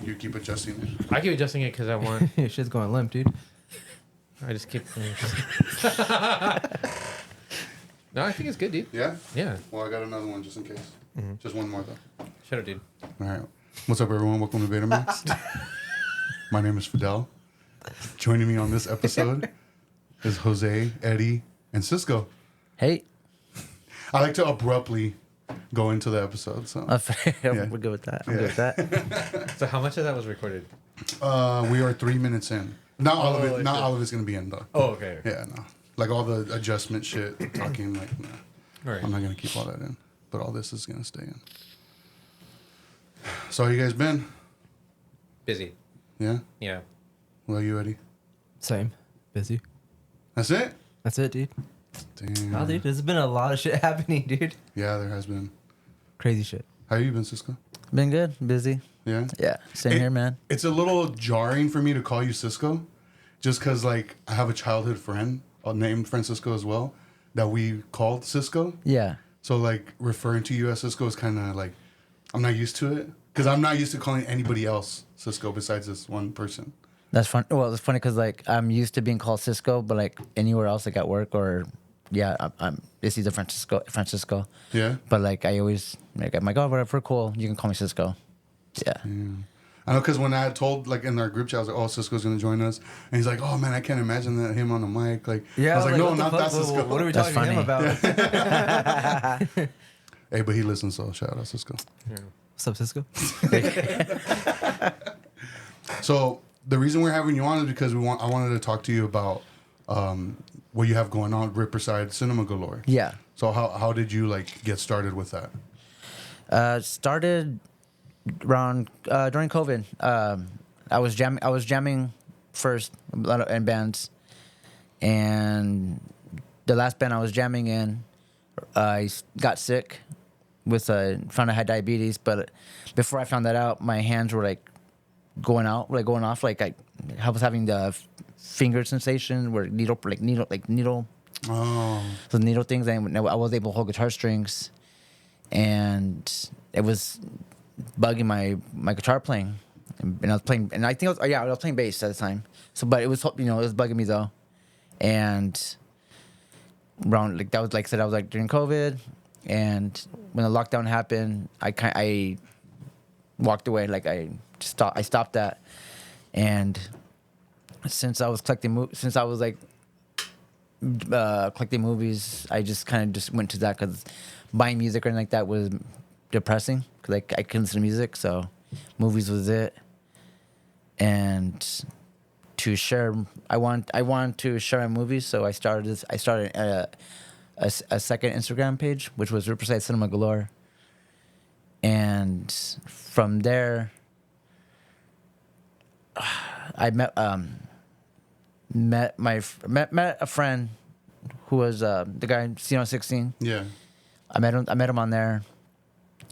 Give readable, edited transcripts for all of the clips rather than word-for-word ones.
You keep adjusting it. I keep adjusting it because I want. Your shit's going limp, dude. I just keep. No, I think it's good, dude. Yeah? Yeah. Well, I got another one just in case. Just one more, though. Shut up, dude. All right. What's up, everyone? Welcome to Betamax. My name is Fidel. Joining me on this episode is Jose, Eddie, and Cisco. Hey. I like to abruptly go into the episode. So We're good with that. I'm good with that. So how much of that was recorded? we are 3 minutes in. Not all of it. Not all of it's gonna be in though. Oh, okay. Yeah, no. Like all the adjustment shit, talking like, nah. All right. I'm not gonna keep all that in, but all this is gonna stay in. So how you guys been? Busy. Yeah. Yeah. Well, you Eddie? Same. Busy. That's it. That's it, dude. Damn. Wow, dude. There's been a lot of shit happening, dude. Yeah, there has been. Crazy shit. How you been, Cisco? Been good, busy. Yeah. Yeah, same here, man. It's a little jarring for me to call you Cisco, just because like I have a childhood friend named Francisco as well that we called Cisco. Yeah, So like referring to you as Cisco is kind of like I'm not used to it because I'm not used to calling anybody else Cisco besides this one person. that's fun. Well, it's funny because like I'm used to being called Cisco, but like anywhere else, like at work or it's either Francisco. Yeah. But like I always like I'm like, oh, whatever, cool. You can call me Cisco. Yeah. I know because when I told like in our group chat, I was like, "Oh, Cisco's gonna join us," and he's like, "Oh man, I can't imagine that him on the mic." Like, Yeah. I was like, "No, what the not fuck? that Cisco." What are we That's talking to him funny. about? Hey, but he listens, so shout out Cisco. Yeah. What's up, Cisco? So the reason we're having you on is because I wanted to talk to you about what you have going on, Ripperside Cinema Galore. Yeah. So how did you like get started with that? Started around during COVID. I was jamming first in bands, and the last band I was jamming in, I got sick with found I had diabetes. But before I found that out, my hands were like going off. Like I was having the finger sensation where needle. Oh, So the needle things, and I was able to hold guitar strings, and it was bugging my guitar playing, and I was playing, and I think I was playing bass at the time. So, but it was it was bugging me though, and around like that was like I said I was like during COVID, and when the lockdown happened, I walked away, like I stopped that, and since I was collecting movies, I just kind of just went to that because buying music or anything like that was depressing because like I couldn't listen to music, so movies was it. And to share, I want to share my movies, so I started a second Instagram page, which was Ripperside Cinema Galore, and from there, I met a friend who was the guy C16. yeah. I met him on there,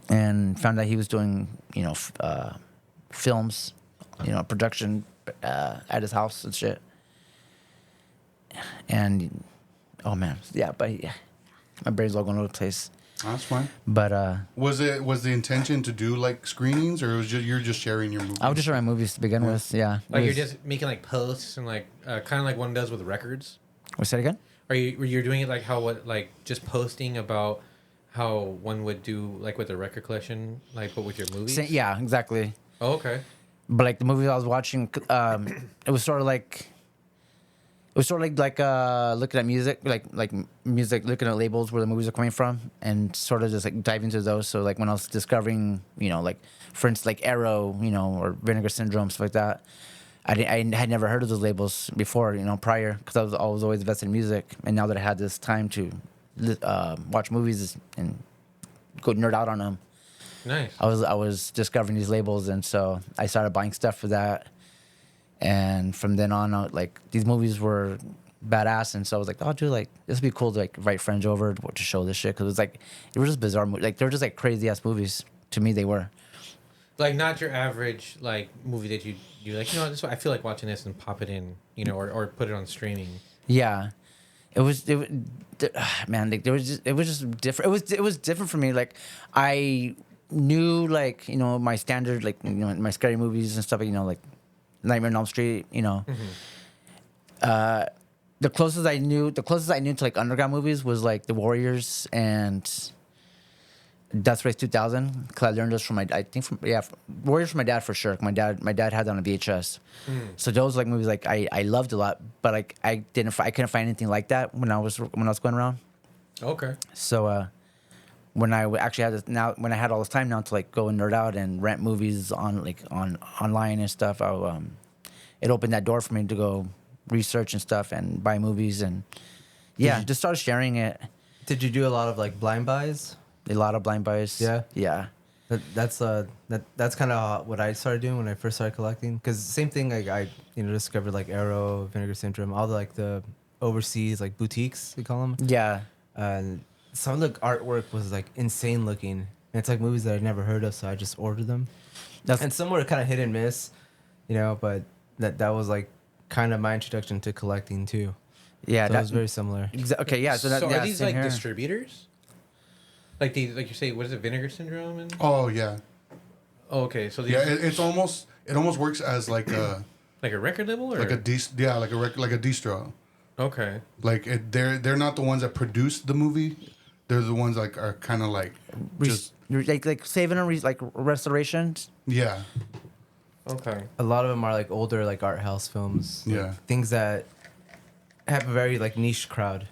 and found out he was doing films, production at his house and shit. And oh man, yeah, but yeah, my brain's all going over the place. That's fine. But Was the intention to do like screenings, or you're just sharing your movies? I was just sharing movies to begin with. Yeah, Like you're just making like posts and like kind of like one does with records. What's that again? You're doing it like just posting about how one would do like with a record collection, like but with your movies. Yeah, exactly. Oh, okay. But like the movies I was watching, it was sort of like looking at music, like music, looking at labels where the movies are coming from, and sort of just like dive into those. So like when I was discovering, like for instance, like Arrow, or Vinegar Syndrome, stuff like that, I had never heard of those labels before, prior, because I was always invested in music, and now that I had this time to watch movies and go nerd out on them. Nice. I was discovering these labels, and so I started buying stuff for that. And from then on, like these movies were badass, and so I was like, "Oh, dude, like this would be cool to like invite friends over to show this shit," because it was just bizarre, like they were just like crazy ass movies to me. They were Like not your average like movie that you like. This I feel like watching this and pop it in, or put it on streaming. Yeah, man. Like, it was just different. It was different for me. Like knew like my standard like my scary movies and stuff, like Nightmare on Elm Street, the closest I knew to like underground movies was like The Warriors and Death Race 2000. Because I learned those from Warriors from my dad for sure. My dad had that on a VHS. So those like movies like I loved a lot, but like I couldn't find anything like that when I was going around. Okay. So when I actually had when I had all this time now to like go and nerd out and rent movies on online and stuff, it opened that door for me to go research and stuff and buy movies and just start sharing it. Did you do a lot of like blind buys? A lot of blind buys. Yeah. That's kind of what I started doing when I first started collecting. Because same thing, like I discovered like Arrow, Vinegar Syndrome, all the like the overseas like boutiques they call them. Yeah. And some of the artwork was like insane looking. And it's like movies that I'd never heard of, so I just ordered them. And some were kind of hit and miss, but that was like kind of my introduction to collecting too. Yeah, so it was very similar. Okay, yeah. So are these like here. distributors? Like you say, what is it, Vinegar Syndrome? And Oh yeah. oh, okay, so these, Yeah, it almost works as like a like a record label or like a distro. okay. Like they're not the ones that produce the movie. They're the ones like are kind of like just like saving and like restorations. yeah. Okay. A lot of them are like older like art house films. Like, Yeah. things that have a very like niche crowd.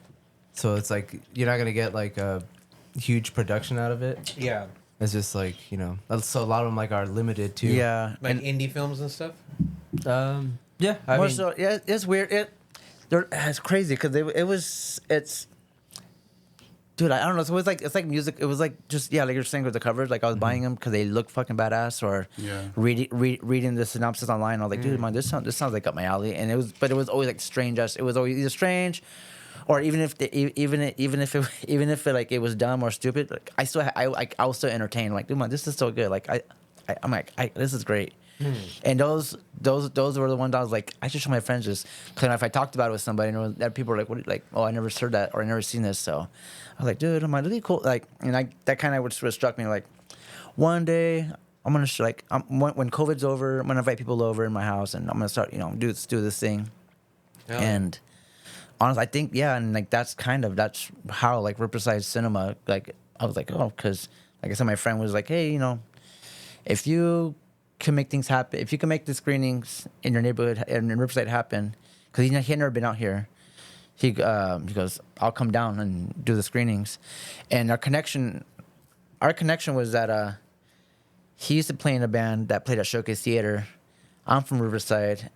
So it's like you're not gonna get like a huge production out of it. Yeah. It's just like so a lot of them like are limited too. Yeah, Like indie films and stuff. Yeah. I More mean, so, yeah, it's weird. It's crazy because it's. Dude, I don't know. So it's like music. It was like just like you're saying with the covers. Like I was buying them because they look fucking badass, or reading the synopsis online. I was like, dude, man, this sounds like up my alley. And it was always like strange. It was always either strange, or even if it like it was dumb or stupid. Like I was still entertained. Like, dude, man, this is so good. Like I'm like this is great. And those were the ones I was like, I should show my friends this. Because if I talked about it with somebody, and that people were like, "What?" Like, "Oh, I never heard that, or I never seen this." So I was like, "Dude, am I really cool?" Like, and that kind of what struck me. Like, one day I'm gonna when COVID's over, I'm gonna invite people over in my house, and I'm gonna start, do this thing. Yeah. And honestly, I think and like that's how like Ripperside Cinema. Like I was like, oh, because like I said, my friend was like, hey, if you can make things happen, if you can make the screenings in your neighborhood and in Riverside happen, because he had never been out here. He goes, I'll come down and do the screenings, and our connection was that he used to play in a band that played at Showcase Theater. I'm from Riverside,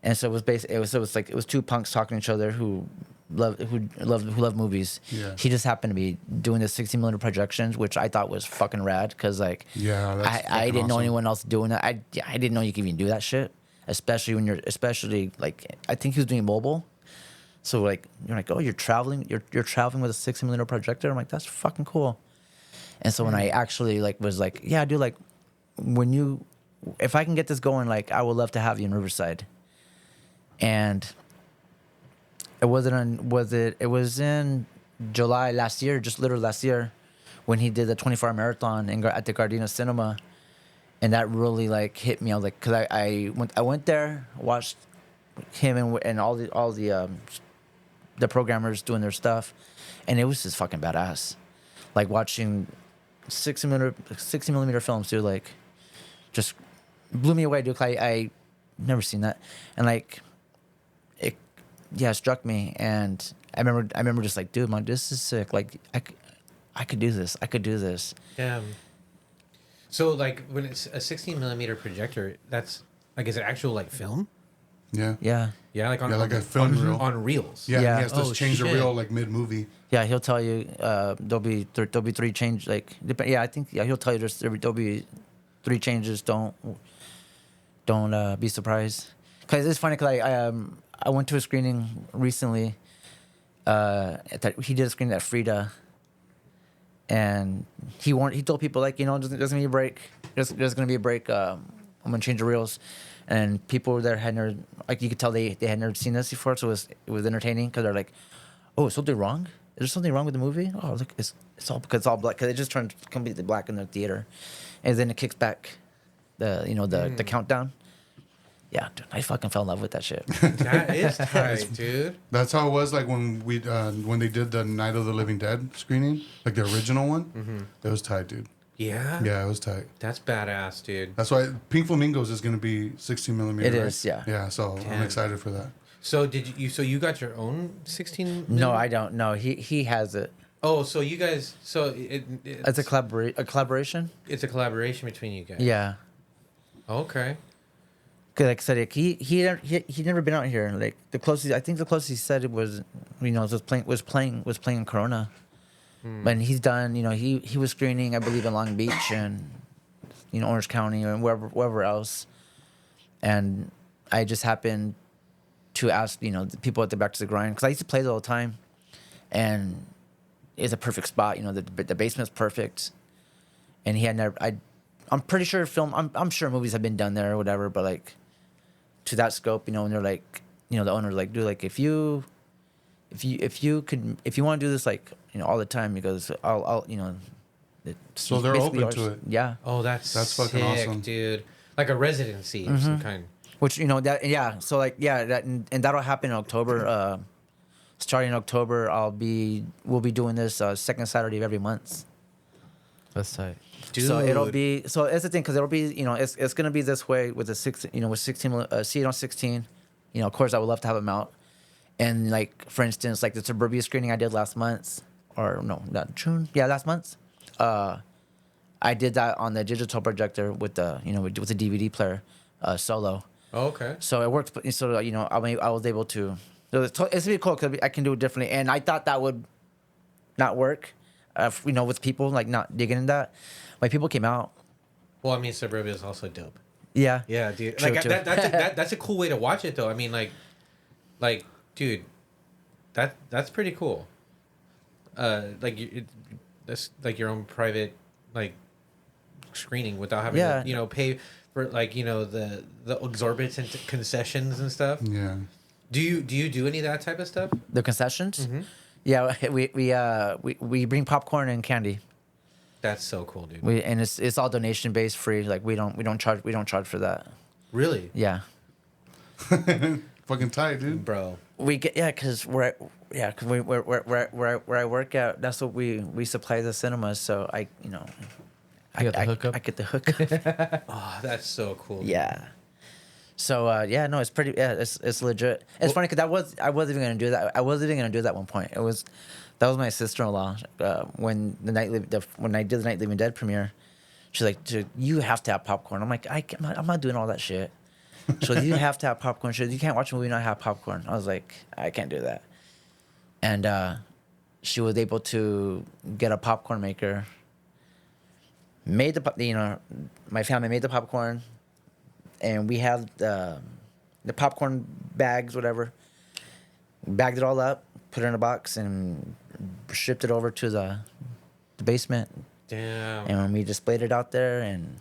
and so it was two punks talking to each other who love movies. Yeah. He just happened to be doing the 60mm projections, which I thought was fucking rad because like That's I didn't know awesome. anyone else doing that. I didn't know you could even do that shit, especially like I think he was doing mobile. So like you're like, oh, you're traveling with a 60mm projector. I'm like, that's fucking cool. And so when I actually like was like, yeah, dude, like if I can get this going, like I would love to have you in Riverside. And it was in July last year, just literally last year, when he did the 24-hour marathon at the Gardena Cinema, and that really like hit me. I was like, cause I went there, watched him and all the programmers doing their stuff, and it was just fucking badass. Like watching 60mm films, dude, like just blew me away, dude. I never seen that, and like it struck me, and I remember just like, dude, man, this is sick. Like I could do this. I could do this. Yeah. So like when it's a 16mm projector, that's like, is it actual like film? Yeah. Yeah. Yeah, like on like a film reel. on reels. Yeah. Yeah. He has to Oh, change the shit. reel like mid movie. Yeah, he'll tell you there'll be three change like I think he'll tell you there'll be three changes. Don't be surprised. Cause it's funny because I went to a screening recently. He did a screening at Frida, and he told people like there's gonna be a break. There's gonna be a break. I'm gonna change the reels, and people there had never, like you could tell they had never seen this before, so it was entertaining because they're like, oh, is something wrong? there something wrong with the movie? Oh, look, it's all because it's all black. Because it just turned completely black in the theater, and then it kicks back the countdown. Yeah, dude, I fucking fell in love with that shit. That is tight, dude. That's how it was like when they did the Night of the Living Dead screening, like the original one. Mm-hmm. It was tight, dude. Yeah? Yeah, it was tight. That's badass, dude. That's why Pink Flamingos is going to be 16 millimeter. It right? is, yeah. Yeah, so I'm Damn. excited for that. So you got your own 16? No, I don't. No, he has it. Oh, so you guys, It's a collaboration. It's a collaboration between you guys. Yeah. Okay. Cause like I said, like, he never been out here. Like the closest he said it was, was playing in Corona. But he's done. He was screening, I believe, in Long Beach and Orange County or wherever else. And I just happened to ask the people at the Back to the Grind, because I used to play there all the time, and it's a perfect spot. The basement's perfect, and he had never. I'm pretty sure I'm sure movies have been done there or whatever, but like to that scope, and they're like, the owner's like, dude, like if you want to do this like all the time, because I'll So they're basically open to it. Yeah. Oh, that's fucking sick, awesome, dude. Like a residency of some kind. Which that yeah, so like that and that'll happen in October. Starting in October, we'll be doing this second Saturday of every month. That's tight. Dude. So it'll be it's the thing, because it'll be it's gonna be this way with the 16 with 16 see it on 16. Of course I would love to have them out, and like for instance like the Suburbia screening I did last month, or no, not June, yeah, last month. I did that on the digital projector with the with the DVD player solo. Oh, okay. So it worked. So I was able to. It's really cool because I can do it differently, and I thought that would not work. With people like not digging in that. Like people came out. Well, I mean, Suburbia is also dope. Yeah. Yeah, dude. True, Like true. that's a cool way to watch it, though. I mean, like, dude, that's pretty cool. That's like your own private like screening without having to pay for the exorbitant concessions and stuff. Yeah. Do you do any of that type of stuff? The concessions. Mm-hmm. Yeah, we bring popcorn and candy. That's so cool, dude. And it's all donation based, free. Like we don't charge for that. Really, Yeah. Fucking tight, dude. bro. We get because where I work at, that's what we supply the cinemas. So I You got the hookup? I get the hookup. Oh, that's so cool. Dude. Yeah. So no, it's pretty. Yeah, it's legit. It's funny because I wasn't even gonna do that. I wasn't even gonna do that at one point. That was my sister-in-law when I did the Night Living Dead premiere. She's like, dude, you have to have popcorn. I'm like, I'm not doing all that shit. So you have to have popcorn. She goes, you can't watch a movie and not have popcorn. I was like, I can't do that. And she was able to get a popcorn maker. Made my family made the popcorn, and we had the popcorn bags, whatever. Bagged it all up, put it in a box, and shipped it over to the basement. Damn. And we displayed it out there, and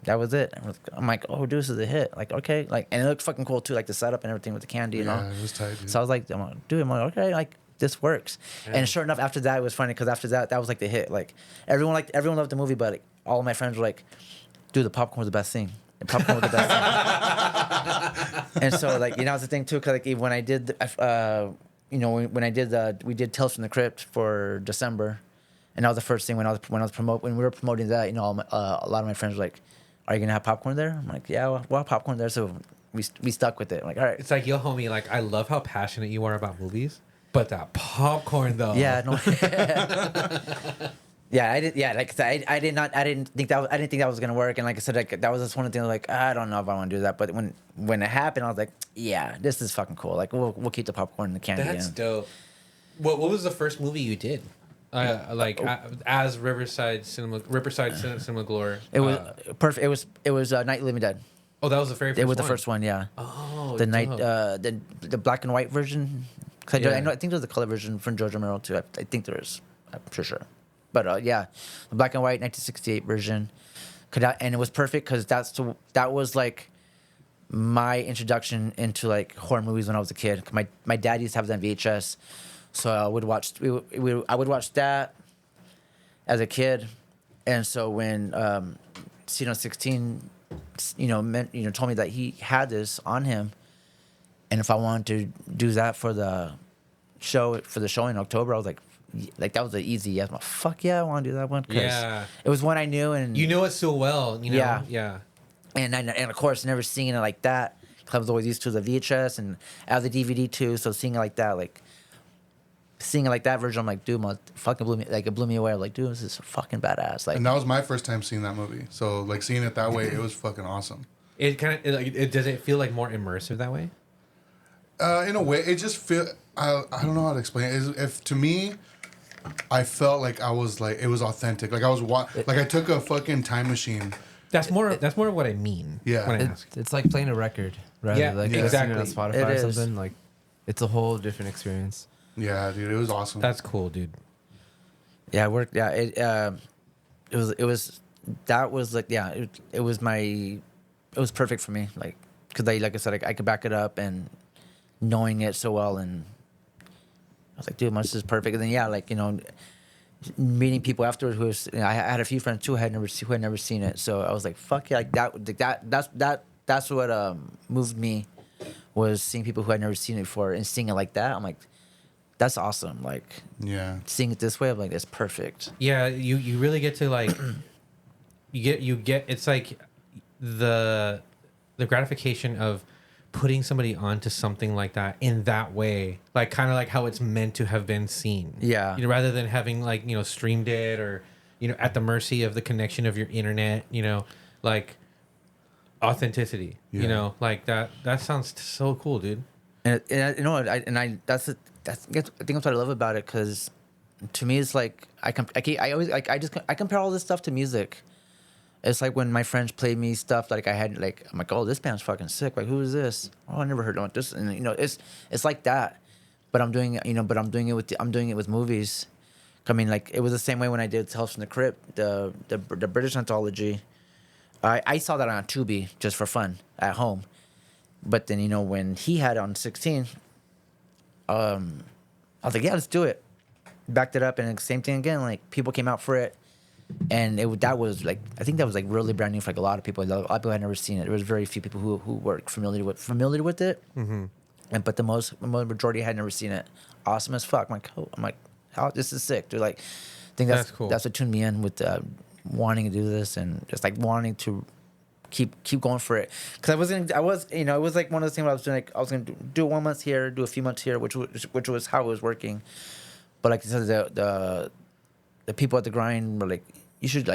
that was it. I'm like, oh, dude, this is a hit. Like, okay, like, and it looked fucking cool too, like the setup and everything with the candy and all. Yeah, it was tight, dude. So I was like, okay, like this works. Yeah. And sure enough, after that, it was funny because after that was like the hit. Like everyone loved the movie, but like, all of my friends were like, dude, the popcorn was the best thing. The popcorn was the best thing. And so like it's the thing too, because like when I did, we did Tales from the Crypt for December, and that was the first thing when we were promoting that. A lot of my friends were like, "Are you gonna have popcorn there?" I'm like, "Yeah, we'll have popcorn there." So we stuck with it. I'm like, all right. It's like, yo, homie, like I love how passionate you are about movies, but that popcorn though. Yeah, no. Yeah, I did. Yeah, like I didn't think that was gonna work. And like I said, like that was just one of the things. Like I don't know if I want to do that. But when it happened, I was like, yeah, this is fucking cool. Like we'll keep the popcorn and the candy. That's dope. What was the first movie you did? As Ripperside Cinema Galore. It was perfect. It was Night Living Dead. Oh, that was the very first one. It was the first one. Yeah. Oh, The night, dope. the black and white version. 'Cause Yeah. I think there's a color version from George Romero too. I think there is. I'm sure. But yeah, the black and white 1968 version, and it was perfect because that was like my introduction into like horror movies when I was a kid. My dad used to have that on VHS, So I would watch I would watch that as a kid, and so when Cino 16, told me that he had this on him, and if I wanted to do that for the show in October, I was like that was an easy yes. Fuck yeah, I want to do that one because it was one I knew, and you know it so well. Yeah. And of course, never seeing it like that. I was always used to the VHS and I have the DVD too. So seeing it like that, version, I'm like, dude, fucking blew me. Like it blew me away. I'm like, dude, this is fucking badass. Like, and that was my first time seeing that movie. So like seeing it that way, it was fucking awesome. It kind of does it feel like more immersive that way? In a way, it just feel. I don't know how to explain it. If to me, I felt like I was like it was authentic. Like I was like I took a fucking time machine. That's more of what I mean. Yeah. When I ask. It's like playing a record, rather like exactly. listening on Spotify or something. Like, it's a whole different experience. Yeah, dude, it was awesome. That's cool, dude. Yeah, it worked. Yeah, it was perfect for me. Like, because like I said, I could back it up and knowing it so well, and I was like, dude, this is perfect. And then meeting people afterwards I had a few friends too who had never seen it, so I was like, fuck yeah, that's what moved me, was seeing people who had never seen it before and seeing it like that. I'm like, that's awesome. Like, yeah, seeing it this way, I'm like, it's perfect. Yeah, you really get to like you get it's like the gratification of putting somebody onto something like that in that way, like kind of like how it's meant to have been seen. Yeah. Rather than having like, streamed it or, at the mercy of the connection of your internet, like authenticity, like that sounds so cool, dude. And I think that's what I love about it, because to me it's like I compare all this stuff to music. It's like when my friends played me stuff like I'm like, oh, this band's fucking sick. Like, who is this? Oh, I never heard of this. And it's like that. But I'm doing it with movies. I mean, like, it was the same way when I did Tales from the Crypt, the British anthology. I saw that on Tubi just for fun at home. But then when he had it on 16, I was like, yeah, let's do it. Backed it up, and same thing again. Like, people came out for it. And that was like, I think that was like really brand new for like a lot of people. A lot of people had never seen it. There was very few people who were familiar with it. Mm-hmm. But the majority had never seen it. Awesome as fuck. I'm like, oh, this is sick. Dude, like, I think that's cool. That's what tuned me in with wanting to do this, and just like wanting to keep going for it. Because it was like one of those things where I was doing, like, I was gonna do 1 month here, do a few months here, which was how it was working. But like I said, the people at the grind were like, you should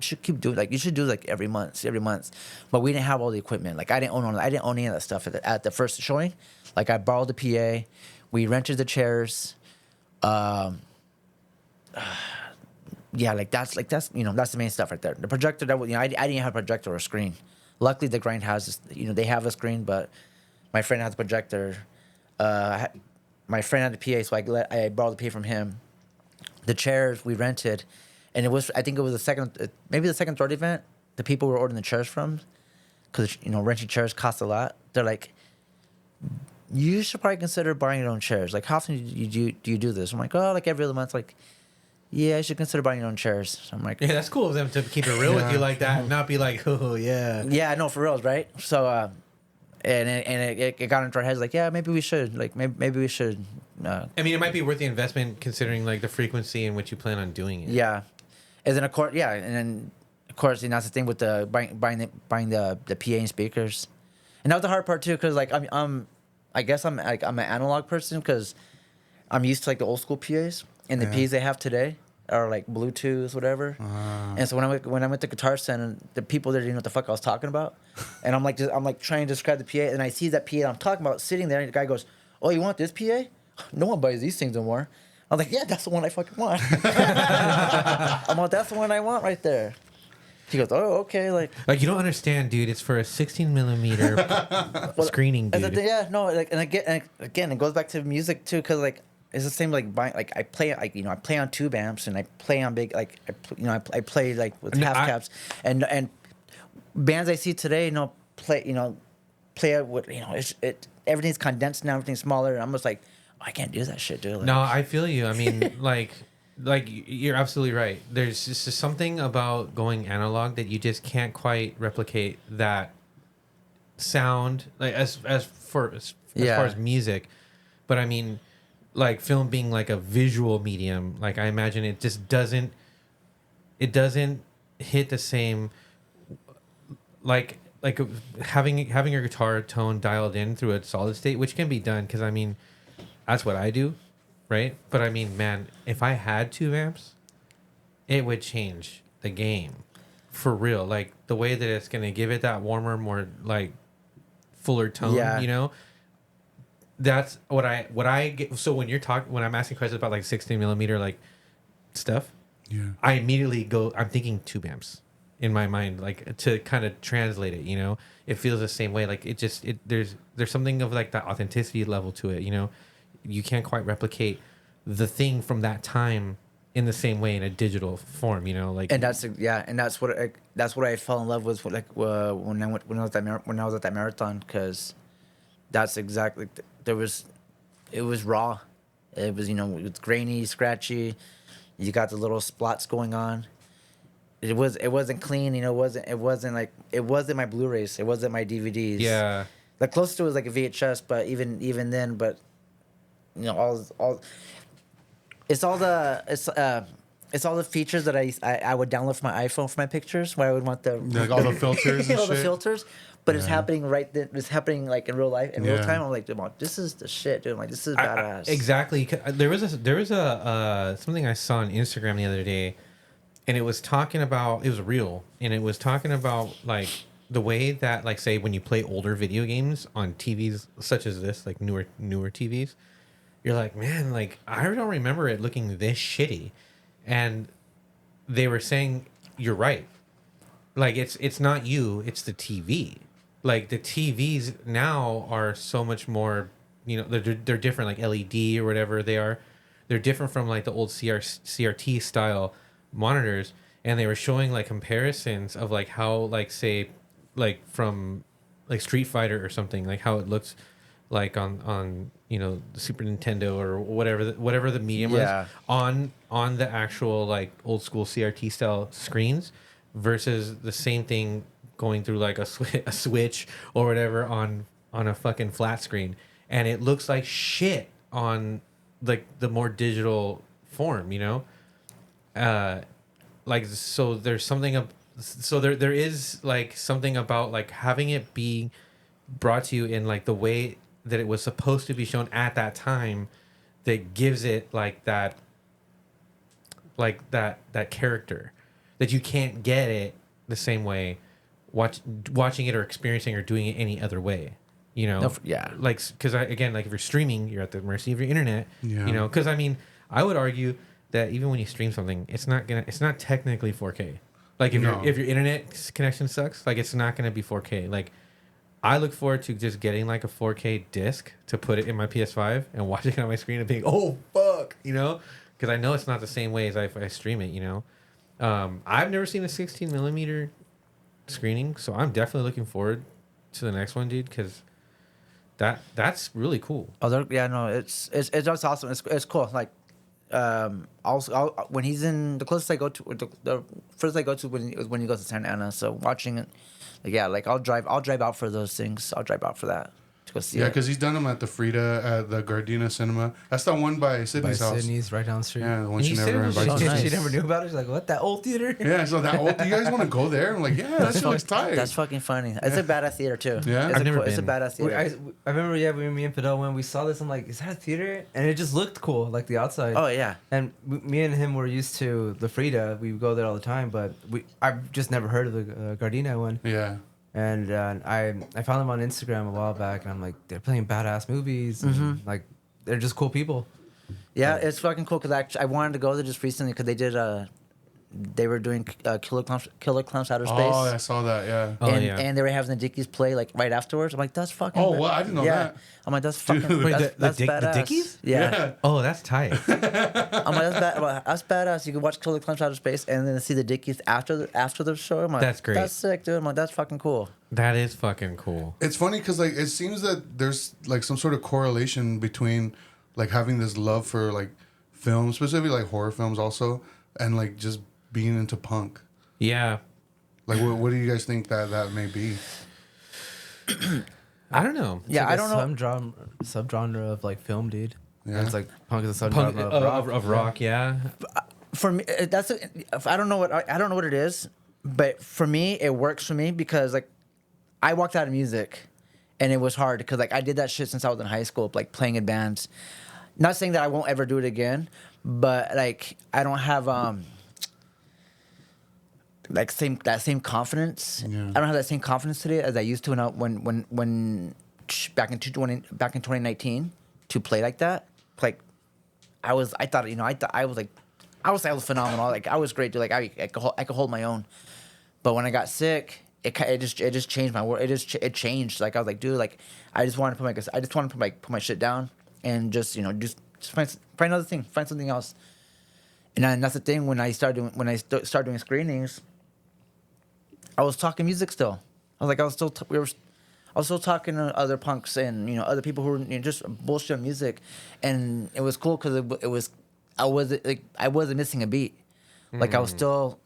keep doing, like, you should do like every month. But we didn't have all the equipment. Like, I didn't own any of that stuff at the first showing. Like, I borrowed the PA, we rented the chairs. Yeah, like that's that's the main stuff right there. The projector I didn't have a projector or a screen. Luckily, the grind has this, they have a screen, but my friend has a projector. My friend had the PA, so I borrowed the PA from him. The chairs we rented. And I think it was maybe the second, third event, the people were ordering the chairs from, because, renting chairs costs a lot. They're like, you should probably consider buying your own chairs. Like, how often do you do this? I'm like, oh, like every other month. Like, yeah, I should consider buying your own chairs. So I'm like, yeah, that's cool of them to keep it real with you like that, and not be like, oh, yeah. Yeah, I know, for reals, right? So, and it got into our heads, like, yeah, maybe we should. Like, maybe we should. I mean, it might be worth the investment considering, like, the frequency in which you plan on doing it. Yeah. And then, of course, that's the thing with the buying the PA and speakers, and that was the hard part too, because like I guess I'm an analog person, because I'm used to like the old school PAs, and the PAs they have today are like Bluetooth, whatever. And so when I went to Guitar Center, the people there didn't know what the fuck I was talking about, and I'm like trying to describe the PA, and I see that PA I'm talking about sitting there, and the guy goes, "Oh, you want this PA? No one buys these things no more." I was like, yeah, that's the one I fucking want. I'm like, that's the one I want right there. He goes, oh, okay. Like, you don't understand, dude. It's for a 16 millimeter screening, dude. Yeah, no, like, and again, it goes back to music too, because like it's the same, like buying, like I play on tube amps, and I play on big, like I play like with half caps, and bands I see today, play it with, everything's condensed now, everything's smaller, and I'm just like, I can't do that shit, dude. Like, No, I feel you. I mean, like you're absolutely right. There's just something about going analog that you just can't quite replicate that sound, like as far as music. But I mean, like film being like a visual medium, like I imagine it just doesn't hit the same, like having your guitar tone dialed in through a solid state, which can be done because I mean that's what I do, right? But I mean, man, if I had 2 amps, it would change the game for real. Like the way that it's gonna give it that warmer, more like fuller tone, you know. That's what I get. So when I'm asking questions about like 16 millimeter like stuff, I immediately I'm thinking 2 amps in my mind, like to kind of translate it. You know, it feels the same way. Like there's something of like that authenticity level to it. You know, you can't quite replicate the thing from that time in the same way in a digital form. You know, like and that's what I fell in love with like when I was at that marathon, because that's exactly it was raw. It was, you know, it's grainy, scratchy. You got the little spots going on. It wasn't clean, you know. It wasn't my Blu-rays. It wasn't my DVDs. Yeah. The closest to it was like a VHS, but even then, but you know, it's all the features that I would download from my iPhone for my pictures, where I would want like all the filters and all the shit. filters. But it's happening right then. It's happening like in real life, in real time. I'm like, dude, this is the shit, dude. I'm like, this is badass. Exactly. There was a something I saw on Instagram the other day, and it was talking about, it was real, and it was talking about like the way that, like, say when you play older video games on TVs such as this, like newer TVs, you're like, man, like I don't remember it looking this shitty, and they were saying you're right. Like it's not you, it's the TV. Like the TVs now are so much more, you know, they're different, like LED or whatever they are. They're different from like the old CRT style monitors, and they were showing like comparisons of like how, like, say like from like Street Fighter or something, like how it looks like on you know the Super Nintendo or whatever the medium was on the actual like old school CRT style screens versus the same thing going through like a switch or whatever on a fucking flat screen, and it looks like shit on like the more digital form, you know. Like, so there's something there is like something about like having it be brought to you in like the way that it was supposed to be shown at that time, that gives it like that character that you can't get it the same way watching it or experiencing or doing it any other way, you know. Like, because again, like if you're streaming, you're at the mercy of your internet, you know. Because I mean, I would argue that even when you stream something, it's not technically 4K. Like if your internet connection sucks, like it's not gonna be 4K. Like I look forward to just getting like a 4K disc to put it in my PS5 and watching it on my screen and being, oh fuck, you know, because I know it's not the same way as I stream it, you know. I've never seen a 16 millimeter screening, so I'm definitely looking forward to the next one, dude, because that's really cool. It's awesome. It's cool. Like, also when he's in, the closest I go to, the first I go to when he goes to Santa Ana. So watching it, like I'll drive out for those things. I'll drive out for that to go see it. Yeah, because he's done them at the Frida, at the Gardena Cinema. That's the one by Sydney's house. Sydney's right down the street. Yeah, the one she never invited. She never knew about it. She's like, what, that old theater? Yeah, so that old. Do you guys want to go there? I'm like, yeah, that shit looks tight. That's fucking funny. It's a badass theater too. Yeah, I've never been. It's a badass theater. I remember, me and Fidel, when we saw this, I'm like, is that a theater? And it just looked cool, like the outside. Oh yeah. And me and him were used to the Frida. We would go there all the time, but I've just never heard of the Gardena one. Yeah. And I found them on Instagram a while back, and I'm like, they're playing badass movies, and like they're just cool people. Yeah, it's fucking cool, because I wanted to go there just recently because they were doing Killer Clowns Outer Space. Oh, I saw that. Yeah. And they were having the Dickies play like right afterwards. I'm like, that's fucking. Oh, well, I didn't know that. I'm like, that's fucking. Dude. Wait, that's the badass. Dickies? Yeah. Oh, that's tight. I'm like, that's badass. You can watch Killer Clowns Outer Space and then see the Dickies after the show. I'm like, That's great. That's sick, dude. I'm like, that's fucking cool. That is fucking cool. It's funny because like it seems that there's like some sort of correlation between like having this love for like film, specifically like horror films also, and like just being into punk. Yeah. Like what do you guys think that may be? I don't know. It's Yeah, like I don't know. Subgenre of like film, dude. Yeah. Yeah. It's like punk is a Punk subgenre of rock. of rock, yeah. For me, I don't know what it is, but for me, it works for me because like I walked out of music, and it was hard because like I did that shit since I was in high school, like playing in bands. Not saying that I won't ever do it again, but like I don't have like that same confidence. Yeah. I don't have that same confidence today as I used to when back in 2019 to play like that. Like I thought I was phenomenal. Like I was great, dude. Like I could hold my own. But when I got sick, it just changed my world. It changed. Like I was like, dude, like I just wanted to put my shit down and just find another thing, find something else. And that's the thing when I started doing screenings, I was talking music still. I was still talking to other punks and other people who were just bullshit music, and it was cool because I wasn't missing a beat. Like I was still,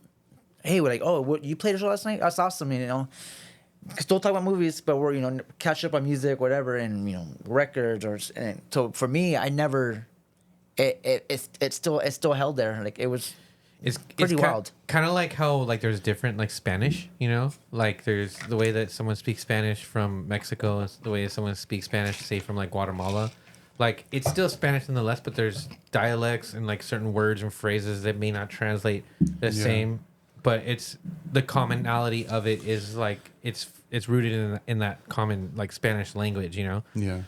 hey, we're like, oh, what, you played a show last night? That's awesome, Still talk about movies, but we're catch up on music, whatever, and records and so for me, I never, it's still held there. Like it was. It's pretty wild. Kind of like how like there's different like Spanish, like there's the way that someone speaks Spanish from Mexico is the way someone speaks Spanish, say from like Guatemala. Like it's still Spanish nonetheless, but there's dialects and like certain words and phrases that may not translate the same. But it's the commonality of it is like it's rooted in that common like Spanish language, Yeah.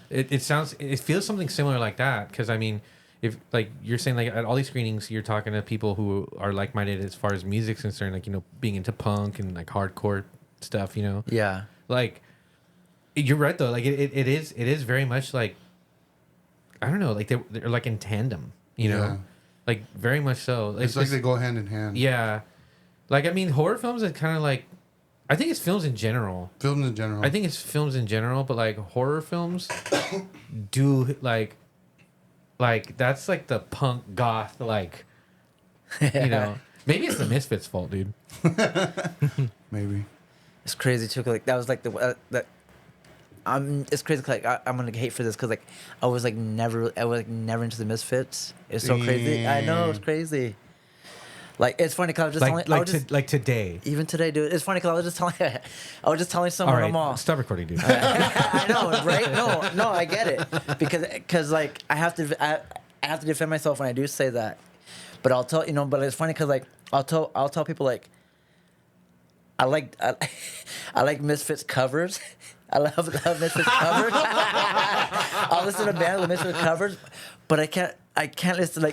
It feels something similar like that because I mean. If like you're saying like at all these screenings you're talking to people who are like-minded as far as music's concerned, like being into punk and like hardcore stuff, Yeah. like you're right though, like it is very much like I don't know, like they're like in tandem, like very much so. It's like they go hand in hand. Yeah, like I mean horror films are kind of like I think it's films in general. Films in general. I think it's films in general, but like horror films do like that's like the punk goth maybe it's the Misfits' fault, dude. Maybe. It's crazy too. Like that was like it's crazy. Like I'm gonna hate for this because like I was never into the Misfits. It's so crazy. I know it's crazy. Like it's funny because I was just like today. Even today, dude. It's funny because I was just telling someone All right, I'm all. stop recording, dude. I know, right? No, I get it because like I have to defend myself when I do say that, but I'll tell But it's funny because like I'll tell people like I like Misfits covers. I love Misfits covers. I'll listen to bands with Misfits covers, but I can't listen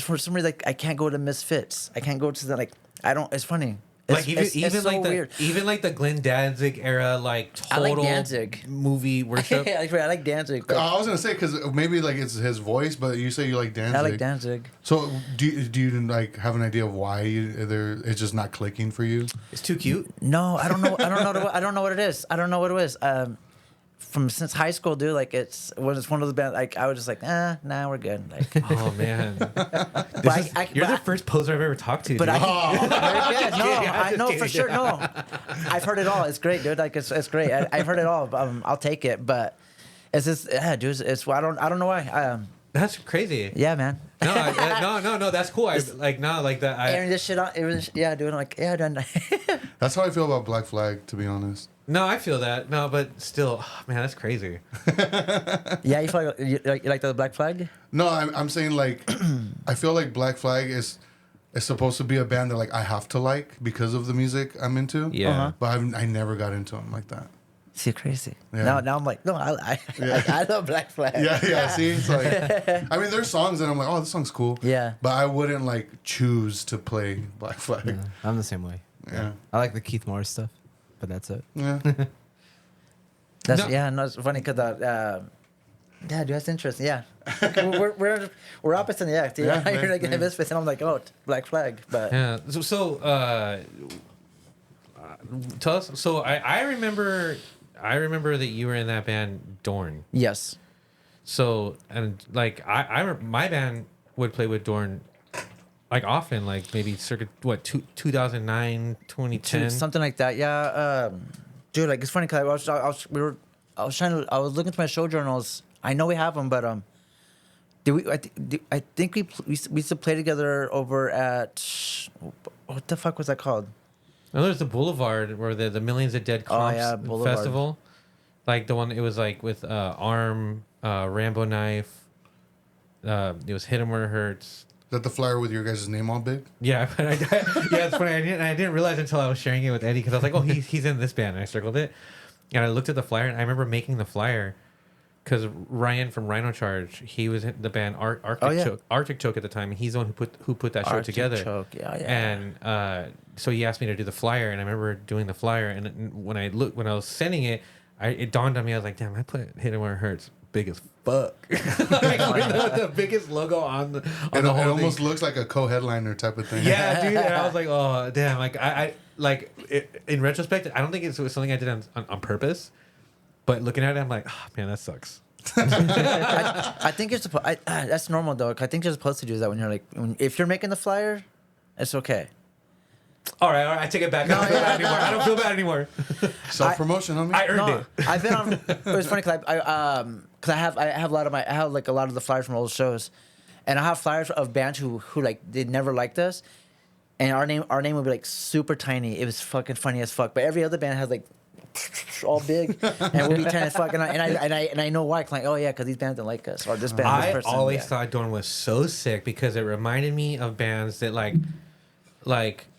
for some reason I can't go to Misfits. I can't go to the I don't. It's funny. Like even so like the weird. even like the Glenn Danzig era, like total I like Danzig. movie worship. I like Danzig. I was gonna say because maybe like it's his voice, but you say you like Danzig. I like Danzig. So do you like have an idea of why it's just not clicking for you? It's too cute. No, I don't know. I don't know what it is. I don't know what it is. Since high school, dude. Like it's one of those bands. Like I was just like, nah, we're good. Like, Oh man, you're but the first poser I've ever talked to. but dude. I no, kidding, I'm I just know for kidding. sure. No, I've heard it all. It's great, dude. Like it's great. I've heard it all. I'll take it. But it's just dude. I don't know why. That's crazy. Yeah, man. No, that's cool. I like that. Airing this shit out. Yeah, dude. I'm like, yeah, done. That's how I feel about Black Flag, to be honest. No, I feel that. No, but still, man, that's crazy. Yeah, you feel like you like the Black Flag? No, I'm saying like I feel like Black Flag is supposed to be a band that like I have to like because of the music I'm into. Yeah. Uh-huh. But I never got into them like that. See, crazy. Yeah. Now I'm like, no, I love Black Flag. Yeah. See, it's like I mean, there's songs that I'm like, oh, this song's cool. Yeah. But I wouldn't like choose to play Black Flag. Yeah, I'm the same way. Yeah. I like the Keith Morris stuff, but that's it. Yeah. No, it's funny because yeah, dude, that's interesting. Yeah, we're opposite. Yeah, dude. Yeah, You're like in yeah. the Misfits, and I'm like, oh, Black Flag. But Yeah. So tell us. So I remember that you were in that band Dorn. yes, So and like my band would play with Dorn like often, like maybe circa 2009, 2010. Something like that. Yeah. Dude, like it's funny because I was looking through my show journals. I know we have them, but I think we used to play together over at what the fuck was that called? No, there's the Boulevard where the Millions of Dead Comps Boulevard Festival, like the one it was like with Arm, Rambo Knife. It was Hit 'Em Where It Hurts. Is that the flyer with your guys' name all big? Yeah, but yeah, it's funny. I didn't realize until I was sharing it with Eddie because I was like, oh, he's in this band. And I circled it, and I looked at the flyer, and I remember making the flyer because Ryan from Rhino Charge, he was in the band Arctic Choke at the time, and he's the one who put that show Arctic together. Choke, yeah. And so he asked me to do the flyer, and I remember doing the flyer, and when I was sending it, it dawned on me. I was like, damn, I put Hit 'Em Where It Hurts big as fuck. Like, the biggest logo on the It whole almost thing. looks like a co-headliner type of thing. Yeah, dude. And I was like, oh, damn. Like, in retrospect, I don't think it was something I did on purpose. But looking at it, I'm like, oh, man, that sucks. I think you're supposed. That's normal though. I think you're supposed to do that when you're like, if you're making the flyer, it's okay. All right, I take it back. I don't feel bad anymore. Self-promotion, homie. I earned it. I've been on. It was funny because I have a lot of the flyers from old shows, and I have flyers of bands who like they never liked us, and our name would be like super tiny. It was fucking funny as fuck. But every other band has like all big, and we'll be tiny as fuck. And I know why. Like, oh yeah, because these bands don't like us, or this band. I This person, always yeah. thought Dorn was so sick because it reminded me of bands that like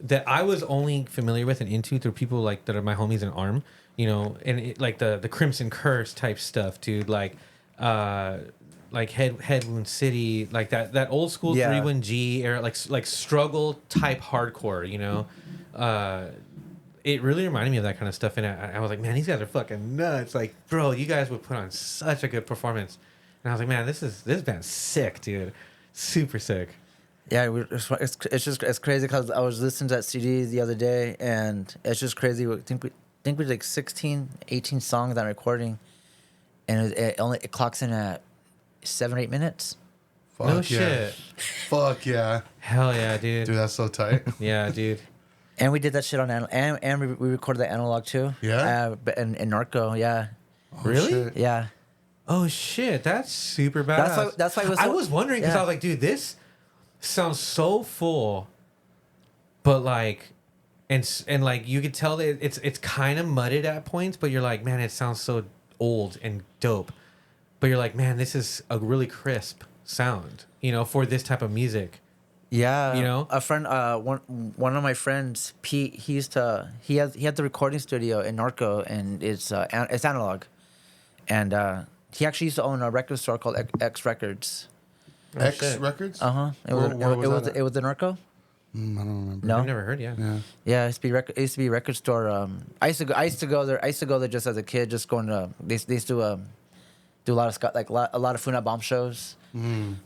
that I was only familiar with and into through people like that are my homies in Arm, you know, and like the Crimson Curse type stuff, dude. Like Head Wound City, like that old school 3-1G era, like struggle type hardcore, you know. It really reminded me of that kind of stuff, and I was like, man, these guys are fucking nuts. Like, bro, you guys would put on such a good performance, and I was like, man, this band's sick, dude, super sick. Yeah, it's crazy because I was listening to that CD the other day, and it's just crazy. I think we did like 16, 18 songs on recording, and it clocks in at 7 or 8 minutes. Fuck No yeah. shit. Fuck yeah. Hell yeah, dude. Dude, that's so tight. Yeah, dude. And we did that shit on and we recorded that analog too. Yeah? But in Narco, yeah. Oh, Really? shit. Yeah. Oh shit, that's super badass. That's why it was I so- was wondering because yeah. I was like, dude, this sounds so full, but like, and like you could tell that it's kind of mudded at points, but you're like, man, it sounds so old and dope. But you're like, man, this is a really crisp sound, you know, for this type of music. Yeah, You know? a friend, one of my friends, Pete. He had the recording studio in Narco, and it's analog, and he actually used to own a record store called X Records. X shit. Records? It Where was that at? was the Narco. I don't remember. No, I've never heard. Yeah. Yeah. Yeah, it used to be a record store. I used to go there just as a kid, just going to they used to do a lot of ska, like a lot of Funat Bomb shows. And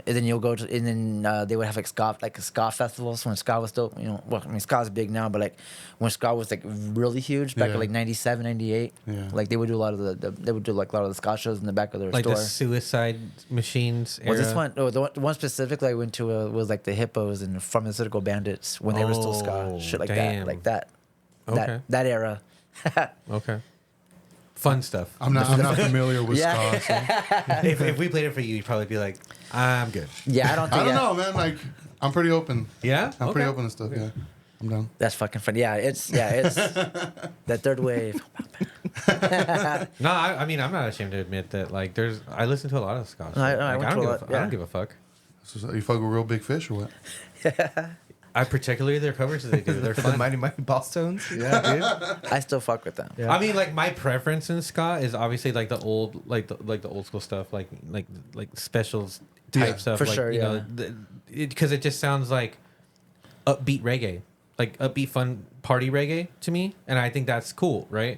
then you'll go to and then they would have like ska festivals when ska was still, you know, well, I mean ska's big now, but like when ska was like really huge back Yeah. in like 97, 98, Yeah. like they would do a lot of they would do like a lot of the ska shows in the back of their Like store. the Suicide Machines era. Was this one? No, the one specifically I went to was like the Hippos and Pharmaceutical Bandits when they were still ska, Oh, shit like damn. that, like that, Okay. that era. Okay. Fun stuff. I'm not familiar with Yeah. ska. So. if we played it for you, you'd probably be like, I'm good. Yeah, I don't think I don't know, man. Like, I'm pretty open. Yeah? I'm Okay. pretty open to stuff. Yeah. I'm down. That's fucking funny. Yeah, it's that third wave. No, I mean, I'm not ashamed to admit that, like, I listen to a lot of ska. I went to a lot, I yeah. don't give a fuck. So you fuck with real big fish or what? I particularly their covers that they do. They're The fun. Mighty Mighty Ballstones. Yeah, dude. I still fuck with them. Yeah. I mean, like my preference in ska is obviously like the old, like the old school stuff, like specials type Yeah, stuff, for like, sure, You know, because it just sounds like upbeat reggae, like upbeat fun party reggae to me, and I think that's cool, right?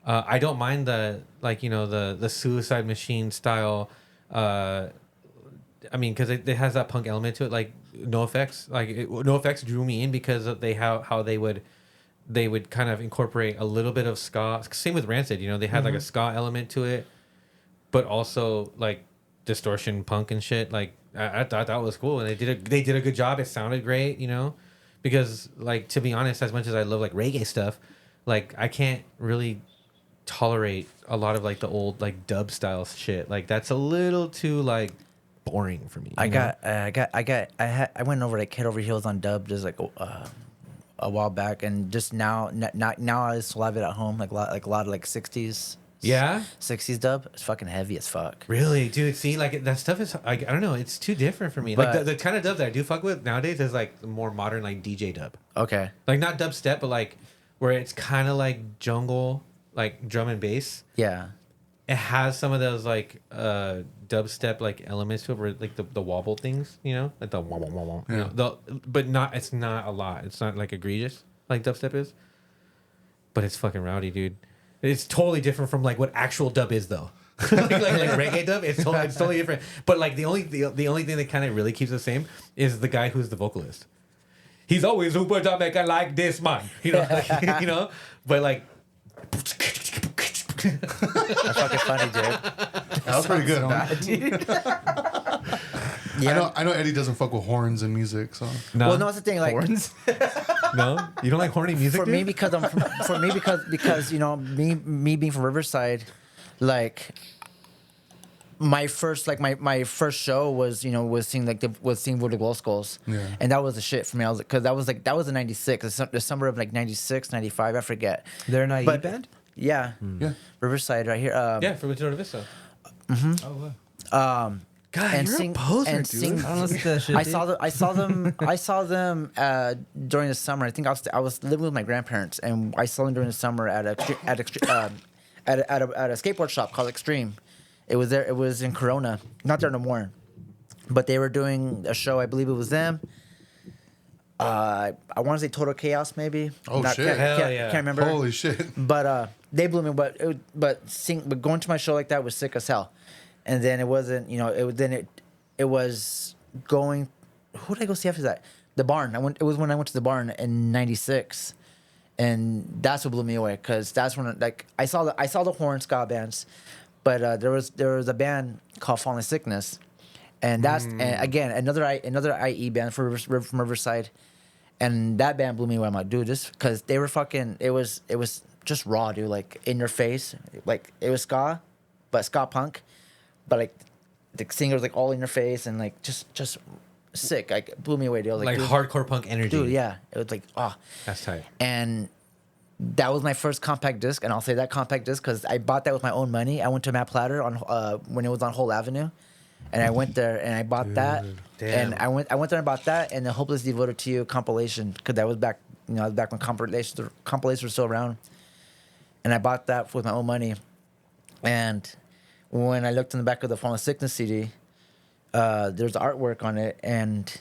I don't mind the the Suicide Machine style. I mean, because it has that punk element to it, like No Effects. No Effects drew me in because of how they would kind of incorporate a little bit of ska. Same with Rancid, you know, they had like a ska element to it. but also like distortion punk and shit. Like I thought that was cool, and they did a good job. It sounded great, you know, because like to be honest, as much as I love like reggae stuff, like I can't really tolerate a lot of like the old like dub style shit. Like that's a little too like boring for me. I went over like head over heels on dub just like a while back, and just now I still have it at home, like a lot of like 60s. Yeah, 60s dub. It's fucking heavy as fuck. really, dude. See, like that stuff is I don't know. It's too different for me. But- Like the kind of dub that I do fuck with nowadays is like the more modern like DJ dub. Okay. Like not dubstep, but like where it's kind of like jungle, like drum and bass. Yeah. It has some of those like dubstep like elements to it, where like the wobble things, you know, like the wobble wobble. You know, but not. It's not a lot. It's not like egregious like dubstep is. But it's fucking rowdy, dude. It's totally different from like what actual dub is, though. like reggae dub, it's totally different. But like the only thing that kind of really keeps the same is the guy who's the vocalist. He's always super Jamaican like this man, you know, you know. But like, That's fucking funny, dude. That was pretty good, huh? Yeah. I know Eddie doesn't fuck with horns and music, so no, Well, no, that's the thing. Like, Horns? no, you don't like horny music, for dude? me because you know me being from Riverside, like my first show was seeing Voodoo Glow Skulls. Yeah. And that was the shit for me. I was because that was in '96, the summer of like '96, '95, I forget. They're an IE But- band? Yeah. yeah. Riverside right here. Yeah, from Vista Vista. Oh, wow. God, And you're sing- a poser, and dude. sing- I don't listen to that shit. I dude. saw them during the summer. I think I was living with my grandparents, and I saw them during the summer at a skateboard shop called Extreme. It was there. It was in Corona. Not there no more, but they were doing a show. I believe it was them. I want to say Total Chaos, maybe. Oh, shit. Hell yeah. Can't remember. Holy shit. But they blew me. But going to my show like that was sick as hell. And then it wasn't, you know, it was going. Who did I go see after that? The Barn. It was when I went to the Barn in '96, and that's what blew me away, because that's when like I saw the horn ska bands, but there was a band called Falling Sickness, and that's and again another IE band from Riverside, and that band blew me away. I'm like, dude, just because they were fucking. It was just raw, dude. Like in your face, like it was ska, but ska punk. But like the singer was like all in your face and like just sick. Like blew me away, dude. Like dude, hardcore punk energy. dude. Yeah, it was like That's tight. and that was my first compact disc, and I'll say that compact disc because I bought that with my own money. I went to Matt Platter on when it was on Whole Avenue, and I went there and I bought that. Damn. And I went there and bought that and the Hopeless Devoted to You compilation, because that was back when compilations were still around, and I bought that with my own money. And when I looked in the back of the Fallen Sickness CD, there's artwork on it, and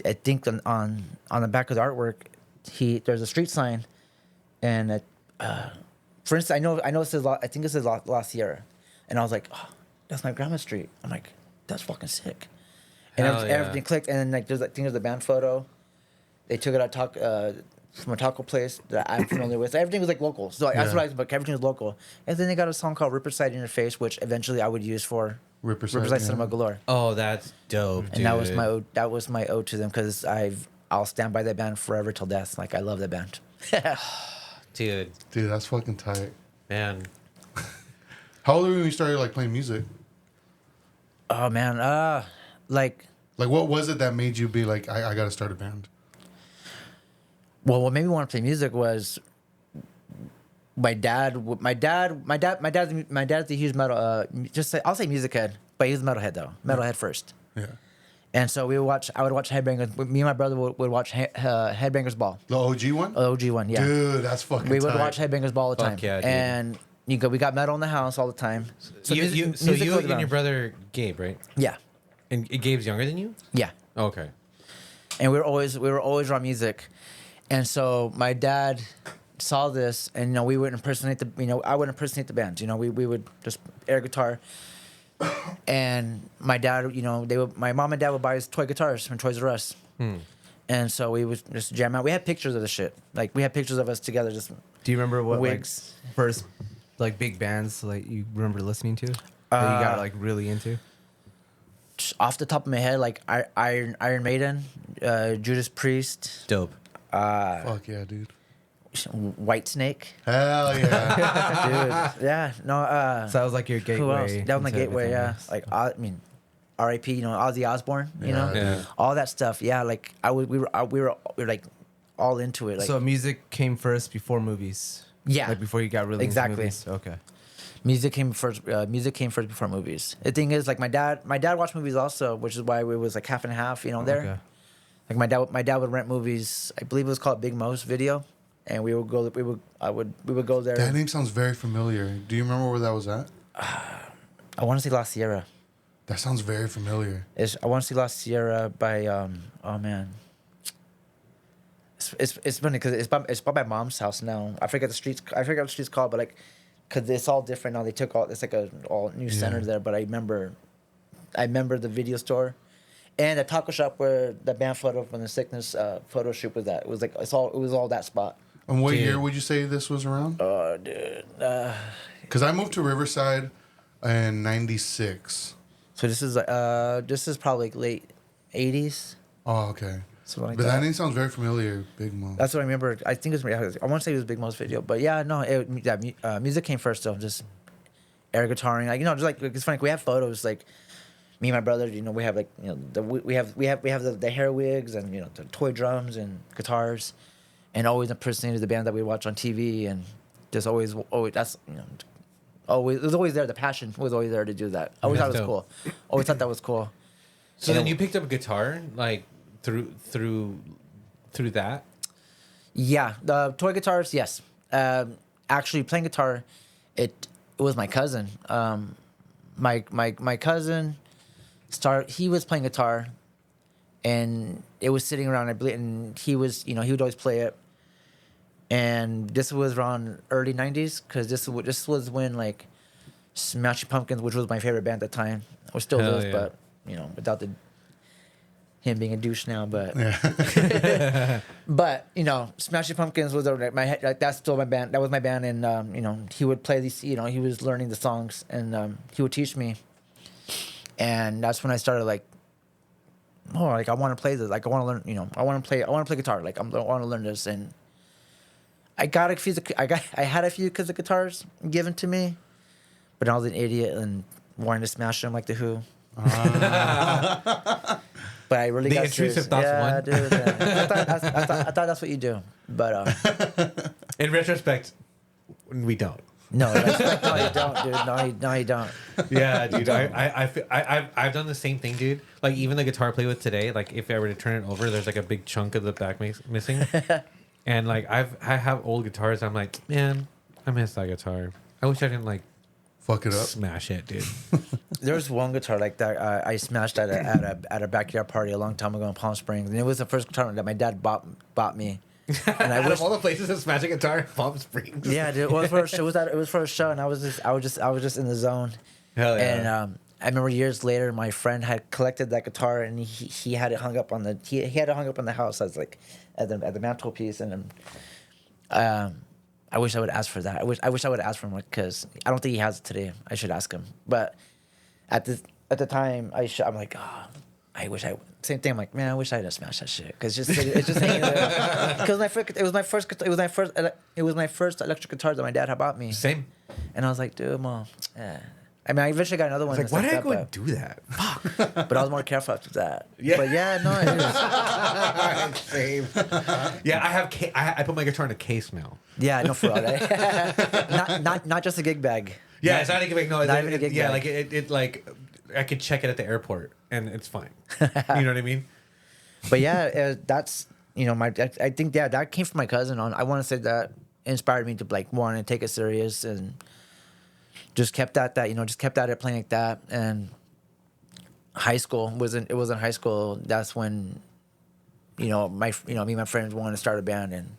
I think on the back of the artwork, there's a street sign, and for instance, I know it says I think it says La Sierra, and I was like, oh, that's my grandma's street. I'm like, that's fucking sick, and Hell yeah. everything clicked, and then like there's a band photo, they took it out from a taco place that I'm familiar with. So everything was like local. So that's what but everything was local. And then they got a song called Ripperside Interface, which eventually I would use for Ripperside Cinema Galore. Oh, that's dope, dude. And that was my ode to them, because I'll stand by that band forever till death. Like I love that band. Dude, Dude, that's fucking tight. man. How old were you when you started like playing music? Oh man, like Like what was it that made you be like, I gotta start a band? well, what made me want to play music was my dad's a huge metal. I'll say music head, but he's a metalhead though. Metalhead first. Yeah. And so I would watch Headbangers. Me and my brother would watch Headbangers Ball. The OG one? OG one, yeah. Dude, that's fucking We would tight. watch Headbangers Ball all the time. Fuck yeah, dude. And we got metal in the house all the time. So you music goes and around. your brother Gabe, right? Yeah, And Gabe's younger than you? yeah. Okay. And we were always around music. And so my dad saw this, and we would impersonate I would impersonate the band. We would just air guitar. And my dad, my mom and dad would buy us toy guitars from Toys R Us. And so we would just jam out. We had pictures of the shit. Like we had pictures of us together. Just Do you remember what Wigs. like first like big bands like you remember listening to? that you got like really into? Just off the top of my head, like Iron Maiden, Judas Priest, Dope. Fuck yeah, dude. White Snake. Hell yeah. Dude, yeah, no. So that was like your gateway. Who else? That was my into gateway. everything Yeah, else. like I mean, R.I.P. You know, Ozzy Osbourne. You know, Yeah. all that stuff. Yeah, like we were like all into it. Like So music came first before movies. Yeah. Like before you got really Exactly. into movies. Okay. music came first. Music came first before movies. The thing is, like my dad watched movies also, which is why it was like half and half. You know, there. Okay. Like my dad would rent movies. I believe it was called Big Mo's Video, and we would go. We would go there. That name sounds very familiar. Do you remember where that was at? I want to see La Sierra. That sounds very familiar. I want to see La Sierra by oh man. It's funny because it's by my mom's house now. I forget the streets. I forget what the streets called, but like, cause it's all different now. They took all. It's like a all new center there. But I remember the video store, and the taco shop where the band photo from the Sickness photo shoot was at. It was like it was all that spot. And what Dude. year would you say this was around? Oh, dude. Because I moved to Riverside in '96. So this is probably like late '80s. Oh, okay. Something like But that that. name sounds very familiar, Big Mo. That's what I remember. I think I want to say it was Big Mo's video, but yeah, no, music came first though. Just air guitaring, like just like it's funny. Like, we have photos, like me and my brother. We have like we have the hair wigs and the toy drums and guitars, and always impersonated the band that we watch on TV, and just always that's always it was always there. The passion was always there to do that. I always thought it was cool. Always thought that was cool. So then you picked up a guitar like through that. Yeah, the toy guitars, yes. Actually, playing guitar, it was my cousin. My cousin he was playing guitar, and it was sitting around. I believe, and he would always play it. And this was around early '90s, because this was when like Smashing Pumpkins, which was my favorite band at the time, or still Hell is, yeah. but without him being a douche now, but but Smashing Pumpkins was like that's still my band. That was my band, and he would play these. He was learning the songs, and he would teach me, and that's when I started like, I want to play this. Like I want to learn. I want to play guitar. Like I want to learn this, and I had a few of guitars given to me, but I was an idiot and wanted to smash them like the Who. But I really The got intrusive serious. thoughts Yeah, won. dude. Yeah. I thought that's what you do, but In retrospect, we don't. no, no, you don't, dude. No, you don't. Yeah, dude. I've done the same thing, dude. Like even the guitar I play with today, like if I were to turn it over, there's like a big chunk of the back missing. And like I have old guitars. I'm like, man, I miss that guitar. I wish I didn't like Fuck it up. smash it, dude. There was one guitar like that I smashed at a backyard party a long time ago in Palm Springs, and it was the first guitar that my dad bought me. And I Out wish, of all the places to smash a guitar, Palm Springs. yeah, dude, it was for a show, and I was just in the zone. Hell yeah. And I remember years later, my friend had collected that guitar, and he had it hung up on the house as like at the mantelpiece, and I wish I would ask for that. I wish I would ask for him, because I don't think he has it today. I should ask him. But at the time, I'm like, oh, I wish I. Same thing. I'm like, man, I wish I had smashed that shit, because it's just hanging there. Because it was my first electric guitar that my dad had bought me. Same. And I was like, dude, mom. I mean, I eventually got another one. Like, why did I go but, and do that? but I was more careful after that. Yeah. But yeah, no, it is. Same. Yeah, I have. I put my guitar in a case now. Yeah, no, for real. Not just a gig bag. Yeah, it's not a gig bag. No, Not even a gig yeah, bag. like it like I could check it at the airport and it's fine. You know what I mean? But yeah, that's I think that came from my cousin. I want to say that inspired me to like want to take it serious, and just kept at that. Just kept at it, playing like that. And high school was in high school. That's when me and my friends wanted to start a band and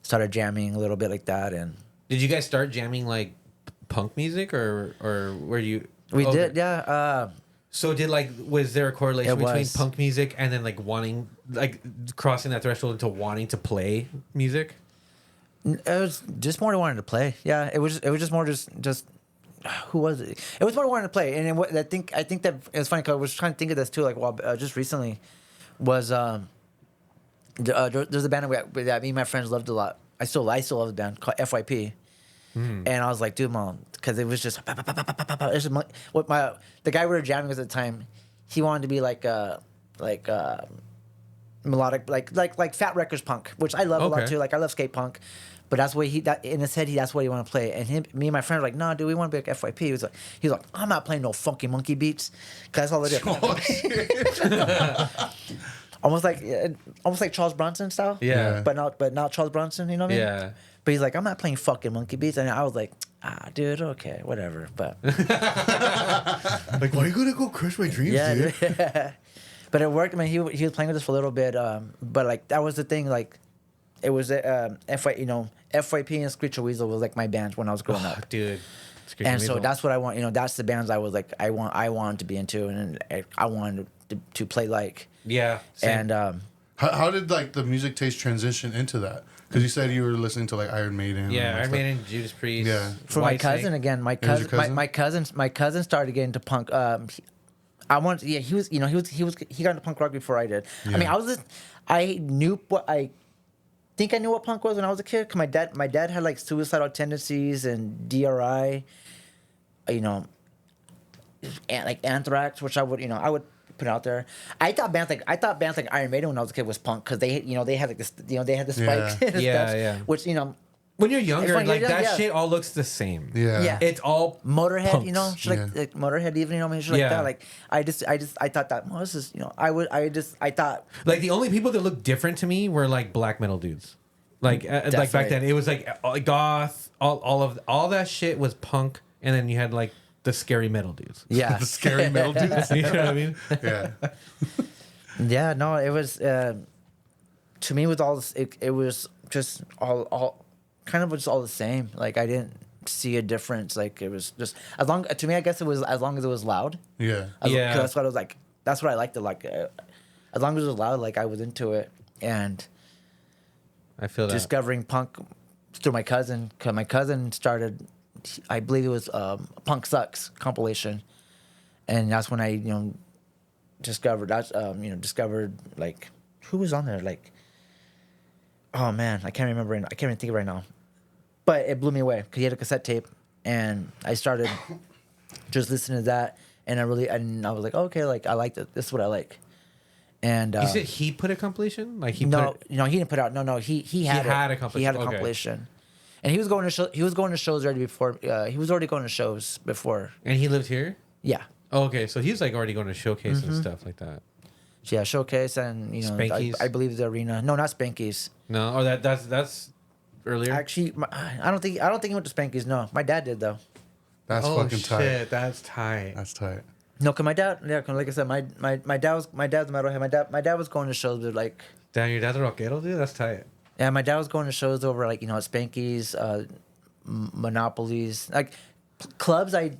started jamming a little bit like that. And Did you guys start jamming like punk music or were you? we Okay. did, yeah. So was there a correlation It between was. punk music and then like wanting crossing that threshold into wanting to play music? It was just more to wanting to play. Yeah, it was just more just who was it? It was what I wanted to play, and I think that it was funny because I was trying to think of this too. Like, well, just recently was there's a band that me and my friends loved a lot. I still love the band called FYP. And I was like, dude, mom, because it was just what the guy we were jamming with at the time, he wanted to be like melodic, like Fat Wreckers punk, which I love a lot too. Like I love skate punk, but that's what in his head that's what he wanted to play. And me and my friend were like, nah, dude, we want to be like FYP. He was like, I'm not playing no funky monkey beats, because that's all it is. Almost like Charles Bronson style. Yeah. But not Charles Bronson. You know what I mean? Yeah. But he's like, I'm not playing fucking monkey beats, and I was like, dude, okay, whatever. But Like, why are you gonna go crush my dreams, dude? yeah. But it worked. I mean, he was playing with us for a little bit. But like that was the thing. Like, it was FYP and Screech Weasel was like my bands when I was growing up. Dude. And so that's what I want. That's the bands I was like, I wanted to be into, and I wanted to play like. Yeah. Same. And How did like the music taste transition into that? Because you said you were listening to like Iron Maiden. Yeah, and Iron stuff. Maiden, Judas Priest. Yeah. for my Whitesnake. cousin again, my It was your cousin, cousin? my cousin started getting into punk. He got into punk rock before I did. I mean, Yeah. I knew what punk was when I was a kid. Cause my dad had like suicidal tendencies and DRI, and like Anthrax, which I would put out there. I thought bands like Iron Maiden when I was a kid was punk, because they had like this, they had the spikes. Yeah. and Yeah, stuff, yeah. which When you're younger, funny, like yeah, that yeah. shit all looks the same. Yeah. Yeah. It's all Motorhead, punks. shit like Motorhead, even I mean, shit Yeah. like that. Like I thought that this is I thought Like the only people that looked different to me were like black metal dudes. Like like back Definitely. then, it was like goth. All that shit was punk, and then you had like the scary metal dudes. yeah The scary metal dudes. You know what I mean? Yeah. yeah no it was to me with all this it was just all kind of just all the same. Like I didn't see a difference. Like it was just to me I guess it was as long as it was loud. Yeah. Yeah. 'Cause that's what I was like. That's what I liked. Like as long as it was loud, like I was into it. And I feel that. discovering punk through my cousin. Cause my cousin started, I believe it was Punk Sucks compilation, and that's when I discovered like who was on there. Like, oh man, I can't remember. I can't even think of it right now. But it blew me away because he had a cassette tape, and I started just listening to that, and I was like, okay, like I like this. This is what I like. And you said he put a compilation? Like he no, put he didn't put out. No, he had had it. a compilation. He had a Okay. compilation, and he was going to shows already before. He was already going to shows before. and he lived here? Yeah, Oh, okay, so he was like already going to showcase and stuff like that. yeah, showcase and Spankies? I believe the arena. No, not Spankies. No, or that's earlier. Actually, I don't think he went to Spankies. No, my dad did though. That's fucking tight. that's tight. That's tight. No, cause my dad. Yeah, 'cause like I said, my dad's metalhead. My dad was going to shows with like. Damn, your dad's a rockero, dude. That's tight. Yeah, my dad was going to shows over like at Spankies, Monopolies, like clubs that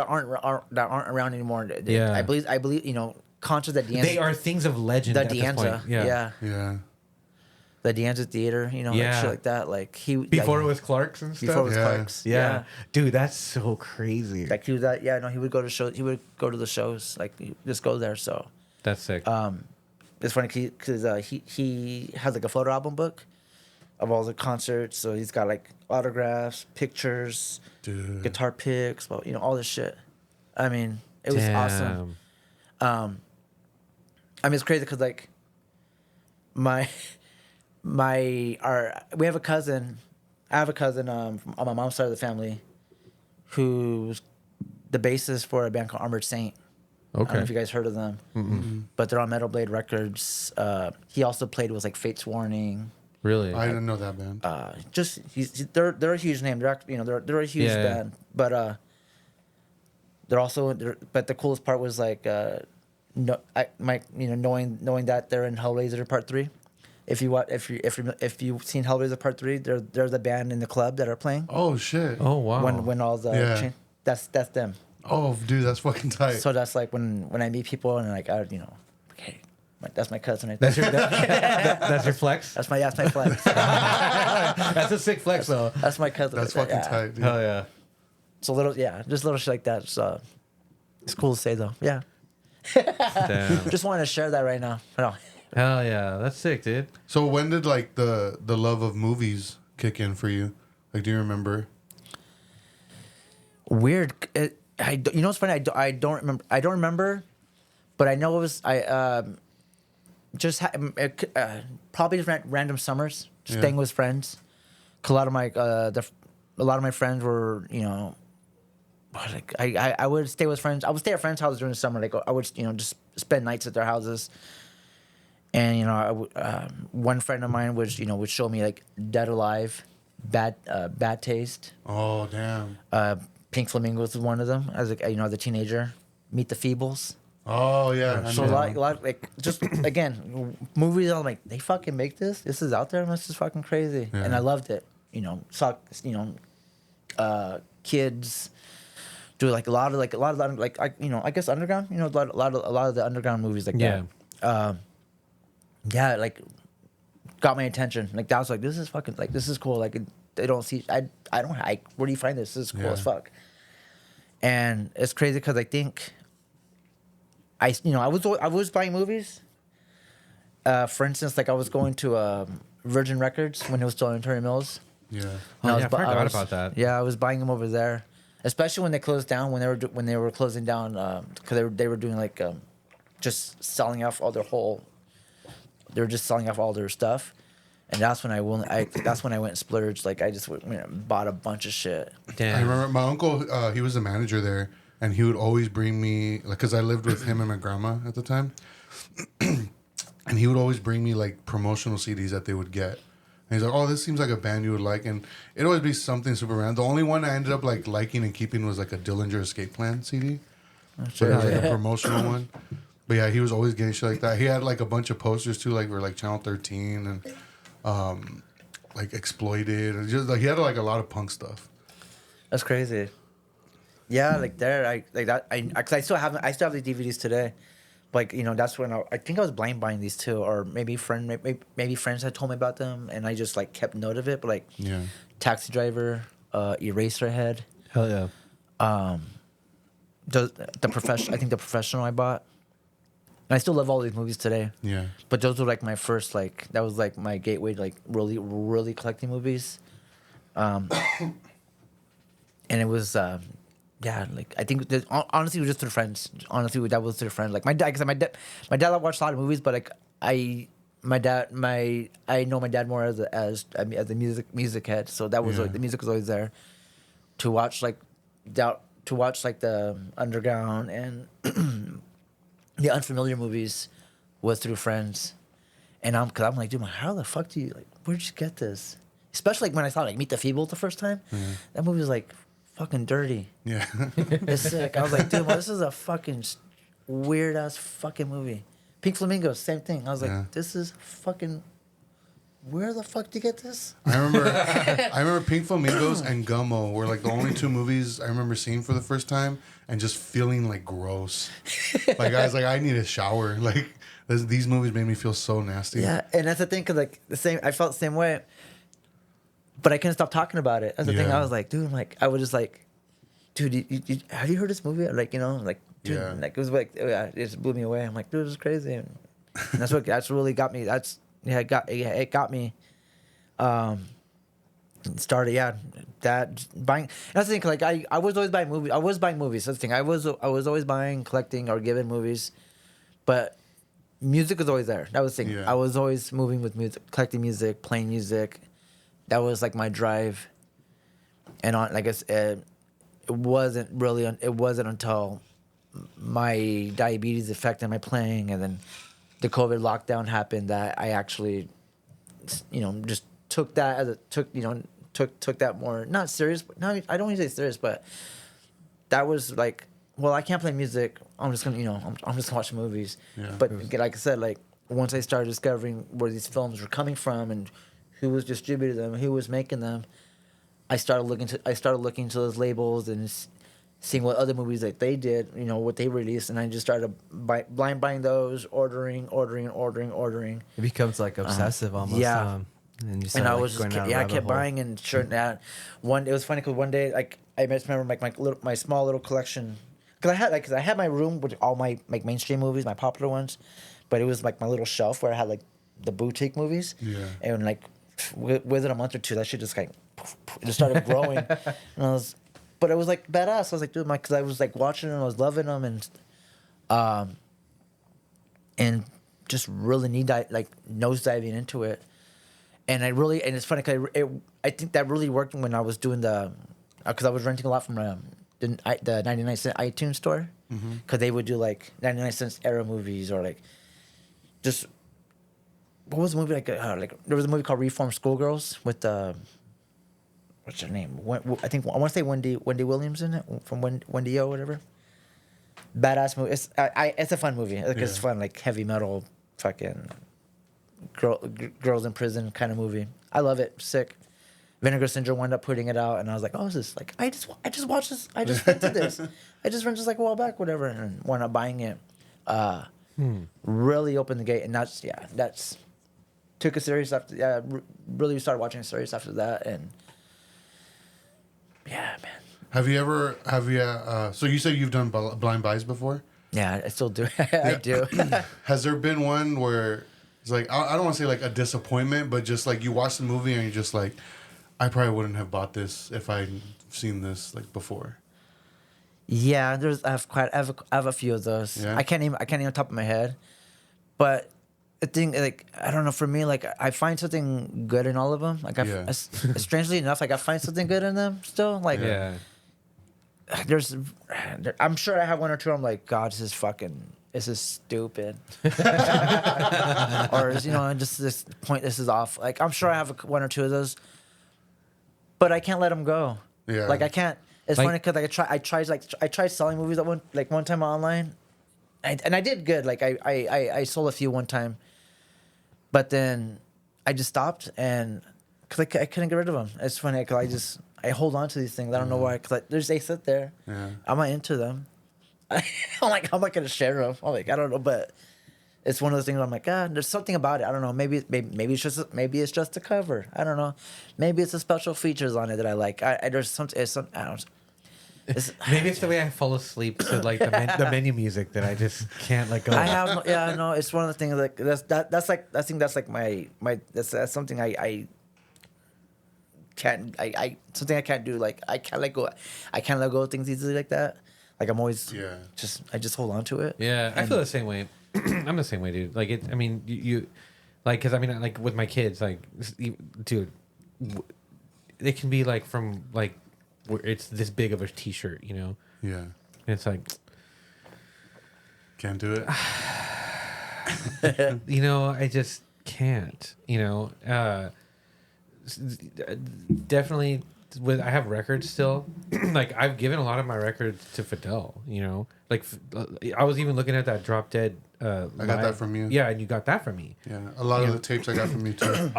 aren't around anymore. Yeah. I believe concerts at Deanza. They are things of legend. the at this Deanza. point. Yeah. Yeah. The Deanza Theater. Like Yeah. shit like that. Like he Before it was Clark's and stuff. before it was Yeah. Clark's. yeah. Dude, that's so crazy. Like he was that. Yeah, no, he would go to shows. He would go to the shows. Like he just go there. So That's sick. it's funny because he has like a photo album book of all the concerts. So he's got like autographs, pictures, Dude. guitar picks, well, all this shit. I mean, it was awesome. Damn. I mean, it's crazy because like we have a cousin. I have a cousin on my mom's side of the family who's the bassist for a band called Armored Saint. I don't know Okay. if you guys heard of them, but they're on Metal Blade Records. He also played with like Fate's Warning. Really? I didn't know that band. They're a huge name. They're they're a huge Yeah. band, but but the coolest part was like knowing that they're in Hellraiser Part 3. If you've seen Hellraiser Part 3, they're the band in the club that are playing Oh shit. oh wow. when all the Yeah. that's them. Oh, dude, that's fucking tight. So that's like when I meet people and like okay, that's my cousin. Right that's there. your that's your flex. That's my flex. That's a sick flex though. That's my cousin. That's right there, fucking yeah. tight, dude. Hell yeah. So just little shit like that. So it's cool to say though. Yeah. Damn. Just wanted to share that right now. No. Hell yeah, that's sick, dude. So when did like the love of movies kick in for you? Like, do you remember? Weird. You know what's funny? I don't remember. I don't remember, but I know it was probably just random summers, just staying with friends. 'Cause a lot of my friends were, you know, like I would stay with friends. I would stay at friends' houses during the summer. Like I would, you know, just spend nights at their houses. And you know, one friend of mine would show me like Dead Alive, Bad Taste. Oh damn. Pink Flamingos was one of them. As a as a teenager, Meet the Feebles. Oh yeah. So a lot like just again movies. I'm like, they fucking make this. This is out there. This is fucking crazy, Yeah. and I loved it. Saw kids do like a lot of I guess underground. A lot of the underground movies like Yeah. that. Yeah, like got my attention. Like that was like, this is fucking like this is cool. Like they don't see. I don't. Where do you find this? This is cool as fuck. And it's crazy because I think I was buying movies. For instance, like I was going to Virgin Records when it was still in Turner Mills. Yeah. Oh, yeah, I forgot about that. Yeah, I was buying them over there, especially when they closed down. When they were closing down, because they were doing like just selling off all their whole. They were just selling off all their stuff, and that's when I went and splurged. Like I just went and bought a bunch of shit. Damn. I remember my uncle. He was a manager there, and he would always bring me like because I lived with him and my grandma at the time, and he would always bring me like promotional CDs that they would get. And he's like, "Oh, this seems like a band you would like," and it'd always be something super random. The only one I ended up like liking and keeping was like a Dillinger Escape Plan CD. So it was like a promotional one. But yeah, he was always getting shit like that. He had like a bunch of posters too, like for like Channel 13 and like Exploited, and just like he had like a lot of punk stuff. That's crazy. Yeah, like there, I still have the DVDs today. Like that's when I think I was blind buying these too, or maybe friends had told me about them, and I just like kept note of it. But like, Yeah. Taxi Driver, Eraserhead, Hell yeah. the professional. I think The Professional I bought. And I still love all these movies today. Yeah. But those were like my first that was like my gateway to like really, really collecting movies. And it was like I think honestly it was just through friends. Honestly, that was through friends. Like my dad, because my dad watched a lot of movies, but like I know my dad more as a music head. So that was like the music was always there to watch like the underground and the unfamiliar movies was through friends. And I'm like, dude, how the fuck where'd you get this? Especially like when I saw like Meet the Feebles the first time. Mm-hmm. That movie was like fucking dirty. Yeah. It's sick. I was like, dude, this is a fucking weird ass fucking movie. Pink Flamingos, same thing. I was like, this is fucking. Where the fuck did you get this? I remember Pink Flamingos and Gummo were like the only two movies I remember seeing for the first time and just feeling like gross. Like I was like, I need a shower. Like these movies made me feel so nasty. Yeah, and that's the thing, cause like I felt the same way, but I couldn't stop talking about it. That's the thing. I was like, dude, I was just like, dude, have you heard this movie? Like, dude, like it was like, it just blew me away. I'm like, dude, this is crazy. And that's really got me. It got me. Started that buying. That's the thing. Like I was always buying movies. I was buying movies. That's the thing. I was always buying, collecting, or giving movies, but music was always there. That was the thing. Yeah. I was always moving with music, collecting music, playing music. That was like my drive. And like I said, it wasn't until my diabetes affected my playing, and then the COVID lockdown happened that I actually, just took that as took that more not serious. But no, I don't want to say serious, but that was like, well, I can't play music. I'm just gonna, I'm just gonna watch movies. Yeah. But like I said, like once I started discovering where these films were coming from and who was distributing them, who was making them, I started looking to those labels and seeing what other movies that they did, what they released, and I just started blind buying those, ordering. It becomes like obsessive almost. Yeah. And you And start, I like, was going down a I rabbit kept hole. buying and sure that it was funny because one day like I just remember like my small little collection, because I had my room with all my like mainstream movies, my popular ones, but it was like my little shelf where I had like the boutique movies. Yeah. And like within a month or two, that shit just like it just started growing, but it was like badass. I was like, dude, because I was like watching them, I was loving them, and just really nosediving into it. And it's funny because I think that really worked when I was doing because I was renting a lot from the 99-cent iTunes store, because they would do like 99-cent era movies, or like just what was the movie like there was a movie called Reformed Schoolgirls with what's her name? I think I want to say Wendy Williams in it, from Wendy O, whatever. Badass movie. It's a fun movie. Like it's fun, like heavy metal, fucking girls in prison kind of movie. I love it. Sick. Vinegar Syndrome wound up putting it out, and I was like, oh, is this like I just watched this. I just rented this. I just rented this like a while back, whatever, and wound up buying it. Really opened the gate, and that's took a series after. Yeah, really started watching a series after that, and yeah, man. Have you so you said you've done blind buys before? Yeah, I still do. I do. Has there been one where it's like, I don't want to say like a disappointment, but just like you watch the movie and you're just like, I probably wouldn't have bought this if I'd seen this like before? Yeah, I have a few of those. Yeah? I can't even top of my head, but the thing, like, I don't know, for me, like, I find something good in all of them. Like, strangely enough, like, I find something good in them still. Like, I'm sure I have one or two. I'm like, God, this is stupid. Or, just this point, this is off. Like, I'm sure I have one or two of those, but I can't let them go. Yeah. Like, I can't. It's funny because I tried selling movies at one time online, and I did good. Like, I sold a few one time, but then I just stopped, and because I couldn't get rid of them. It's funny because I hold on to these things. I don't know why. Because they sit there. Yeah. I'm not into them. I'm like, how am I gonna share them? I'm like, I don't know, but it's one of those things where I'm like, there's something about it. I don't know. Maybe it's just the cover. I don't know. Maybe it's the special features on it that I like. There's something. I don't. Maybe it's the way I fall asleep to like the menu music that I just can't let go. No. It's one of the things like that's like I think that's like my that's something I can't something I can't do. Like I can't let go of things easily like that. Like I'm always I just hold on to it. Yeah, I feel the same way. I'm the same way, dude. Like it. I mean, you like because I mean, like with my kids, like, dude, they can be like from like where it's this big of a T-shirt, Yeah. And it's like, can't do it. I just can't. Definitely. I have records still. Like I've given a lot of my records to Fidel. Like I was even looking at that Drop Dead. I got that from you. Yeah, and you got that from me. Yeah, a lot of the tapes I got from you too.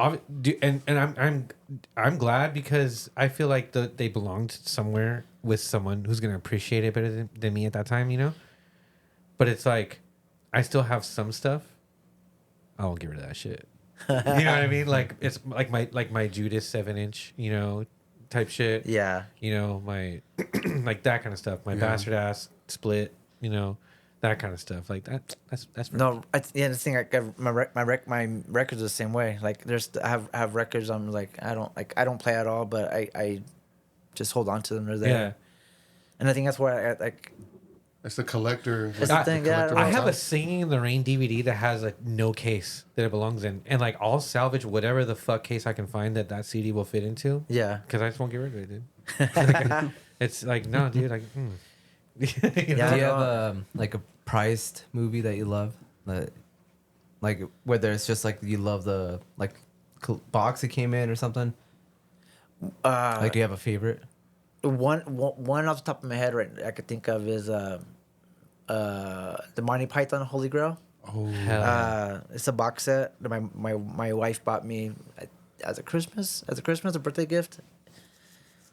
And I'm glad because I feel like they belonged somewhere with someone who's gonna appreciate it better than me at that time. But it's like I still have some stuff. I won't get rid of that shit. You know what I mean? Like it's like my Judas 7-inch, type shit. Yeah. My like that kind of stuff. My bastard ass split. That kind of stuff. Like that's no. The thing my records are the same way. Like I have records. I'm like I don't play at all, but I just hold on to them. They're there. Yeah. And I think that's where I like. It's the collector. It's the thing. Yeah. I have a Singing in the Rain DVD that has like no case that it belongs in, and like I'll salvage whatever the fuck case I can find that CD will fit into. Yeah. Because I just won't get rid of it, dude. It's like no, dude. Like. Do you have like a prized movie that you love, like whether it's just like you love the like box it came in or something? Like, do you have a favorite? One off the top of my head right I could think of is the Monty Python Holy Grail. Oh, it's a box set that my wife bought me as a Christmas or birthday gift.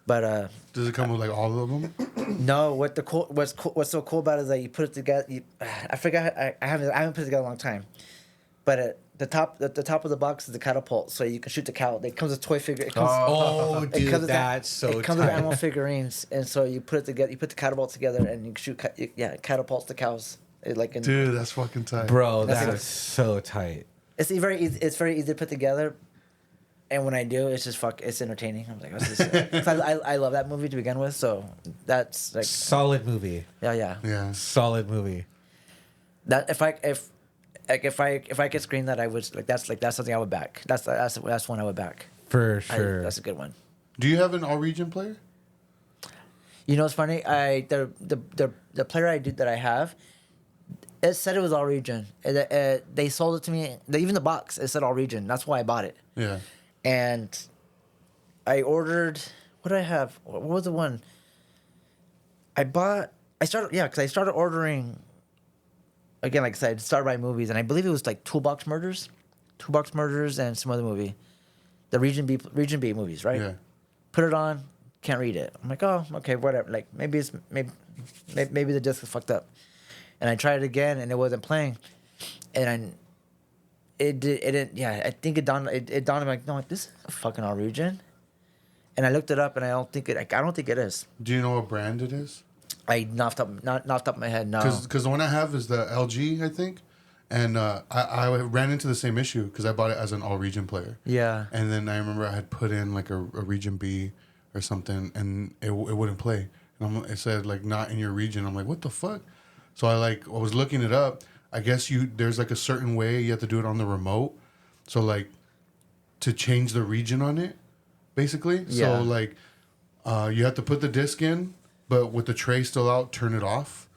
But does it come with like all of them? No. What's so cool about it is that you put it together. I forgot. I haven't put it together in a long time. But the top of the box is the catapult, so you can shoot the cow. It comes with toy figure. It comes. Oh, It dude, comes with that's so It comes with tight. animal figurines, and so you put it together. You put the catapult together, and you shoot. It catapults the cows. Dude, that's fucking tight. Bro, That's that's like- so tight. It's very easy. It's very easy to put together, and when I do, it's just It's entertaining. I'm like, what's this? 'Cause I love that movie to begin with, so that's like, Solid movie. yeah. Yeah. Solid movie. That if I could screen that, I would that's something I would back. That's one I would back. For sure. That's a good one. Do you have an all region player? You know what's funny? The player I do that I have, it said it was all region. They sold it to me. Even the box, it said all region. That's why I bought it. Yeah. And I ordered. What did I have? What was the one? Because I started ordering. Again, like I said, started by movies, and I believe it was like Toolbox Murders, and some other movie, the Region B movies, right? Yeah. Put it on, can't read it. I'm like, oh, okay, whatever. Like maybe the disc is fucked up, and I tried it again, and it wasn't playing, and it didn't. Yeah, I think it dawned. It dawned on me like, no, this is a fucking all region, and I looked it up, and I don't think it is. Do you know what brand it is? Not off top of my head, no. Because the one I have is the LG, I think, and I ran into the same issue because I bought it as an all region player. Yeah. And then I remember I had put in like a region B or something, and it wouldn't play. And it said like not in your region. I'm like, what the fuck? So I was looking it up. I guess there's like a certain way you have to do it on the remote. So like to change the region on it, basically. Yeah. So like you have to put the disc in, but with the tray still out, turn it off.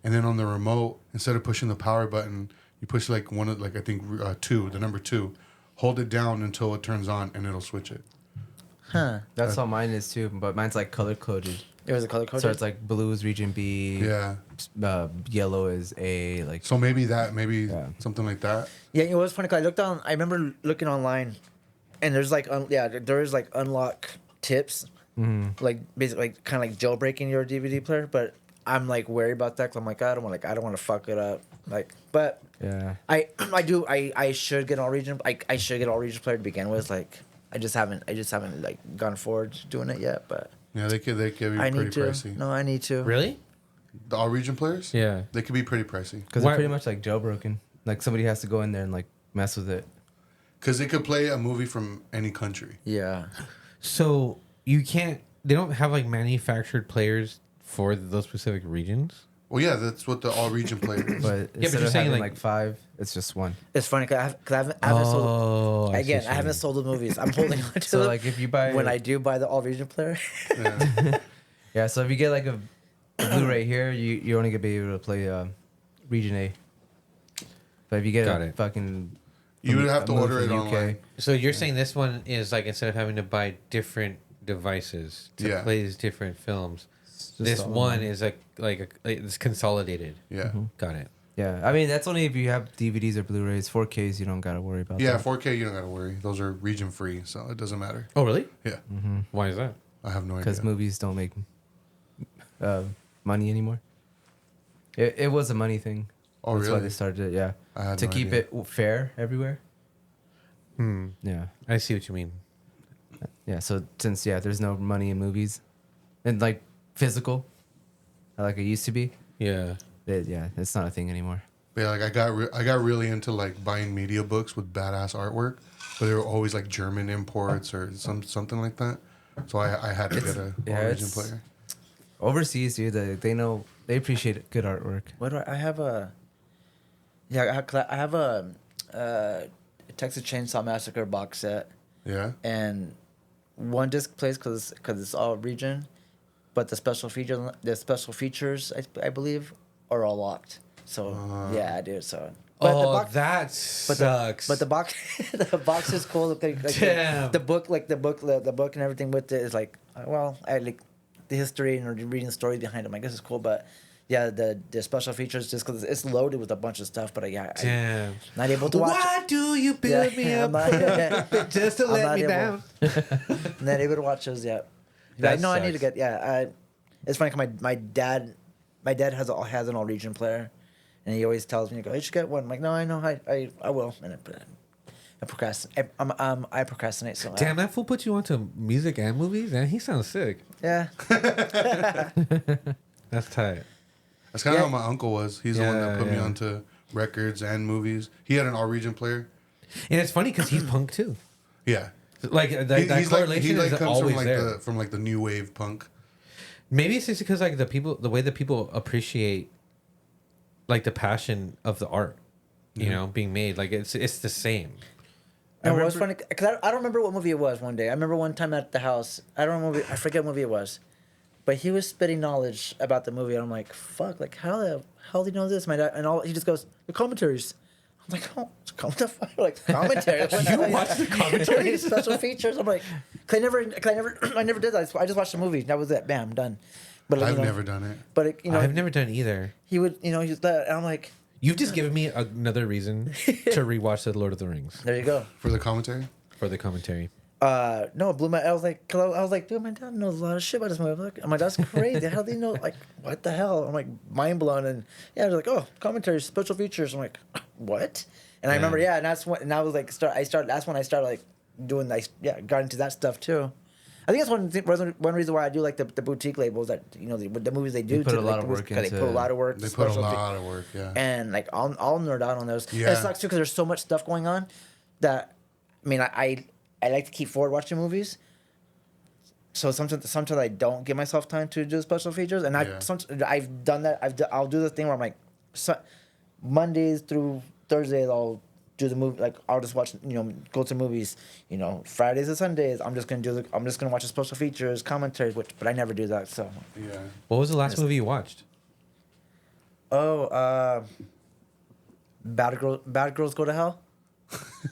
And then on the remote, instead of pushing the power button, you push like one of like I think the number 2. Hold it down until it turns on, and it'll switch it. Huh. That's how mine is too, but mine's like color coded. It was a color coded. So it's like blue is region B. Yeah. Yellow is A. Like So maybe Yeah. something like that. Yeah, it was funny because I remember looking online, and there's like there is like unlock tips, like basically like kind of like jailbreaking your DVD player. But I'm like wary about that because I'm like I don't want to fuck it up. Like, but yeah. I should get all region. I should get all region player to begin with. Like I just haven't like gone forward to doing it yet. But Yeah, they could be I pretty need to. pricey. No, I need to. Really? The all region players? Yeah. They could be pretty pricey. Because Why- they're pretty much like jailbroken. Like somebody has to go in there and like mess with it. Because they could play a movie from any country. Yeah. So you can't. They don't have like manufactured players for those specific regions. Well, yeah, that's what the all region player is. But but instead you're of saying, having like- like 5, it's just 1. It's funny because I haven't sold. Oh, I see Again, what I you haven't mean. sold the movies. I'm holding on to So them. like if you buy When I do buy the all region player. Yeah. Yeah, so if you get like a Blu-ray here, you're only gonna be able to play region A. But if you get Got a it. fucking You would have to a movie order it from the online. So you're saying this one is like instead of having to buy different devices to Yeah. play these different films, just this all one online. is it's consolidated. Yeah. Got it. Yeah, I mean that's only if you have DVDs or Blu-rays. 4Ks, you don't gotta worry about. Yeah, that. 4K, you don't got to worry. Those are region free, so it doesn't matter. Oh, really? Yeah. Why is that? I have no idea. Because movies don't make money anymore. It was a money thing. Oh, That's why really? they started it. Yeah, I had to no keep idea. it fair everywhere. Yeah, I see what you mean. yeah. So since there's no money in movies, and like physical, like it used to be. Yeah. It's not a thing anymore. But yeah, like I got really into like buying media books with badass artwork, but they were always like German imports or something like that. So I had to get a all region it's- player. Overseas, dude, they appreciate good artwork. What do I have a? Yeah, I have a Texas Chainsaw Massacre box set, Yeah. and one disc plays because it's all region, but the special features I believe are all locked. So yeah, I do. So but the box, that but sucks. the box the box is cool. Like Damn. the book and everything with it is like I like the history and reading the stories behind them. I guess it's cool, but yeah, the special features just because it's loaded with a bunch of stuff. But I'm Damn. not able to watch. Why do you build me I'm up not- just to I'm let not me able- down? Not able to watch those yet. That I know I need to sucks. get it's funny 'cause my dad has an all region player, and he always tells me, "Go, you should get one." I'm like, no, I know, I will, but I procrastinate so much. Damn, that fool put you onto music and movies, and he sounds sick. Yeah. That's tight. That's kind of Yeah. how my uncle was. He's the one that put me Yeah. onto records and movies. He had an all region player. And it's funny because he's punk too. Yeah. Like that He's correlation he is comes always from like there. from like the new wave punk. Maybe it's just because like the way that people appreciate like the passion of the art, you know, being made. Like it's the same. No, it was funny because I don't remember what movie it was. One day, I remember one time at the house. I don't remember. I forget what movie it was, but he was spitting knowledge about the movie, and I'm like, "Fuck! Like how the hell do you know this?" My dad and all he just goes, "The commentaries." I'm like, "Oh, what the fuck? Like commentaries? You watched the commentaries? special features?" I'm like, "Cause I never did that. I just watched the movie. That was it. Bam, done." But I've never done it. But it, I've never done either. he would, he's that, and I'm like, You've just given me another reason to rewatch the Lord of the Rings "There you go." For the commentary? for the commentary. No, it blew my. I was like, dude, my dad knows a lot of shit about this movie. I'm like, my dad's crazy. How do you know? Like, what the hell? I'm like, mind blown. And yeah, they're like, oh, commentary, special features. I'm like, what? And I remember, and that's when, and I was like, that's when I started like doing like, got into that stuff too. I think that's one reason why I do like the boutique labels that the movies they do. They put a lot like, of work they into put a lot of work. They put a special lot of work, yeah. and like I'll nerd out on those. And Yeah. it sucks too because there's so much stuff going on that I mean I like to keep forward watching movies. So sometimes I don't give myself time to do special features, and I've done that. I'll do the thing where I'm like, Mondays through Thursdays I'll do the movie, like I'll just watch, go to movies. Fridays and Sundays I'm just gonna watch the special features, commentaries, but I never do that. So Yeah. What was the last movie you watched? Bad Girls Go to Hell.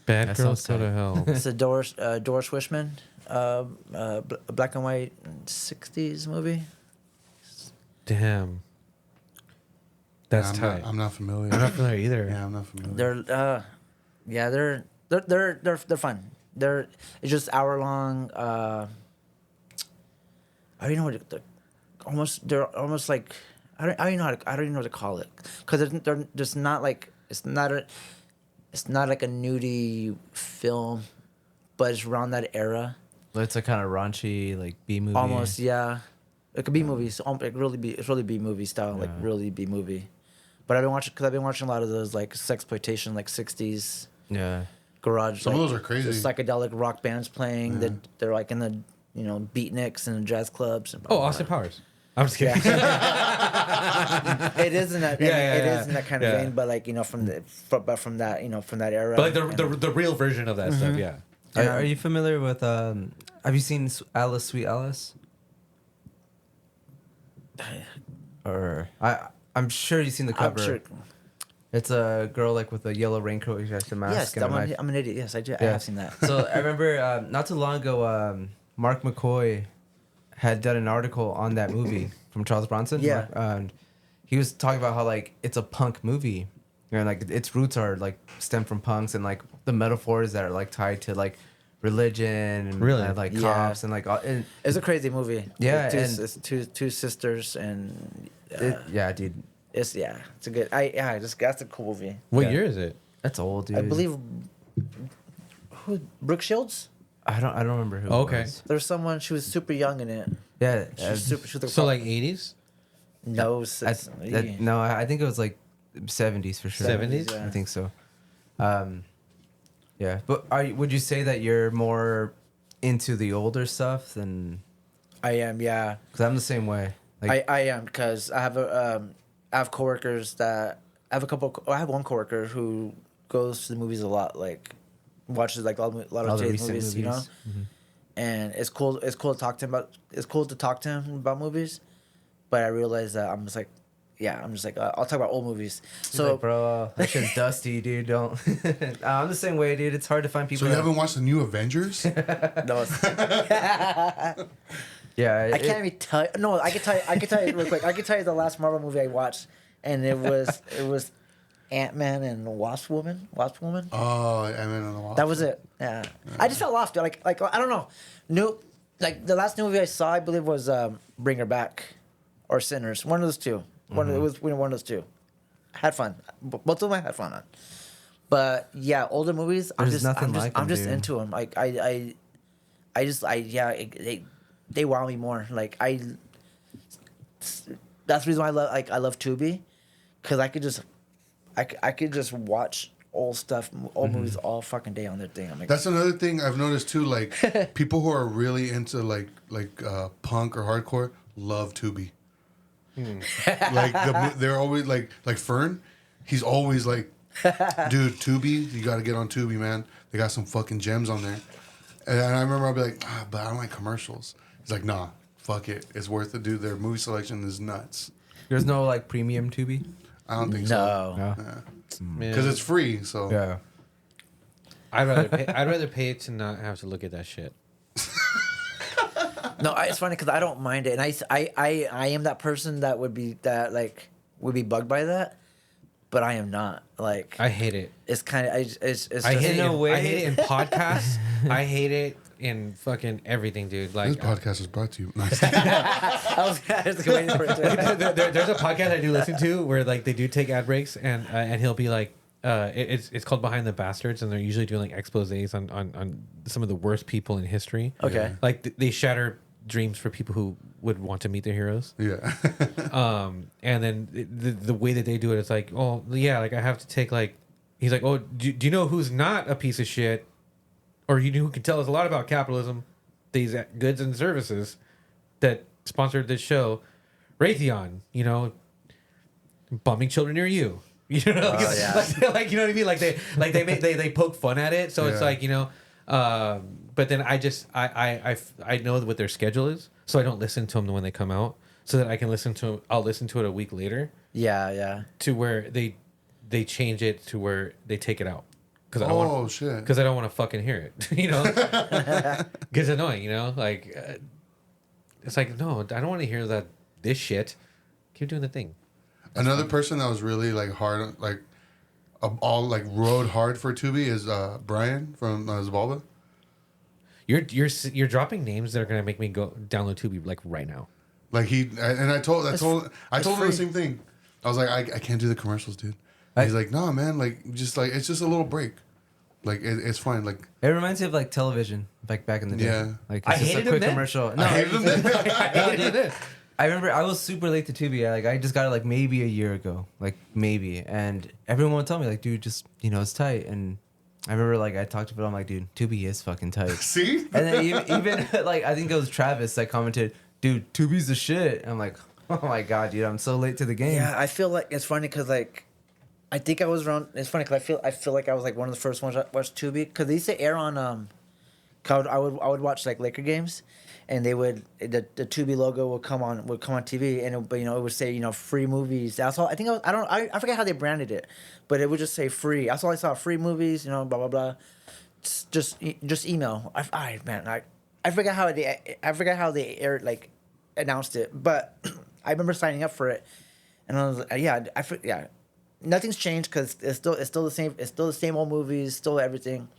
Bad That Girls sounds Go to Hell. It's a Doris Wishman, black and white '60s movie. Damn. That's I'm tight. I'm not familiar. I'm not familiar either. Yeah, I'm not familiar. They're fun. It's just hour long. I don't even know what they're almost like I don't even know what to call it because they're just not like it's not like a nudie film, but it's around that era. It's a kind of raunchy, like B movie. Almost, yeah. It could be movies. It's really B movie style, like Yeah. really B movie. But I've been watching a lot of those like sexploitation, like '60s Yeah. garage. Some of like, those are crazy. just psychedelic rock bands playing. They're like in the beatniks and jazz clubs. And Austin Powers. I'm just kidding. It is in that. It is in that kind of Yeah. vein, but like from that era. But like the real version of that stuff, yeah. Are you familiar with? Have you seen Alice, Sweet Alice? Or I'm sure you've seen the cover. I'm sure. It's a girl like with a yellow raincoat. She has the mask. Yes, and a knife. I'm an idiot. Yes, I do. I Yeah. have seen that. So I remember not too long ago, Mark McCoy had done an article on that movie from Charles Bronson. Yeah. And he was talking about how like it's a punk movie, and like its roots are like stem from punks, and like the metaphors that are like tied to like religion and Really? like Yeah. cops and like and It's a crazy movie. Yeah, it's two sisters and yeah, dude, it's a good. That's a cool movie. What Yeah. year is it? that's old, dude. I believe Brooke Shields. I don't remember who. Okay. It was. There's someone. She was super young in it. Yeah. She was super. She was So like 80s? no. No, I think it was like 70s for sure. 70s? Yeah. I think so. Yeah, but would you say that you're more into the older stuff than? I am. Yeah. Because I'm the same way. Like, I am because I have coworkers that I have one coworker who goes to the movies a lot, like watches like a lot all of the today's recent movies, movies. Mhm. And it's cool to talk to him about. It's cool to talk to him about movies, but I realize that I'm just like, I'll talk about old movies. He's So like, bro, that shit's dusty, dude. Don't. I'm the same way, dude. It's hard to find people. So you haven't watched the new Avengers? no, Yeah, I can't even tell. No, I can tell you real quick. I can tell you the last Marvel movie I watched, and it was Ant-Man and Wasp Woman. Oh, Ant-Man and the Wasp. That was it. Yeah. I just felt lost. Like I don't know. Nope. Like the last movie I saw, I believe was Bring Her Back, or Sinners. One of those two. It was one of those two. Had fun. Both of them I had fun on. But yeah, older movies, There's nothing like 'em, I'm just dude. into them. Like they wow me more. Like that's the reason why I love Tubi, because I could just watch old stuff, old movies all fucking day on their thing. I'm like, That's another thing I've noticed too. Like people who are really into like punk or hardcore love Tubi. Like they're always like Fern. He's always like, dude, Tubi, you got to get on Tubi, man. They got some fucking gems on there. And I remember I'll be like, but I don't like commercials. He's like, nah, fuck it. It's worth it, dude. Their movie selection is nuts. There's no like premium Tubi. I don't think so. no. Because it's free, so. Yeah. I'd rather pay to not have to look at that shit. No, it's funny because I don't mind it, and I am that person that would be bugged by that, but I am not. Like, I hate it. it's kind of it's I just, hate it. in a way- I hate it in podcasts. I hate it in fucking everything, dude. This Like, podcast is brought to you. I was waiting for it to. there's a podcast I do listen to where like they do take ad breaks and he'll be like, it's called Behind the Bastards, and they're usually doing like exposés on some of the worst people in history. Okay. Like they shatter dreams for people who would want to meet their heroes. Yeah. And then the way that they do it is like, oh yeah, like I have to take like, he's like, oh, do you know who's not a piece of shit, or you know who can tell us a lot about capitalism, these goods and services that sponsored this show, Raytheon, you know, bombing children near you. You know, yeah. like you know what I mean? Like they poke fun at it, so it's Yeah. like, you know. But then I know what their schedule is, so I don't listen to them when they come out, so that I can listen to them. I'll listen to it a week later, Yeah. to where they change it to where they take it out, because I don't want Oh, shit. because I don't want to fucking hear it, you know, because it's annoying, you know, like it's like, no, I don't want to hear this shit. Keep doing the thing. Another person that was really like hard, like all like rode hard for Tubi is Brian from Zabalba. You're dropping names that are gonna make me go download Tubi like right now. Like I told him free. the same thing. I was like, I can't do the commercials, dude. And he's like, no, man, like just like it's just a little break. Like it's fine. Like It reminds me of like television, like back in the day. Yeah. Like I it's just hated a quick them then. commercial. No, I hated them then. I did it. I remember I was super late to Tubi. I just got it like maybe a year ago, like maybe, and everyone would tell me like, dude, just it's tight. And I remember like I talked to people. I'm like, dude, Tubi is fucking tight. See? And then even like I think it was Travis that commented, dude, Tubi's the shit. And I'm like, oh my god, dude, I'm so late to the game. Yeah, I feel like it's funny because like, I think I was around. It's funny because I feel like I was like one of the first ones that watched Tubi, because they used to air on 'cause I would watch like Laker games, and they would the Tubi logo would come on TV, and it would say free movies. That's all. I think I forget how they branded it, but it would just say free. That's all I saw, free movies. Blah blah blah. Just email. I forget how they aired, like announced it, but I remember signing up for it, and I was like, nothing's changed because it's still the same. It's still the same old movies, still everything.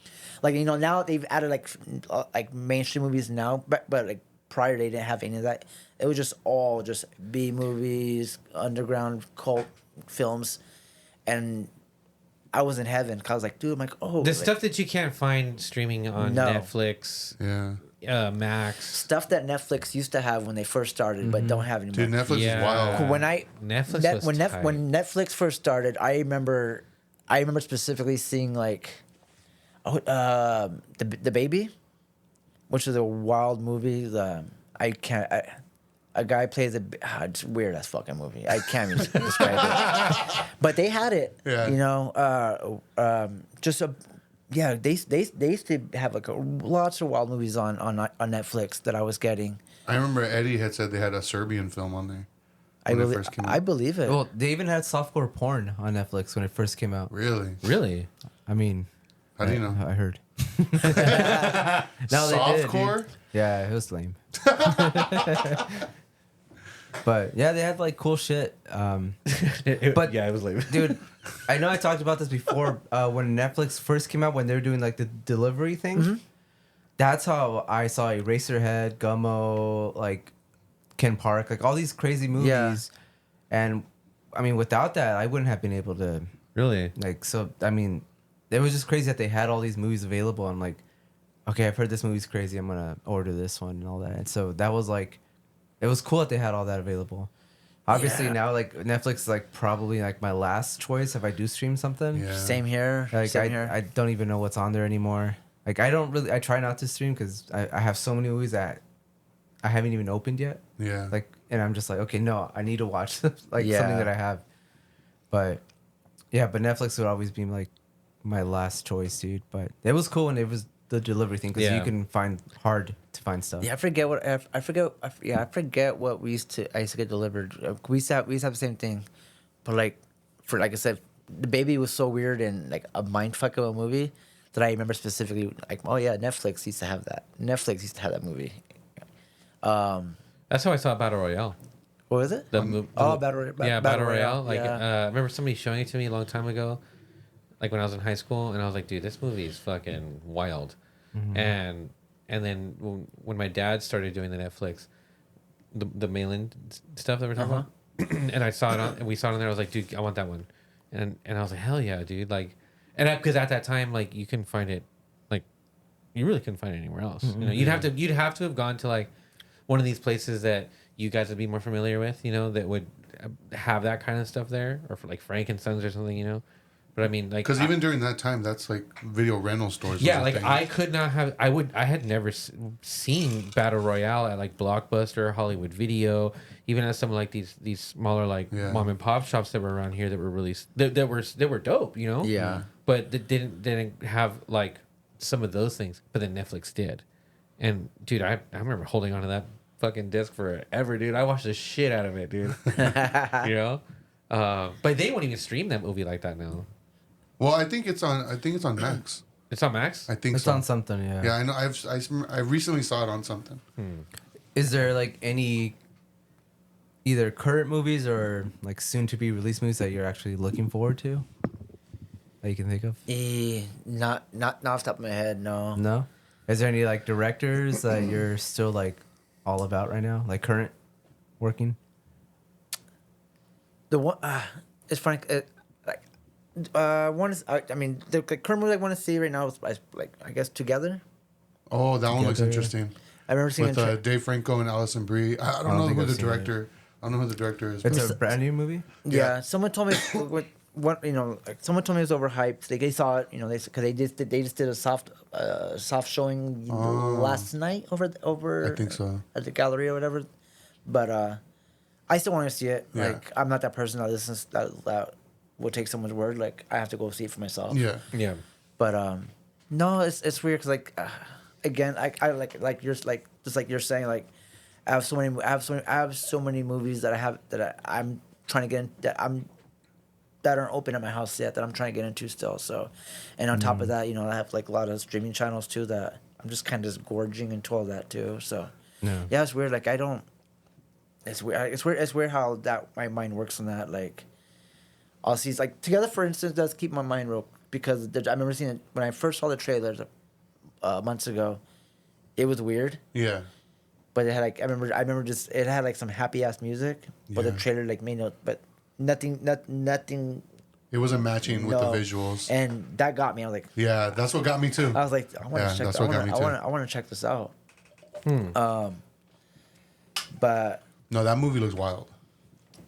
Like now they've added like mainstream movies now, but like prior they didn't have any of that. It was just all just B movies, underground cult films, and I was in heaven because I was like, dude, I'm like, oh, The like, stuff that you can't find streaming on No. Netflix, Yeah. Max. stuff that Netflix used to have when they first started, but don't have anymore. Dude, Netflix Yeah. is wild. When Netflix was tight. when Netflix first started, I remember specifically seeing like, the Baby, which is a wild movie. A guy plays it's weird ass fucking movie. I can't even describe it. But they had it. Yeah. They used to have like lots of wild movies on Netflix that I was getting. I remember Eddie had said they had a Serbian film on there. when it first came out. I believe it. Well, they even had softcore porn on Netflix when it first came out. Really? Really? I mean, How do you know? I heard. No, they did, Softcore? dude. Yeah, it was lame. But yeah, they had like cool shit. But yeah, it was lame. dude, I know I talked about this before. When Netflix first came out, when they were doing like the delivery thing, Mm-hmm. that's how I saw Eraserhead, Gummo, like Ken Park, like all these crazy movies. Yeah. And I mean, without that, I wouldn't have been able to Really? like. So I mean, it was just crazy that they had all these movies available. I'm like, okay, I've heard this movie's crazy. I'm gonna order this one and all that. And so that was like, it was cool that they had all that available. Obviously Yeah. now like Netflix is like probably like my last choice if I do stream something. Yeah. Same here. Like Same here. I don't even know what's on there anymore. Like I try not to stream because I have so many movies that I haven't even opened yet. Yeah. Like, and I'm just like, okay, no, I need to watch like Yeah. something that I have. But yeah, but Netflix would always be like my last choice, dude. But it was cool when it was the delivery thing because Yeah. you can find hard to find stuff. Yeah, I forget what I forget what I used to get delivered. We used to have the same thing, but like I said, the baby was so weird and like a mindfuck of a movie that I remember specifically. Like, oh yeah, Netflix used to have that. Netflix used to have that movie. That's how I saw Battle Royale. What was it? The Battle Royale. Like, I remember somebody showing it to me a long time ago, like when I was in high school, and I was like, dude, this movie is fucking wild. Mm-hmm. And then when my dad started doing the Netflix, the mail-in stuff that we're talking about, and I saw it on, and we saw it on there, I was like, dude, I want that one, and I was like, hell yeah, dude, like, and because at that time, like, you couldn't find it, like, you really couldn't find it anywhere else. You know, you'd have to have gone to like one of these places that you guys would be more familiar with, you know, that would have that kind of stuff there, or for like Frank and Sons or something, you know. But I mean, like, Because even during that time, that's like video rental stores. yeah, was a like thing. I could not have. I had never seen Battle Royale at like Blockbuster, Hollywood Video, even at some like these smaller like mom and pop shops that were around here that were really that were dope, you know. Yeah. But that didn't have like some of those things. But then Netflix did, and dude, I remember holding on to that fucking disc forever, dude. I watched the shit out of it, dude. You know. But they won't even stream that movie like that now. Well, I think it's on Max. It's on Max. I think It's so. on something, yeah. Yeah, I know. I recently saw it on something. Is there like any either current movies or like soon to be released movies that you're actually looking forward to that you can think of? Not off the top of my head. No. No. Is there any like directors that you're still like all about right now, like current working? The one, it's funny. One is, I mean, the current movie I want to see right now is like I guess Together. Oh, that one looks Together. interesting. I remember seeing With Dave Franco and Allison Brie. I don't know think who I've the seen director. I don't know who the director is. It's but- a brand new movie. Yeah, someone told me what you know. Like, someone told me it was overhyped. They saw it, you know. Because they just did a soft showing last night over. I think so. At the gallery or whatever, but I still want to see it. Yeah. Like I'm not that person that listens that will take someone's word. Like I have to go see it for myself. Yeah. Yeah. But no, it's weird because like again, I like you're like just like you're saying, like I have so many movies that I'm trying to get in, that aren't open at my house yet that I'm trying to get into still. So, and on top of that, you know, I have like a lot of streaming channels too that I'm just kind of just gorging into all that too. So yeah, it's weird. Like I don't. It's weird. It's weird how that my mind works on that. Like I'll see like Together, for instance, does keep my mind real because I remember seeing it when I first saw the trailers months ago. It was weird. Yeah. But it had like I remember just it had like some happy ass music, but the Yeah. trailer like made no, but nothing. It wasn't matching with no. the visuals. And that got me. I was like, Yeah, that's what got me too. I was like, I want Yeah, to check. that's I what got me too. want to check this out. But No, that movie looks wild.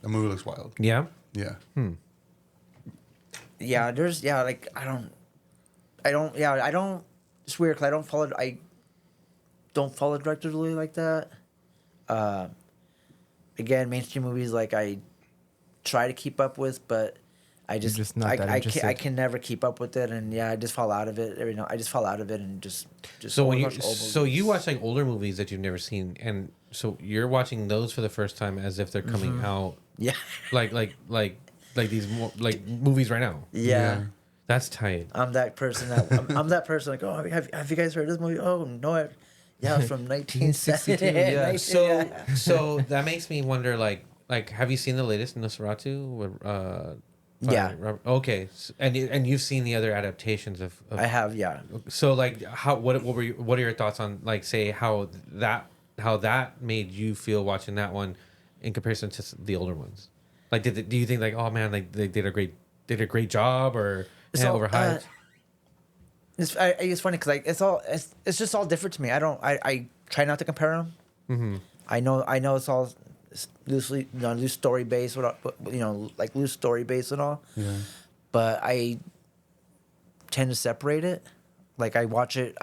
That movie looks wild. Yeah. Yeah. yeah, there's like I don't. It's weird because I don't follow directors really like that. Again, mainstream movies like I try to keep up with, but I You're just just not that interested. I can never keep up with it, and I just fall out of it. I just fall out of it and just. So when you watch old so you movies. watch like older movies that you've never seen, and so you're watching those for the first time as if they're coming out Yeah. like these like movies right now. Yeah. That's tight. I'm that person I'm that person like, oh, have you guys heard this movie? Oh no, yeah, it's from 1962. yeah. So that makes me wonder like have you seen the latest Nosferatu? With, Yeah. Okay. And you've seen the other adaptations of I have, yeah. So like what are your thoughts on like say how that made you feel watching that one in comparison to the older ones? Like do you think like oh man like they did a great job or So, overhyped? It's funny because like it's just all different to me. I try not to compare them. Mm-hmm. I know it's all loosely loose story based, like loose story based and all. Yeah. But I tend to separate it. Like I watch it.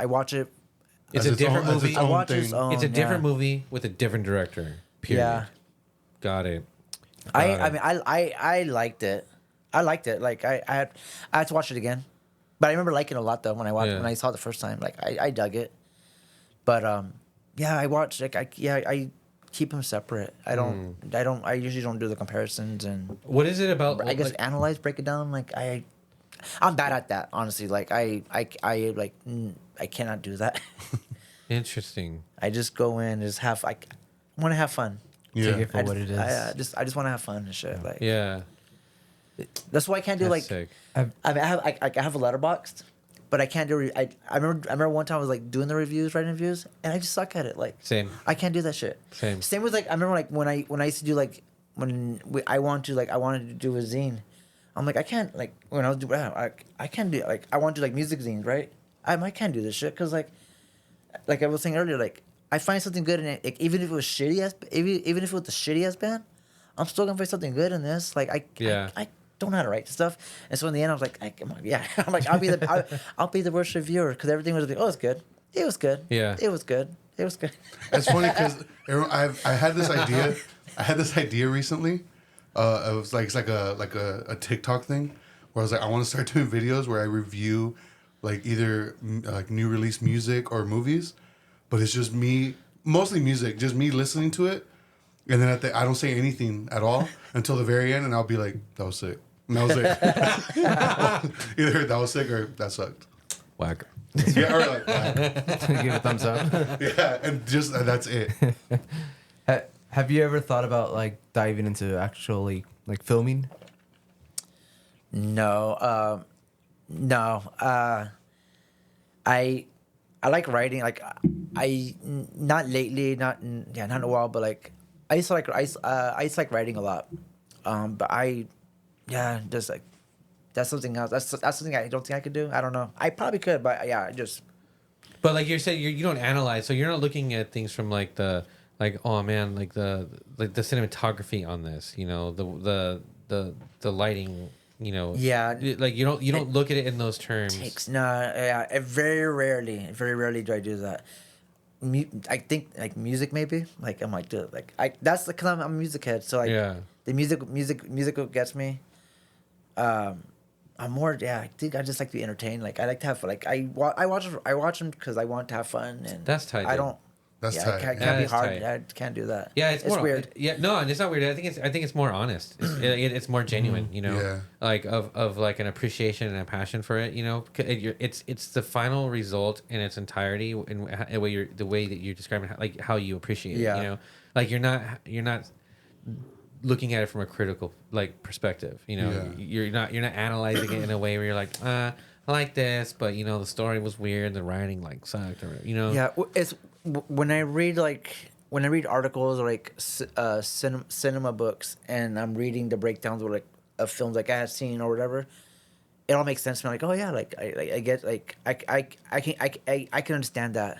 It's As a its different own- as movie. its I own watch thing. its own. It's a different yeah. movie with a different director. Period. Yeah. Got it. I mean I liked it. I liked it. Like I had to watch it again, but I remember liking it a lot though when I saw it the first time. Like I dug it, but yeah, I watched like I keep them separate. I usually don't do the comparisons and What is it about? I guess like, analyze, break it down. Like I'm bad at that honestly. Like I cannot do that. interesting. I just go in, just have I want to have fun. Yeah. Take it for what it is. I just want to have fun and shit. Like Yeah. that's why I can't do That's like. sick. I mean, I have a letterboxd, but I can't do. I remember one time I was like doing the reviews, writing reviews, and I just suck at it. Like Same. I can't do that shit. Same. Same with like I remember like when I used to do like I wanted to do a zine. I'm like I can't like when I was doing I can't do like I want to do like music zines, right? I can't do this shit because like I was saying earlier, like I find something good in it, like, even if it was shitty as even if it was the shittiest band, I'm still gonna find something good in this. Like I don't know how to write stuff, and so in the end I was like, come on, yeah, I'm like I'll be the worst reviewer because everything was like, oh, it's good, it was good, Yeah. it was good, it was good. It's funny because I had this idea. I had this idea recently. It was like it's like a TikTok thing where I was like, I want to start doing videos where I review like either like new release music or movies, but it's just me, mostly music, just me listening to it, and then I don't say anything at all until the very end, and I'll be like, that was sick. And that was it. Either that was sick or that sucked. Whack. Yeah, or like, Give a thumbs up. yeah, and just that's it. Have you ever thought about like diving into actually like filming? No, no. I like writing. Like not lately, not in a while, but like I used to like writing a lot. But just like that's something else. That's something I don't think I could do. I don't know. I probably could, but yeah, I just But like you're saying, you don't analyze, so you're not looking at things from like the oh man, like the cinematography on this, you know, the lighting, you know. Yeah. Like you don't look at it in those terms. very rarely do I do that. I think like music maybe. Like I might do it. Like that's because I'm a music head, so like Yeah. the music gets me. I'm more I think I just like to be entertained. Like I like to have like I watch them because I want to have fun and That's tight, I dude. don't. That's yeah, tight. it can't That be is hard. tight. I can't do that. Yeah, it's more weird. Yeah, no, and it's not weird. I think it's more honest. It's more genuine, you know. Yeah. Like of like an appreciation and a passion for it, you know. It's the final result in its entirety, and the way that you're describing like how you appreciate it. Yeah. You know, like you're not looking at it from a critical like perspective. You know, Yeah. you're not analyzing it in a way where you're like, I like this, but you know the story was weird, the writing like sucked, or you know. Yeah, it's when I read articles or like cinema books, and I'm reading the breakdowns of films like I had seen or whatever. It all makes sense to me. Like, oh yeah, like I get like I can understand that.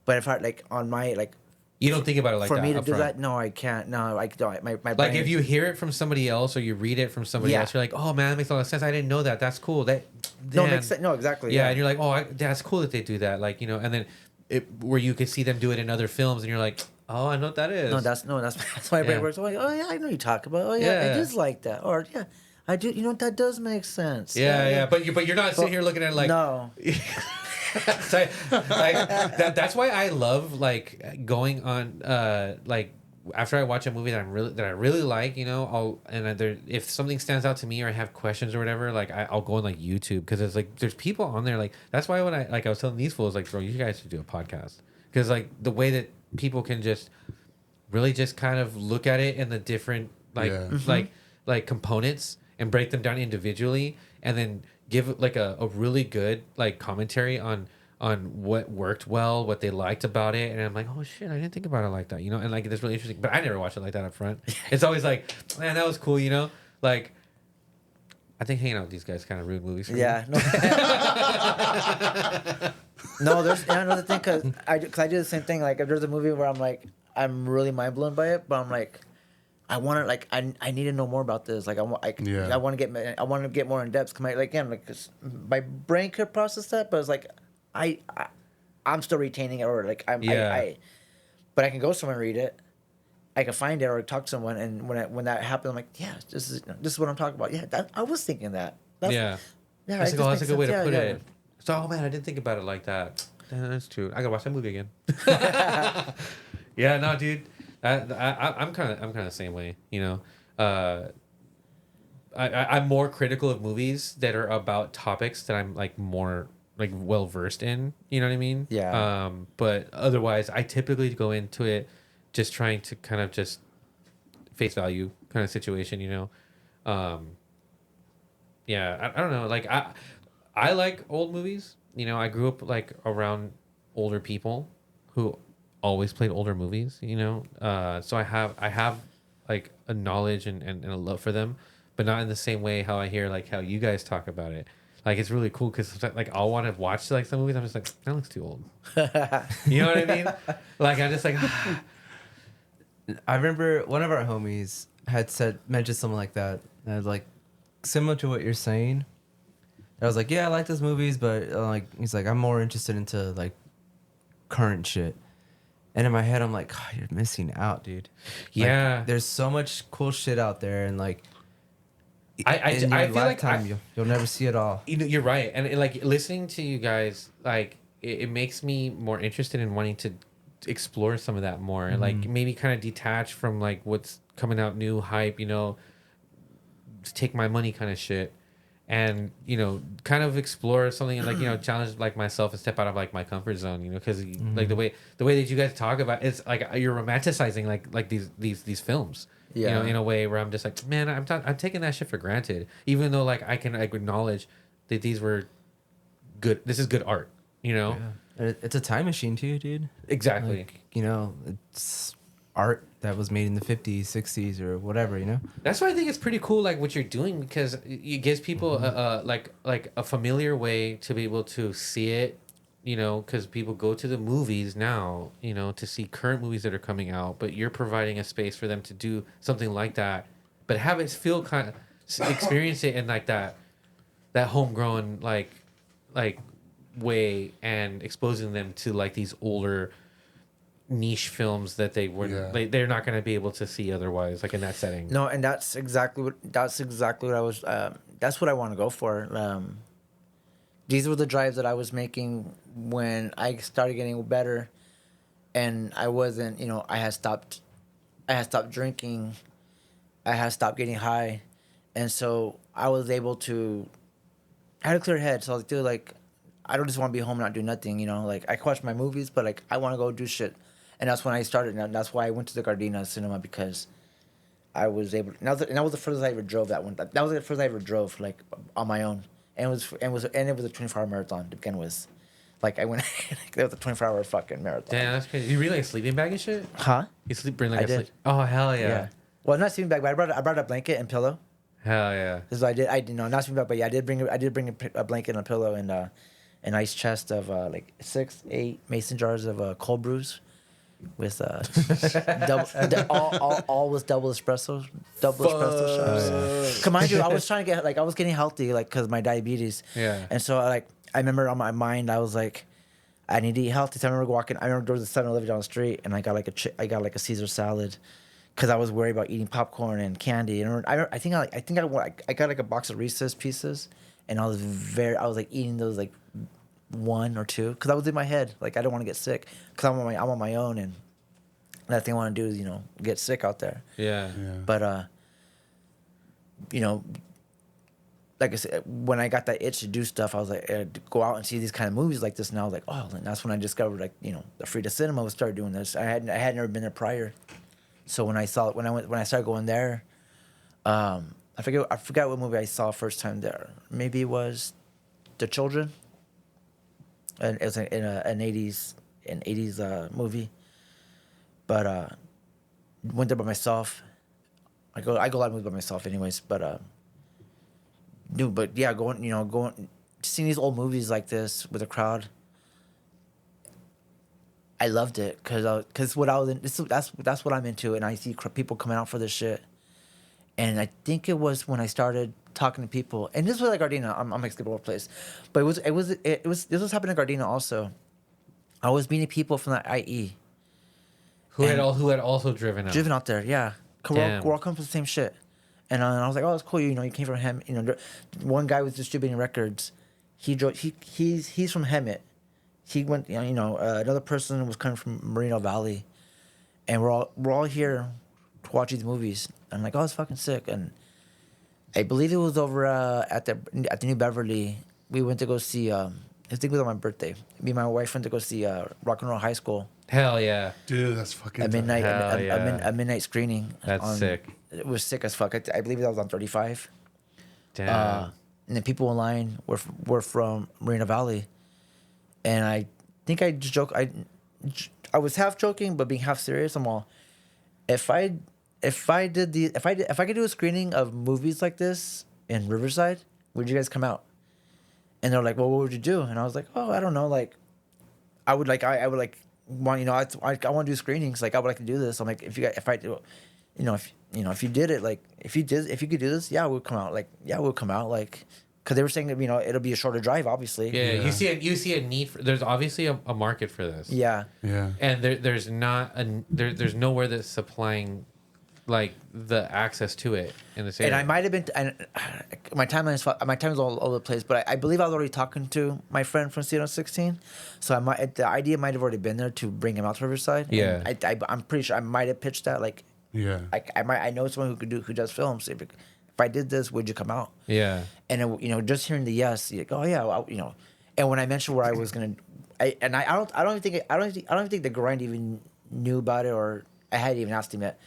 But if I like on my like You don't think about it like for that me to up do front. that, no, I can't. No, I don't. My Like brain, if you hear it from somebody else or you read it from somebody Yeah. else, you're like, "Oh man, that makes a lot of sense. I didn't know that. That's cool." That no, it man." makes sense. No, exactly. Yeah, and you're like, "Oh, that's cool that they do that." Like you know, and then where you could see them do it in other films, and you're like, "Oh, I know what that is." that's that's why my brain Yeah. works. I'm like, oh yeah, I know you talk about. Oh yeah, Yeah. it is like that. Or yeah, I do. You know that does make sense. Yeah. But you're not sitting here looking at it like no. So, that's why I love like going on like after I watch a movie that I really like, you know, if something stands out to me or I have questions or whatever, like I'll go on like YouTube because it's like there's people on there like that's why when I was telling these fools like, bro, you guys should do a podcast because like the way that people can just really just kind of look at it in the different like like components and break them down individually and then give like a really good like commentary on what worked well, what they liked about it, and I'm like, oh shit, I didn't think about it like that, you know, and like it's really interesting. But I never watched it like that up front. It's always like, man, that was cool, you know, like I think hanging out with these guys kind of ruined movies. For me. Yeah. No. No, there's another thing because I do the same thing. Like if there's a movie where I'm like I'm really mind blown by it, but I'm like I want to like I need to know more about this. Like I want I want to get more in depth. Cause like again like 'cause my brain could process that, but it's like I'm still retaining it or like but I can go somewhere and read it. I can find it or talk to someone, and when that happens, I'm like, yeah, this is what I'm talking about. Yeah, I was thinking that. Yeah, Yeah, that's a good way to put yeah. it. So, oh man, I didn't think about it like that. That's true. I gotta watch that movie again. Yeah, no, dude. I'm kind of the same way. You know, I'm more critical of movies that are about topics that I'm like more like well versed in. You know what I mean? Yeah. But otherwise, I typically go into it just trying to kind of just face value kind of situation. You know. Yeah, I don't know. Like I like old movies. You know, I grew up like around older people who always played older movies. You know, so I have like a knowledge and a love for them, but not in the same way how I hear like how you guys talk about it. Like it's really cool because like I'll want to watch like some movies. I'm just like that looks too old. You know what I mean? Like I'm just like. I remember one of our homies had mentioned something like that. And like similar to what you're saying. I was like, yeah, I like those movies, but like he's like, I'm more interested into like current shit. And in my head, I'm like, oh, you're missing out, dude. Yeah, like, there's so much cool shit out there, and like, I in your feel like lifetime, you'll never see it all. You know, you're right, and like listening to you guys, like it makes me more interested in wanting to explore some of that more, and like maybe kind of detach from like what's coming out new hype, you know, take my money kind of shit, and you know, kind of explore something like, you know, challenge like myself and step out of like my comfort zone, you know, because like the way that you guys talk about it's like you're romanticizing like these films. Yeah. You know, in a way where I'm just like, man, I'm taking that shit for granted, even though like I can acknowledge that these were good. This is good art, you know. Yeah. It's a time machine too, dude. Exactly. Like, you know, it's art that was made in the 50s, 60s, or whatever, you know? That's why I think it's pretty cool, like what you're doing, because it gives people like a familiar way to be able to see it, you know, because people go to the movies now, you know, to see current movies that are coming out, but you're providing a space for them to do something like that, but have it feel kind of experience it in like that homegrown like way, and exposing them to like these older niche films that they wouldn't they're not going to be able to see otherwise, like in that setting. No, and that's exactly what I was. That's what I want to go for. These were the drives that I was making when I started getting better, and I wasn't. You know, I had stopped drinking, I had stopped getting high, and so I was able to. I had a clear head, so I was like, dude, like, I don't just want to be home and not do nothing. You know, like I can watch my movies, but like I want to go do shit. And that's when I started. And that's why I went to the Gardena Cinema, because I was able. And that was the furthest I ever drove. That one. That was the first I ever drove, like on my own. And it was a 24-hour marathon to begin with. Like I went. It was a 24-hour fucking marathon. Damn, that's crazy. You really like sleeping bag and shit? Huh? You bring like I a did. sleep? Oh hell yeah. Yeah. Well, not sleeping bag, but I brought a blanket and pillow. Hell yeah. Because I did no, not sleeping bag, but yeah, I did bring a blanket and a pillow and an ice chest of like 6-8 mason jars of cold brews. With all was double espresso shots. Come on, dude, I was trying to get I was getting healthy, like, because of my diabetes. Yeah. And so I remember on my mind I was like, I need to eat healthy. So I remember there was a 7-Eleven down the street, and I got like a Caesar salad, because I was worried about eating popcorn and candy. And I think I got like a box of Reese's Pieces, and I was like eating those like 1 or 2, because I was in my head like I don't want to get sick, because I'm on my own, and that thing I want to do is, you know, get sick out there. Yeah. But you know, like I said, when I got that itch to do stuff, I was like, to go out and see these kind of movies like this. And I was like, oh, and that's when I discovered, like, you know, the Frida Cinema would start doing this. I had never been there prior, so when I started going there, I forgot what movie I saw first time there. Maybe it was The Children. And it was in an 80s movie. But went there by myself. I go a lot of movies by myself anyways, but Dude, but yeah, going, seeing these old movies like this with a crowd. I loved it because what I was in, that's what I'm into, and I see people coming out for this shit. And I think it was when I started talking to people, and this was like Gardena. I'm gonna skip over place, but this was happening in Gardena also. I was meeting people from the IE Who had also driven out. there, yeah. 'Cause we're all coming from the same shit, and I was like, oh, that's cool. You came from Hem. One guy was distributing records. He drove. He's from Hemet. He went. Another person was coming from Moreno Valley, and we're all here to watch these movies. I'm like, oh, it's fucking sick. And I believe it was over at the New Beverly. We went to go see. I think it was on my birthday. Me and my wife went to go see Rock and Roll High School. Hell yeah. Dude, that's fucking A midnight, Hell yeah. a midnight screening. That's sick. It was sick as fuck. I believe that was on 35. Damn. And the people in line were from Moreno Valley, and I think I just joke. I was half joking, but being half serious. I'm all, if I could do a screening of movies like this in Riverside, would you guys come out? And they're like, well, what would you do? And I was like, oh, I don't know. Like, I would want, I want to do screenings. Like, I would like to do this. I'm like, if you did it, like, if you could do this, yeah, we'll come out. Like, yeah, we'll come out. Like, because they were saying that, it'll be a shorter drive, obviously. Yeah, you see a need for. There's obviously a market for this. Yeah. Yeah. And there's nowhere that's supplying like the access to it in the same. And I might have been, my timeline is all over the place, but I believe I was already talking to my friend from Cedar 16, so the idea might have already been there to bring him out to Riverside. Yeah. And I'm pretty sure I might have pitched that, like, Yeah. I know someone who does films. If I did this, would you come out? Yeah. And just hearing the yes, you're like, oh yeah, well, And when I mentioned where I was gonna, I don't even think the grind even knew about it, or I hadn't even asked him yet,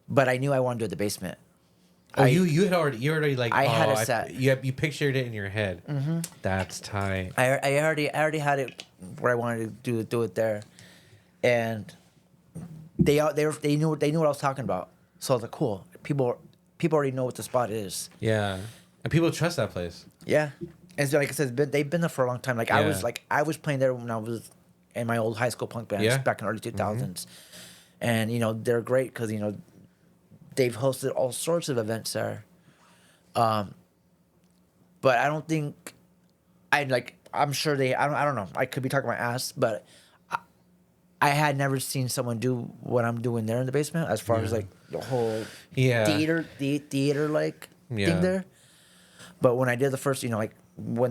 but I knew I wanted to do it at the basement. Oh, you had already like. I had a set. You pictured it in your head. Mm-hmm. That's tight. I already had it where I wanted to do it there, and they knew what I was talking about. So I was like, cool. People already know what the spot is. Yeah, and people trust that place. Yeah, and so like I said, they've been there for a long time. Like Yeah. I was playing there when I was in my old high school punk bands back in the early 2000s, and they're great because they've hosted all sorts of events there. But I don't think I'm sure I don't know. I could be talking my ass, but I had never seen someone do what I'm doing there in the basement, as far as like the whole theater like thing there. But when I did the first, when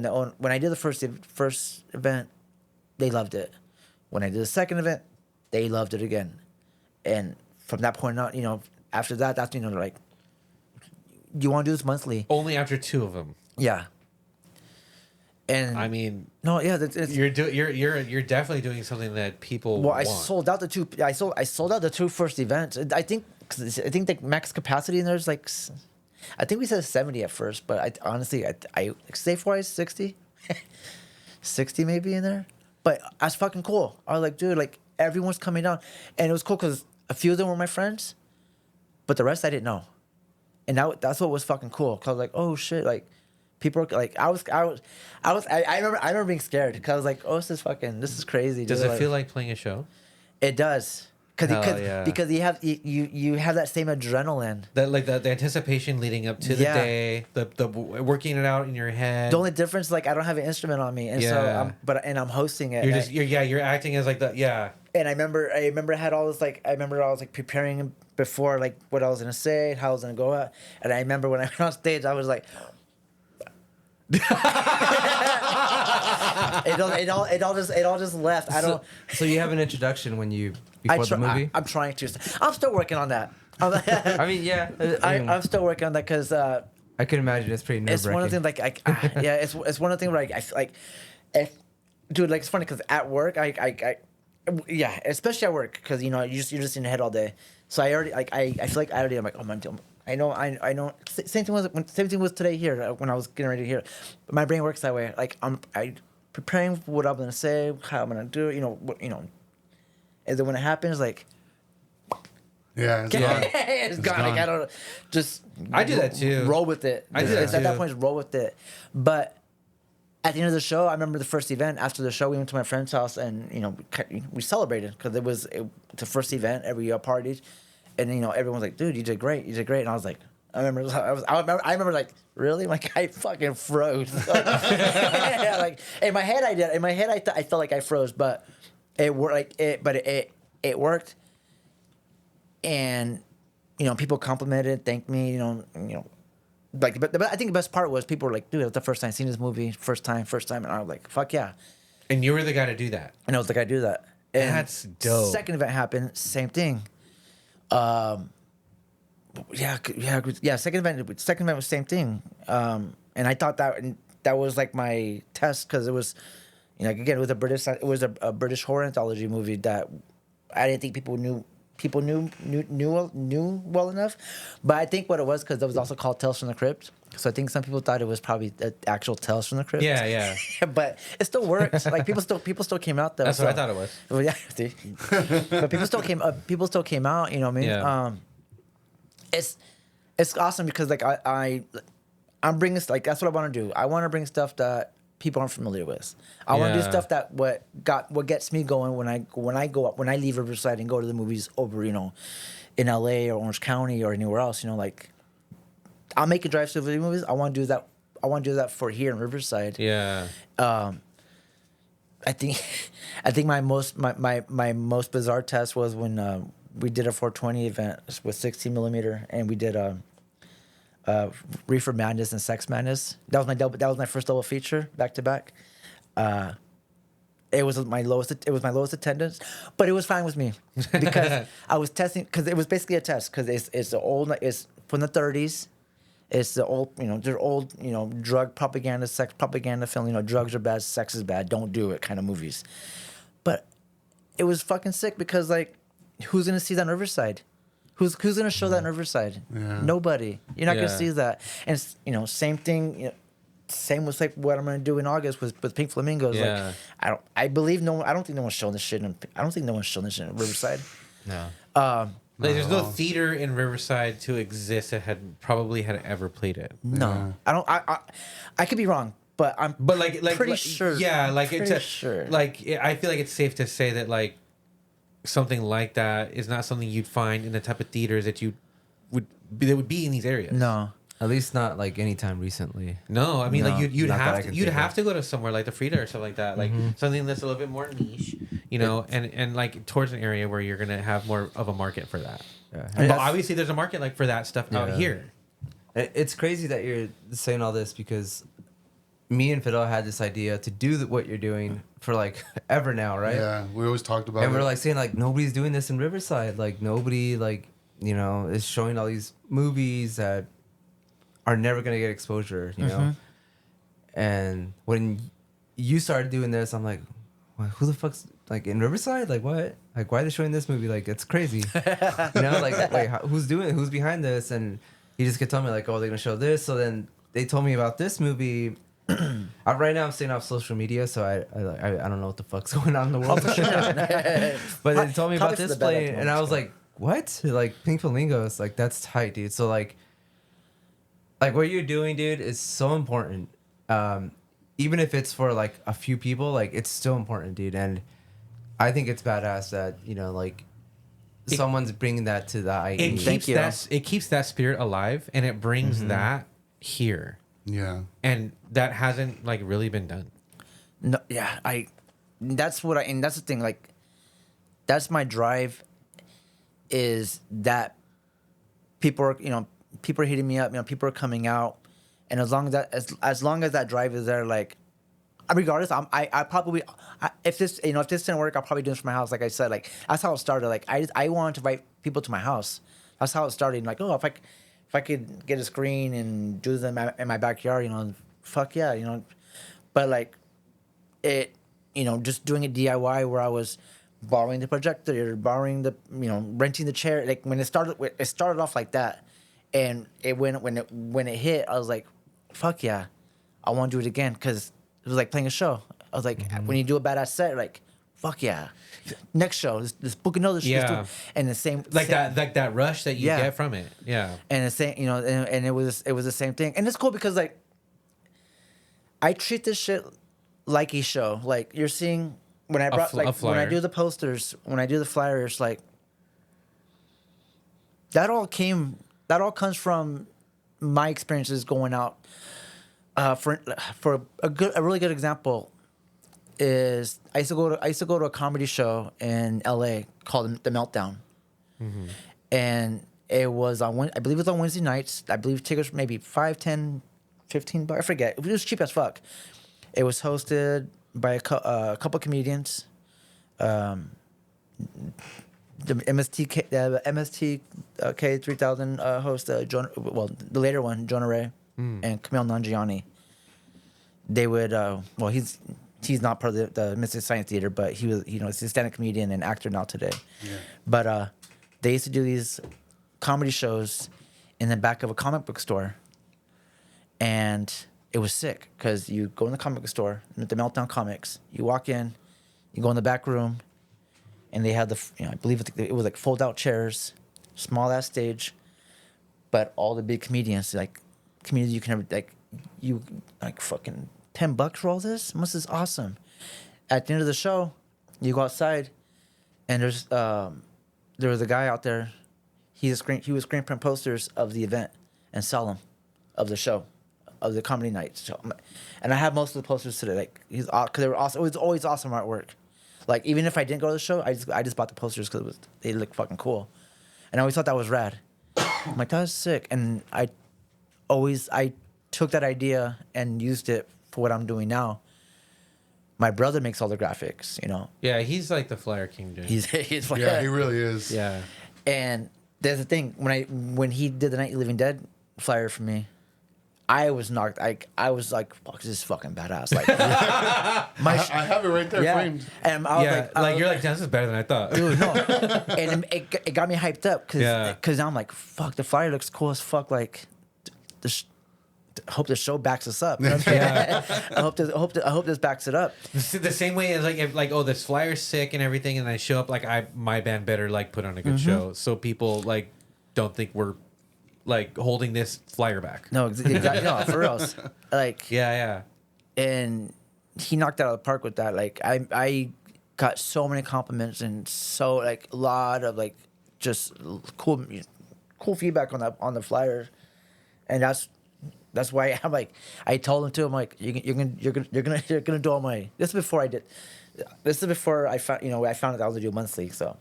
I did the first event, they loved it. When I did the second event, they loved it again. And from that point on, after that, that's like, you want to do this monthly? Only after 2 of them. Yeah. And I mean, no, yeah, you're definitely doing something that people want. I sold out the two. I sold out the 2 first events. I think the max capacity in there is like, I think we said 70 at first, but I honestly safe wise 60, 60 maybe in there. But that's fucking cool. I was like, dude, like everyone's coming down, and it was cool because a few of them were my friends, but the rest I didn't know, and that's what was fucking cool. Cause I was like, oh shit, like. People are like, I remember being scared because I was like, oh, this is crazy. Does dude. it feel like playing a show? It does, because you have that same adrenaline. That like the anticipation leading up to the day, the working it out in your head. The only difference, like, I don't have an instrument on me, and so I'm hosting it. You're acting as like the And I remember I had all this I was like preparing before, like what I was gonna say, how I was gonna go out, and I remember when I went on stage, I was like. it all just left. So you have an introduction before the movie? I'm trying to. I'm still working on that. I mean, yeah. I'm still working on that because I can imagine it's pretty nerve-wracking. It's one of the things it's one of the things where I feel like dude, like, it's funny because at work especially at work, because you're just in your head all day. So I already I feel like I'm like, oh, I know. Same thing was today here when I was getting ready to hear. But my brain works that way. Like I'm preparing for what I'm gonna say, how I'm gonna do it. And then when it happens, like, Yeah, it's gone. It's gone. Like, I don't just. I do that too. Roll with it. I do that At that too. point, just roll with it. But at the end of the show, I remember the first event. After the show, we went to my friend's house and we celebrated because it was the first event. Every year partied, and everyone's like, "Dude, you did great. You did great." And I was like, I remember like, really? Like I fucking froze. Yeah, like in my head I did. In my head I felt like I froze, but it worked. It worked. And people complimented, thanked me. Like, but I think the best part was people were like, "Dude, it was the first time I seen this movie. First time," and I was like, "Fuck yeah!" And you were the guy to do that. And I was like, "I do that." And That's dope. Second event happened, same thing. Yeah. Second event was same thing. And I thought that was like my test because it was, again, it was a British horror anthology movie that I didn't think people knew well enough. But I think what it was because it was also called Tales from the Crypt. So I think some people thought it was probably the actual Tales from the Crypt. Yeah. But it still works. Like people still came out though. That's what I thought it was. Well, yeah, see. But people still came out. You know what I mean? Yeah. It's awesome because like I'm bringing like that's what I want to do. I want to bring stuff that people aren't familiar with. I want to do stuff that what gets me going when I leave Riverside and go to the movies over in LA or Orange County or anywhere else. Like I'll make a drive to the movies. I want to do that. I want to do that for here in Riverside. Yeah. I think my most bizarre test was when we did a 420 event with 16 millimeter, and we did Reefer Madness and Sex Madness. That was my first double feature back to back. It was my lowest attendance, but it was fine with me because I was testing because it was basically a test because it's from the 30s. It's the old, they're old, drug propaganda, sex propaganda film. Drugs are bad, sex is bad, don't do it kind of movies. But it was fucking sick because like, who's gonna see that in Riverside? Who's gonna show that in Riverside? Yeah. Nobody. You're not gonna see that. And same thing. Same with like what I'm gonna do in August with Pink Flamingos. Yeah. Like I believe no one. I don't think no one's showing this shit. I don't think no one's showing this shit in Riverside. No. Like, there's no theater in Riverside to exist that had ever played it. No, Yeah. I don't. I could be wrong, but I'm. But like pretty sure. Yeah, like Pretty it's sure. I feel like it's safe to say that like something like that is not something you'd find in the type of theaters that would be in these areas. No. At least not like anytime recently. No, I mean No, like you'd not that I have can you'd think have of. to go to somewhere like the Frida or something like that, like something that's a little bit more niche, and like towards an area where you're gonna have more of a market for that. Yeah. But obviously, there's a market like for that stuff out Yeah. here. It's crazy that you're saying all this because me and Fidel had this idea to do what you're doing for like ever now, right? Yeah, we always talked about And it. we're like saying like nobody's doing this in Riverside. Like nobody is showing all these movies that are never gonna get exposure, And when you started doing this, I'm like, well, who the fuck's like in Riverside? Like what? Like why are they showing this movie? Like it's crazy, Like wait, who's behind this? And he just kept telling me like, oh, they're gonna show this. So then they told me about this movie. Right now I'm staying off social media, so I don't know what the fuck's going on in the world. But they told me about this play, and I was like, what? Like Pink Flamingos, like that's tight, dude. So like what you're doing, dude, is so important. Even if it's for like a few people, like it's still important, dude. And I think it's badass that someone's bringing that to the IE. It keeps that spirit alive, and it brings that here. Yeah. And that hasn't like really been done. No, yeah, that's the thing. Like, that's my drive. Is that people are hitting me up. People are coming out, and as long as that drive is there, like, regardless, I probably if this didn't work, I'll probably do this from my house. Like I said, like that's how it started. Like I wanted to invite people to my house. That's how it started. Like, oh, if I could get a screen and do them in my backyard, fuck yeah, But like it, just doing it DIY where I was borrowing the projector, borrowing the, renting the chair. Like when it started off like that, and when it hit, I was like, fuck yeah, I want to do it again because it was like playing a show. I was like, when you do a badass set, like fuck yeah. Next show, let's book another show. Yeah. And the same Like same, that rush that you Yeah. get from it. Yeah. and the same, and it was the same thing. And it's cool because like I treat this shit like a show. Like you're seeing when I brought a when I flyer. do the posters, when I do the flyers, like that all comes from my experiences going out. For a really good example is I used to go to a comedy show in LA called The Meltdown, and it was I believe it was on Wednesday nights. I believe tickets were maybe $5, $10, $15. I forget. It was cheap as fuck. It was hosted by a couple comedians. The MSTK 3000 host, the later one, Jonah Ray, and Camille Nanjiani. They would, he's not part of the Mystic Science Theater, but he was, he's a stand-up comedian and actor now today. Yeah. But they used to do these comedy shows in the back of a comic book store, and it was sick because you go in the comic book store, the Meltdown Comics, you walk in, you go in the back room, and they had I believe it was like fold-out chairs, small-ass stage, but all the big comedians, like comedians you can have, like fucking $10 for all this? This is awesome. At the end of the show, you go outside, and there was a guy out there. He would screen print posters of the event and sell them, of the show, of the comedy night show. And I have most of the posters today. Like because they were awesome. It was always awesome artwork. Like even if I didn't go to the show, I just bought the posters because they looked fucking cool, and I always thought that was rad. I'm like, that was sick, and I took that idea and used it for what I'm doing now. My brother makes all the graphics, Yeah, he's like the flyer king, dude. He's like, Yeah, he really is. yeah. And there's the thing, when he did the Night of the Living Dead flyer for me, I was knocked. I was like, "Fuck, this is fucking badass!" Like, I have it right there framed. And I was like, you're like, this is better than I thought. dude, no. And it got me hyped up Yeah. because now I'm like, fuck, the flyer looks cool as fuck. Like, I hope the show backs us up. You know what I'm saying? I hope this backs it up. The same way as if oh, this flyer's sick and everything, and I show up like my band better like put on a good show, so people like don't think we're like holding this flyer back. No, exactly. No, for real. Like, Yeah. and he knocked it out of the park with that. Like, I got so many compliments and so like a lot of like just cool feedback on the flyer, and that's why I'm like, I told him too. I'm like, you're gonna do all my. This is before I found I found out I was gonna do monthly. So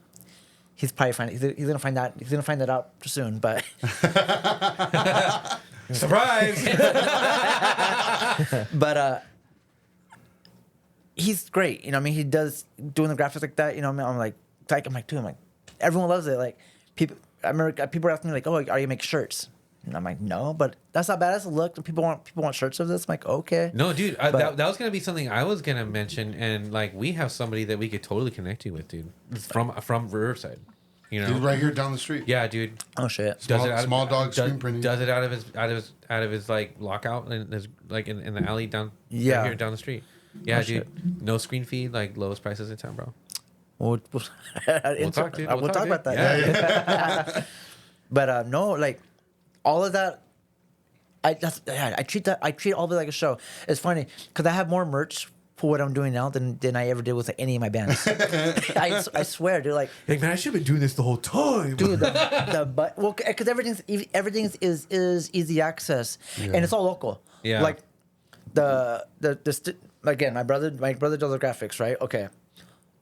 he's probably he's gonna find that out soon. But Surprise! but he's great. He does doing the graphics like that. I'm like, dude, everyone loves it. Like people, I remember people were asking me like, oh, are you make shirts? And I'm like, no, but that's not bad. That's a look. People want shirts of this. I'm like, okay. No, dude, that was gonna be something I was gonna mention, and like we have somebody that we could totally connect you with, dude, from Riverside. He's right here down the street. Yeah, dude. Oh shit. Small dog screen printing. Does it out of his like lockout and his like in the alley down Yeah. right here down the street. Yeah, Oh, dude. shit. No screen feed, like lowest prices in town, bro. We'll talk, dude. We'll talk about that. Yeah. But no, like all of that. I treat all of it like a show. It's funny because I have more merch for what I'm doing now than I ever did with any of my bands. I swear, dude. Like man, I should have been doing this the whole time, dude. Because everything is easy access, and it's all local. Yeah. Like again, my brother does the graphics, right? Okay.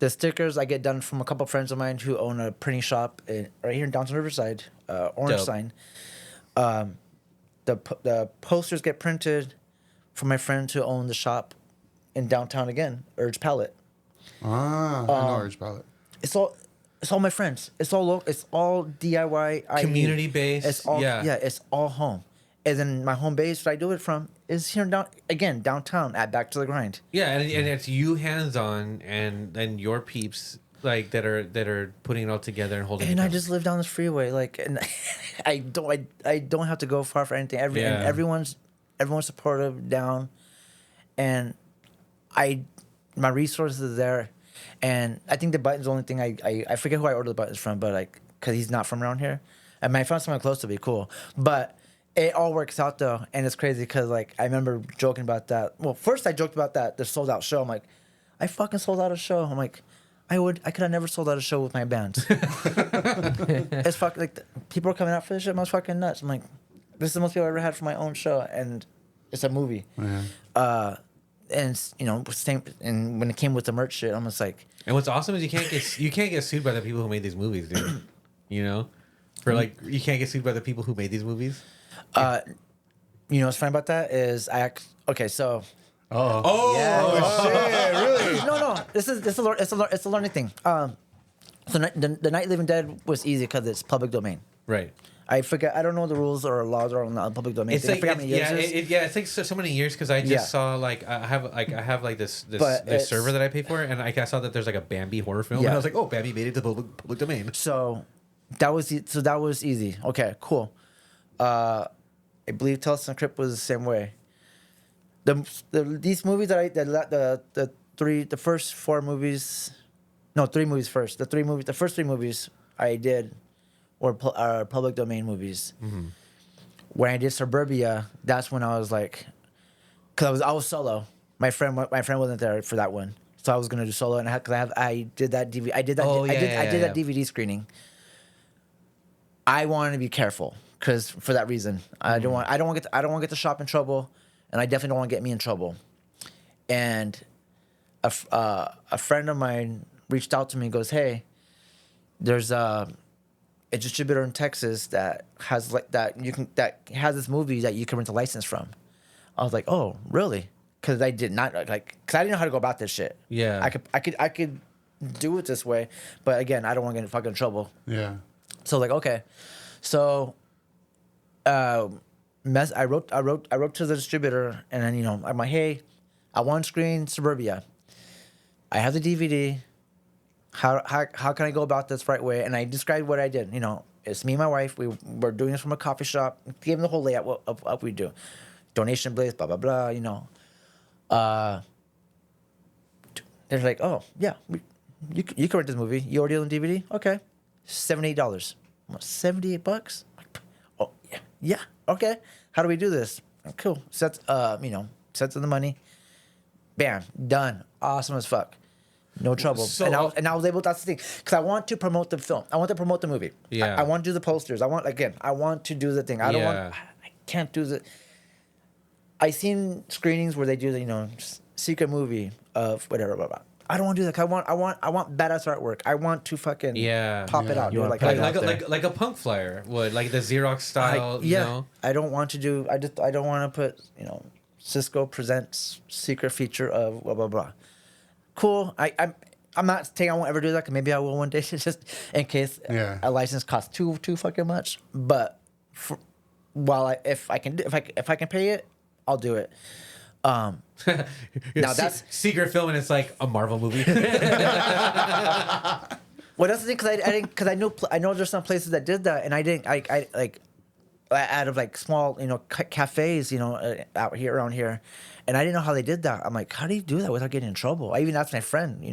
The stickers I get done from a couple of friends of mine who own a printing shop right here in downtown Riverside, Orange Dope. Sign. The posters get printed from my friends who own the shop in downtown again, Urge Palette. I know Urge Palette. It's all my friends. It's all local. It's all DIY. Community based. It's all it's all home. And then my home base that I do it from is here downtown at Back to the Grind. Yeah, and it's you hands on and your peeps like that are putting it all together and holding. And it I down. just live down this freeway, like, and I don't have to go far for anything. And everyone's supportive down, and my resources are there. And I think the button's the only thing I forget who I ordered the buttons from, but like, cause he's not from around here. I mean, I found someone close to be cool, but it all works out though. And it's crazy cause like, I remember joking about that. Well, first I joked about that, the sold out show. I'm like, I fucking sold out a show. I'm like, I could have never sold out a show with my band. It's fucking like, people are coming out for this shit. I was fucking nuts. I'm like, this is the most people I've ever had for my own show. And it's a movie. Yeah. And you know, same. And when it came with the merch shit, I'm just like. And what's awesome is you can't get sued by the people who made these movies, dude. You know, for like you can't get sued by the people who made these movies. You know what's funny about that is okay, so. Oh. Yeah. Shit! Really? No. It's a learning thing. So the Night Living Dead was easy because it's public domain. Right. I forget. I don't know the rules or laws are on the public domain. It's thing. like I forgot how many years it is. it's like so many years because I just saw like I have like this server that I pay for, and I saw that there's like a Bambi horror film, and I was like, oh, Bambi made it to public domain. So that was easy. Okay, cool. I believe Tales from the Crypt was the same way. These movies the first 4 movies, no 3 movies first. The first 3 movies I did were public domain movies. Mm-hmm. When I did Suburbia, that's when I was like, cause I was solo. My friend wasn't there for that one, so I was gonna do solo, and I did that DVD. I did that DVD screening. I wanted to be careful because for that reason, I don't want to get the shop in trouble, and I definitely don't want to get me in trouble. And a friend of mine reached out to me and goes, "Hey, there's a distributor in Texas that has has this movie that you can rent a license from." I was like, "Oh, really?" Because I did not because I didn't know how to go about this shit. Yeah, I could do it this way, but again, I don't want to get in fucking trouble. Yeah. So like, okay, so I wrote to the distributor, and then I'm like, "Hey, I want to screen Suburbia. I have the DVD. How can I go about this right way?" And I described what I did. It's me and my wife. We're doing this from a coffee shop. Gave them the whole layout of what we do. Donation place, blah, blah, blah, They're like, "Oh, yeah, you can rent this movie. You already own DVD? Okay. $78. $78? Oh, yeah, okay. How do we do this? Cool. Sets of the money. Bam, done. Awesome as fuck. No trouble. So, and I was able. That's the thing, because I want to promote the film. I want to promote the movie. Yeah. I want to do the posters. I want to do the thing. I don't want. I can't do the. I seen screenings where they do the secret movie of whatever. Blah, blah. I don't want to do that. I want badass artwork. I want to fucking pop it out. Like a punk flyer would, like the Xerox style. I don't want to do. I don't want to put Cisco presents secret feature of blah blah blah. Cool. I'm not saying I won't ever do that. Cause maybe I will one day. Just in case a license costs too fucking much. But if I can pay it, I'll do it. Now that's secret film, and it's like a Marvel movie. Well, that's the thing, because I know there's some places that did that, and I didn't. I like out of like small cafes out here around here, and I didn't know how they did that. I'm like, how do you do that without getting in trouble? I even asked my friend,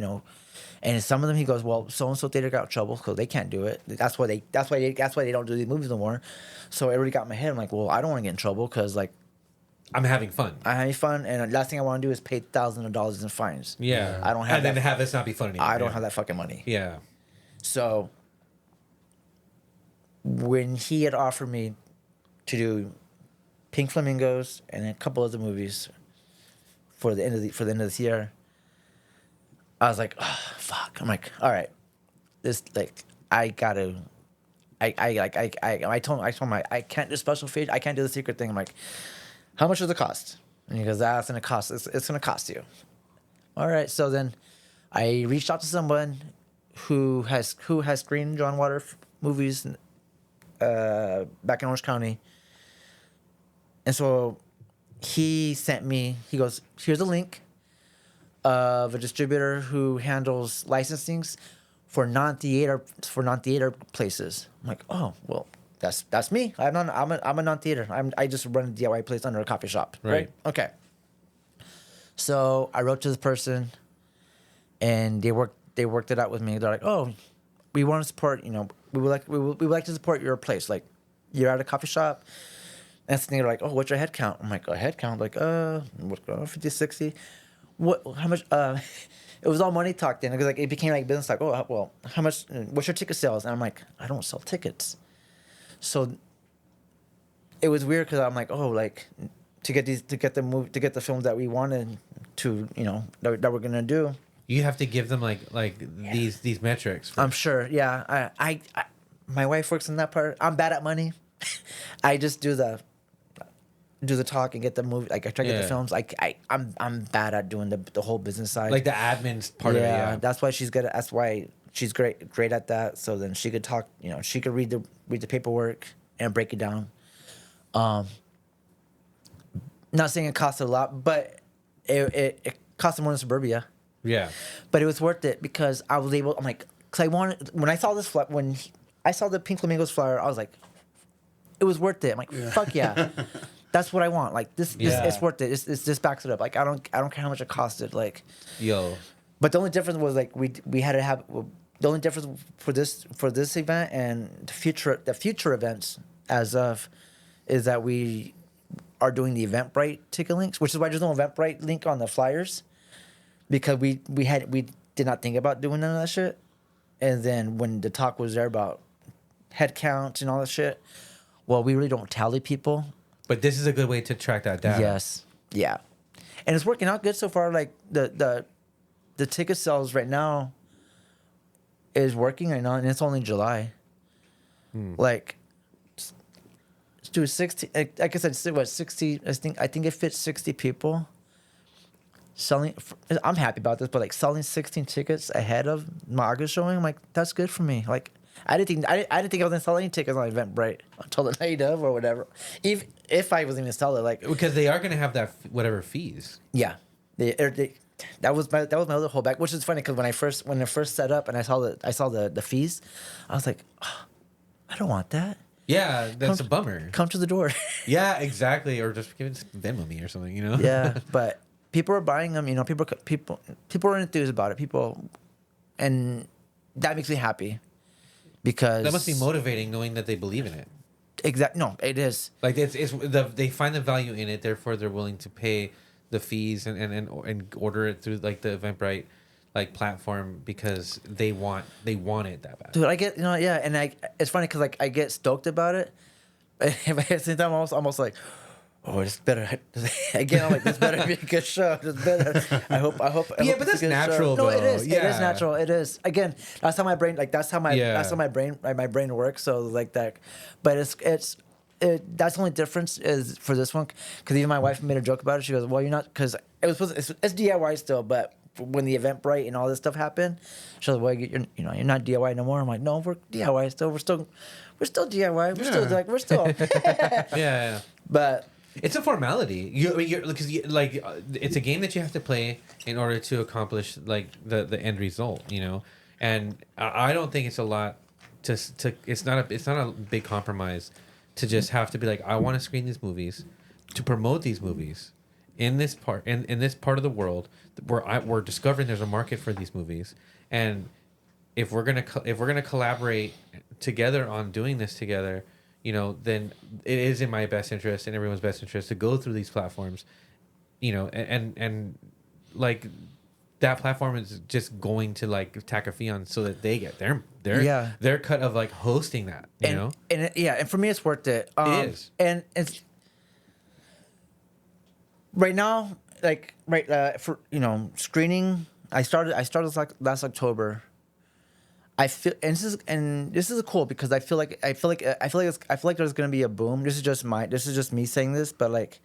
and some of them he goes, well, so and so theater got in trouble because they can't do it. That's why they don't do these movies no more. So it really got in my head. I'm like, well, I don't want to get in trouble because like. I'm having fun. And the last thing I want to do is pay thousands of dollars in fines. Yeah, I don't have. And then have this not be fun anymore. I don't have that fucking money. Yeah. So when he had offered me to do Pink Flamingos and a couple other movies for the end of this year, I was like, oh, fuck. I'm like, all right, this I gotta. I told him I can't do special feature. I can't do the secret thing. I'm like. How much does it cost? And he goes, that's going to cost. It's going to cost you. All right. So then I reached out to someone who has screened John Water movies back in Orange County. And so he goes, here's a link of a distributor who handles licensings for non-theater places. I'm like, oh, well. That's me. I'm a non-theater. I just run a DIY place under a coffee shop. Right? Okay. So I wrote to this person, and they worked they worked it out with me. They're like, oh, we want to support. We would like to support your place. Like, you're at a coffee shop. And they're like, oh, what's your head count? I'm like, a head count? Like, 50, 60. What? How much? It was all money talk then, because like it became like business. Like, oh, well, how much? What's your ticket sales? And I'm like, I don't sell tickets. So it was weird because I'm like, oh, like to get the films that we wanted to, that we're gonna do. You have to give them like these metrics. I'm sure. Yeah. I my wife works in that part. I'm bad at money. I just do the talk and get the movie. Like I try to get the films. I'm bad at doing the whole business side. Like the admin part of it. Yeah. That's why she's good. That's why she's great at that. So then she could talk. She could read the paperwork and break it down. Not saying it costs a lot, but it costs more than Suburbia. Yeah. But it was worth it because I was able. I'm like, because I wanted, when I saw this when I saw the Pink Flamingos flyer, I was like, it was worth it. I'm like, fuck yeah. That's what I want. Like this it's worth it. This backs it up. Like I don't care how much it costed. Like, yo. But the only difference was like we had to have the only difference for this event and the future events as of is that we are doing the Eventbrite ticket links, which is why there's no Eventbrite link on the flyers, because we did not think about doing none of that shit. And then when the talk was there about head counts and all that shit, well, we really don't tally people. But this is a good way to track that data. Yes. Yeah. And it's working out good so far. Like the ticket sales right now is working right now, and it's only July. Like, let's do 60. Like I said, 60? I think it fits 60 people. Selling, I'm happy about this, but like selling 16 tickets ahead of my August showing, I'm like, that's good for me. Like, I didn't think I was gonna sell any tickets on Eventbrite until the night of or whatever. If I was gonna sell it, like, because they are gonna have that whatever fees. Yeah, that was my other holdback, which is funny because when it first set up and I saw the fees, I was like, oh, I don't want that. Yeah, that's a bummer. Come to the door. Yeah, exactly, or just give it Venmo me or something, Yeah, but people are buying them. People are enthused about it. And that makes me happy. Because that must be motivating, knowing that they believe in it. Exactly. No, it is. Like they find the value in it, therefore they're willing to pay the fees and order it through like the Eventbrite like platform because they want it that bad. Dude, I get yeah, and it's funny because like I get stoked about it, but at the same time I'm almost like, oh, it's better. Again, I'm like, this better be a good show. This better. I hope. Yeah, but that's natural. No, it is. Yeah. It is natural. It is. Again, that's how my brain. Like that's how my brain works. So like that. But that's the only difference is for this one. Because even my wife made a joke about it. She goes, "Well, you're not," because it's DIY still, but when the Eventbrite and all this stuff happened, she was like, "Well, you're not DIY no more." I'm like, "No, we're DIY still. We're still DIY. We're still." Yeah. But. It's a formality. It's a game that you have to play in order to accomplish like the end result, And I don't think it's a lot to it's not a big compromise to just have to be like, I want to screen these movies, to promote these movies in this part in this part of the world where we're discovering there's a market for these movies, and if we're gonna collaborate together on doing this together. Then it is in my best interest and everyone's best interest to go through these platforms, and like that platform is just going to like tack a fee on so that they get their cut of like hosting that, And for me it's worth it. It is, and it's right now for screening. I started like last October. I feel, and this is cool because I feel like there's gonna be a boom. This is just me saying this, but like,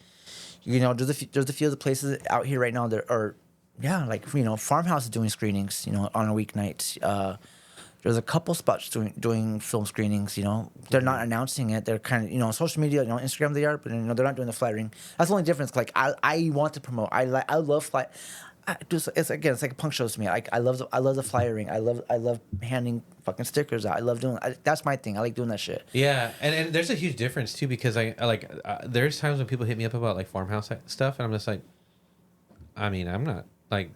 there's a few of the places out here right now that are, like Farmhouse is doing screenings, on a weeknight. There's a couple spots doing film screenings. They're not announcing it. They're kind of social media, Instagram they are, but they're not doing the flyering. That's the only difference. Like I want to promote. I love fly. It's like a punk shows to me. I love the flyering. I love handing fucking stickers out. I love doing. That's my thing. I like doing that shit. Yeah, and there's a huge difference too because I there's times when people hit me up about like Farmhouse stuff, and I'm just like, I mean, I'm not Like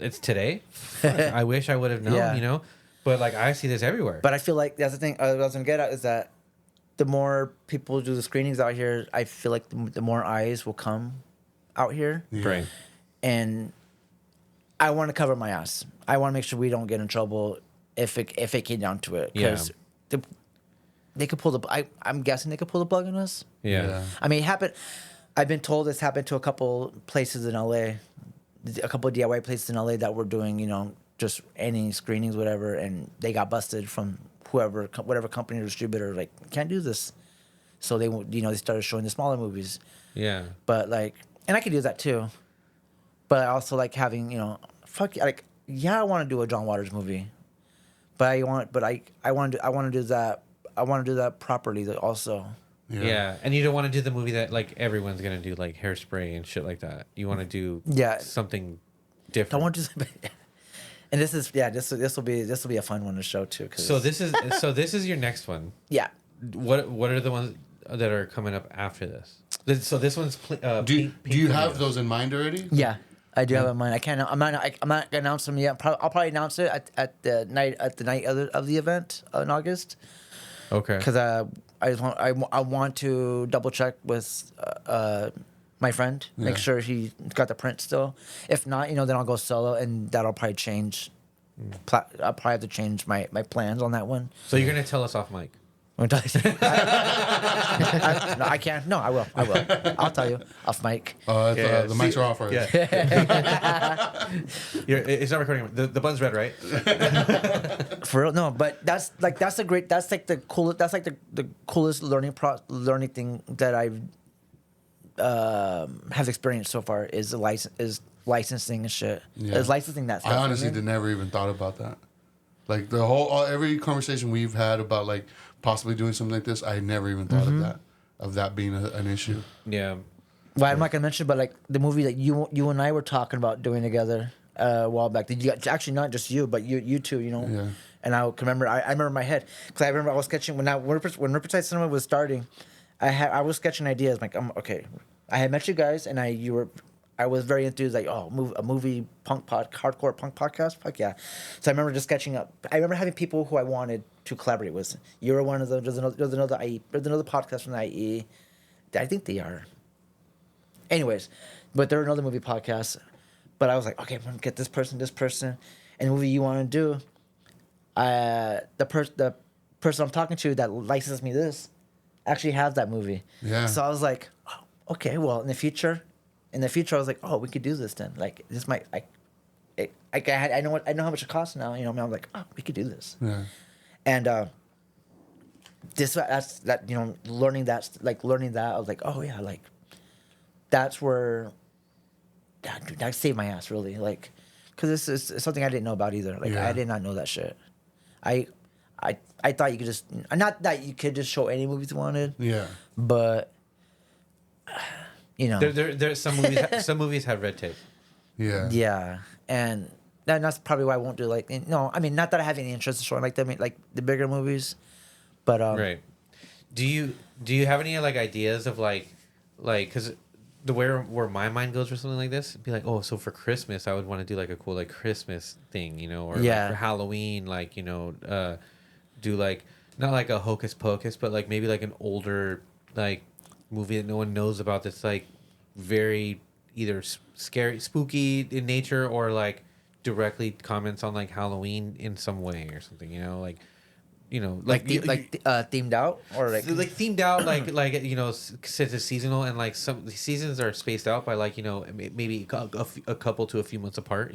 it's today. Fuck, I wish I would have known. Yeah. You know, but like I see this everywhere. But I feel like that's the thing I was gonna get at is that the more people do the screenings out here, I feel like the more eyes will come out here, Yeah. Right. and I want to cover my ass. I want to make sure we don't get in trouble if it came down to it. Because they could pull the. I'm guessing they could pull the plug on us. Yeah. I mean, it happened. I've been told this happened to a couple places in LA, a couple of DIY places in LA that were doing, just any screenings, whatever, and they got busted from whatever company or distributor, like, can't do this. So they started showing the smaller movies. Yeah. But like, and I could do that too. But I also like having, I want to do a John Waters movie, but I want to do that properly also. Yeah. And you don't want to do the movie that like everyone's gonna do, like Hairspray and shit like that. You want to do something different. I want to. And this will be a fun one to show too. So this is your next one. Yeah. What are the ones that are coming up after this? So this one's Do you have those in mind already? Yeah, I do have it in mind. I'm not gonna announce them yet. I'll probably announce it at the night of the event in August. Okay. Because I want to double check with my friend, make sure he got the print still. If not, then I'll go solo, and that'll probably change. I'll probably have to change my plans on that one. So you're gonna tell us off mic. No, I can't. No, I will. I'll tell you off mic. The mics are off already. Yeah. It's not recording. The bun's red, right? For real, no. But that's the coolest learning thing that I've have experienced so far is licensing and shit. Yeah. Is licensing that stuff. I honestly never even thought about that. Like the whole every conversation we've had about like possibly doing something like this, I never even thought of that being an issue. Yeah. Well, I'm not gonna mention, but like the movie that you and I were talking about doing together a while back. Did you actually not just you, but you too? Yeah. And I can remember. I remember in my head because I remember I was sketching when Ripperside Cinema was starting. I was sketching ideas like okay. I had met you guys and I was very enthused, like, a movie hardcore punk podcast. Fuck yeah! So I remember just sketching up. I remember having people who I wanted to collaborate with. You were one of them. There's another podcast from the IE. I think they are. Anyways, but they're another movie podcast. But I was like, okay, I'm gonna get this person, and the movie you want to do. The person I'm talking to that licenses me this actually has that movie. Yeah. So I was like, oh, okay, well, in the future, I was like, oh, we could do this then. Like, this might, I know how much it costs now. I'm like, oh, we could do this. Yeah. And learning that, I was like, oh yeah, like, that's where, God, dude, that saved my ass really, like, because this is something I didn't know about either. Like, I did not know that shit. I thought you could just, not that you could just show any movies you wanted. Yeah. But. There's some movies. Some movies have red tape. Yeah. Yeah, and that's probably why I won't do not that I have any interest in showing like the bigger movies, but right. Do you have any like ideas of like because the where my mind goes for something like this, it'd be like, oh, so for Christmas I would want to do like a cool like Christmas thing, or like for Halloween, like do like not like a Hocus Pocus, but like maybe like an older like movie that no one knows about that's like very either scary, spooky in nature, or like directly comments on like Halloween in some way or something, themed out or like themed out, since it's seasonal and like some seasons are spaced out by like maybe a couple to a few months apart,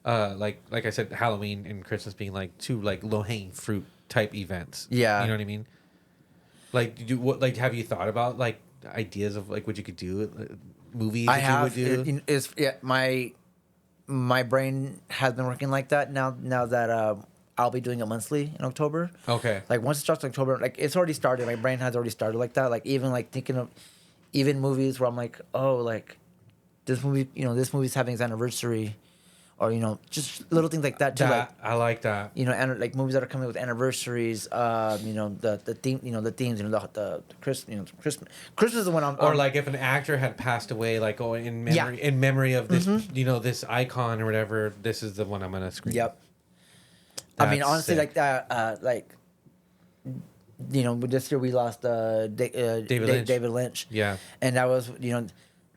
like I said, Halloween and Christmas being like two like low hanging fruit type events. Yeah, you know what I mean. Like, have you thought about like ideas of like what you could do, movies you would do? My brain has been working like that now that I'll be doing it monthly in October. Okay. Like once it starts in October, like it's already started. My brain has already started like that. Like even like thinking of even movies where I'm like, oh, like this movie, this movie's having its anniversary, or just little things like that too. Like I like that. and like movies that are coming with anniversaries. The theme, the themes, the Christmas. Christmas is the one I'm. Or like if an actor had passed away, like in memory of this, this icon or whatever. This is the one I'm gonna screen. Yep. I mean, That's honestly, sick. like that, this year we lost David Lynch. Yeah. And that was,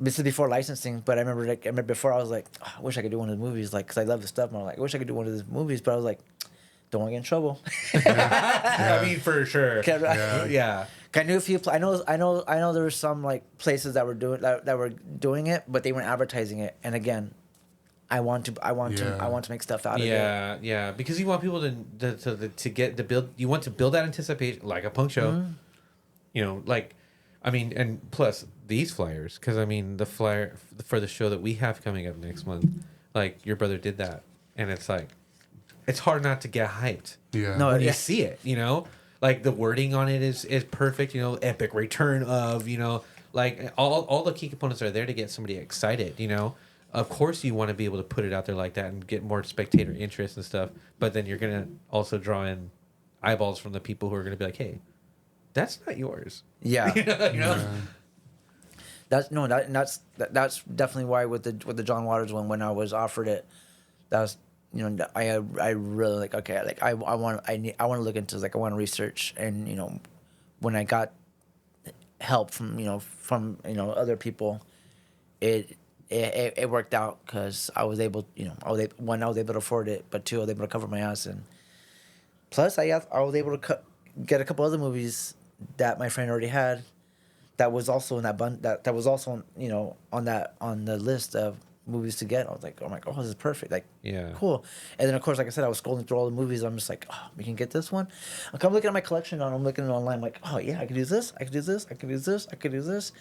this is before licensing, but I remember before I was like, "Oh, I wish I could do one of his movies, like, because I love the stuff. And I'm like, I wish I could do one of his movies, but I was like, don't want to get in trouble. I mean, for sure. Yeah. Yeah. I knew a few. I know there were some like places that were doing it, but they weren't advertising it. And again, I want to make stuff out of it. Yeah, because you want people to get the build. You want to build that anticipation, like a punk show. And plus these flyers, because I mean the flyer for the show that we have coming up next month, like your brother did that, and it's like, it's hard not to get hyped. Yeah. No, when you see it, like the wording on it is perfect. Epic return of, like all the key components are there to get somebody excited. Of course, you want to be able to put it out there like that and get more spectator interest and stuff. But then you're gonna also draw in eyeballs from the people who are gonna be like, "Hey, that's not yours." Yeah. Yeah. That's definitely why with the John Waters one, when I was offered it, that was I really like, okay, like I want to look into, like, I want to research, and when I got help from other people, it worked out, because I was able, one, I was able to afford it, but two, I was able to cover my ass, and plus I was able to get a couple other movies that my friend already had, that was also in that was also on the list of movies to get. I was like, oh my god, this is perfect, like, Yeah. cool. And then of course, like I said, I was scrolling through all the movies. I'm just like, oh, we can get this one. I'm looking at my collection, and I'm looking online, like, oh yeah, I could do this, I could do this, I could do this, I could do this.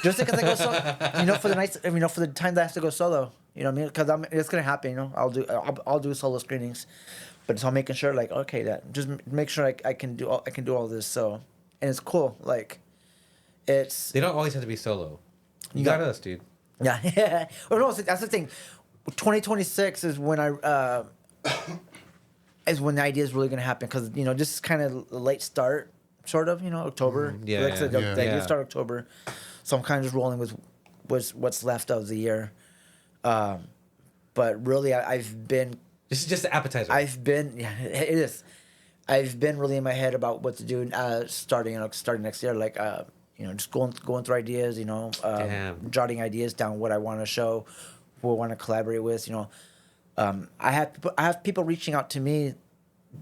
Just because I go solo, for the nights, for the time that I have to go solo, you know what I mean? Because it's gonna happen, I'll do solo screenings, but so I'm making sure, like, okay, that just make sure I can do all this. So, and it's cool, like, it's. They don't always have to be solo. You No. got us, dude. Yeah. Or no, that's the thing. 2026 is when is when the idea is really gonna happen, because this is kind of a late start, sort of. October. Yeah, Like I said, yeah. the idea Yeah. start October, so I'm kind of just rolling with what's left of the year. But really, I've been. This is just the appetizer. Yeah, it is. I've been really in my head about what to do starting next year. Like, just going through ideas. Damn. Jotting ideas down, what I want to show, who I want to collaborate with. I have people reaching out to me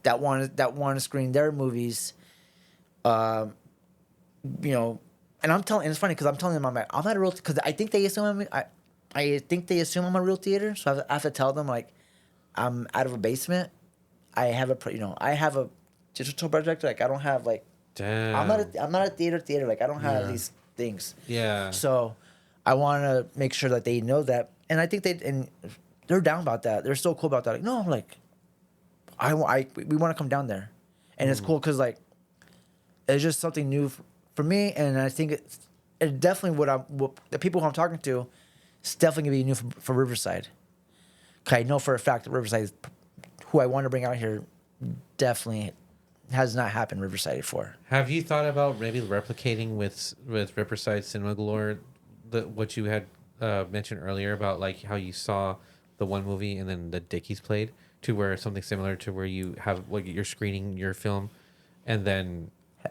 that want to screen their movies. And I'm telling. And it's funny because I'm telling them I'm not a real, because I think they assume I think they assume I'm a real theater. So I have to tell them, like, I'm out of a basement. I have a digital projector. Like, I don't have, like, Damn. I'm not a theater. Like, I don't have these things. Yeah. So I want to make sure that they know that, and I think they're down about that. They're so cool about that. Like, no, like, we want to come down there, and it's cool because, like, it's just something new for me, and I think it's definitely what the people who I'm talking to, it's definitely gonna be new for Riverside. 'Cause I know for a fact that Riverside is who I want to bring out here. Definitely has not happened in Riverside before. Have you thought about maybe replicating with Ripperside Cinema Galore what you had mentioned earlier about, like, how you saw the one movie and then the Dickies played, to where something similar to where you have, like, you're screening your film and then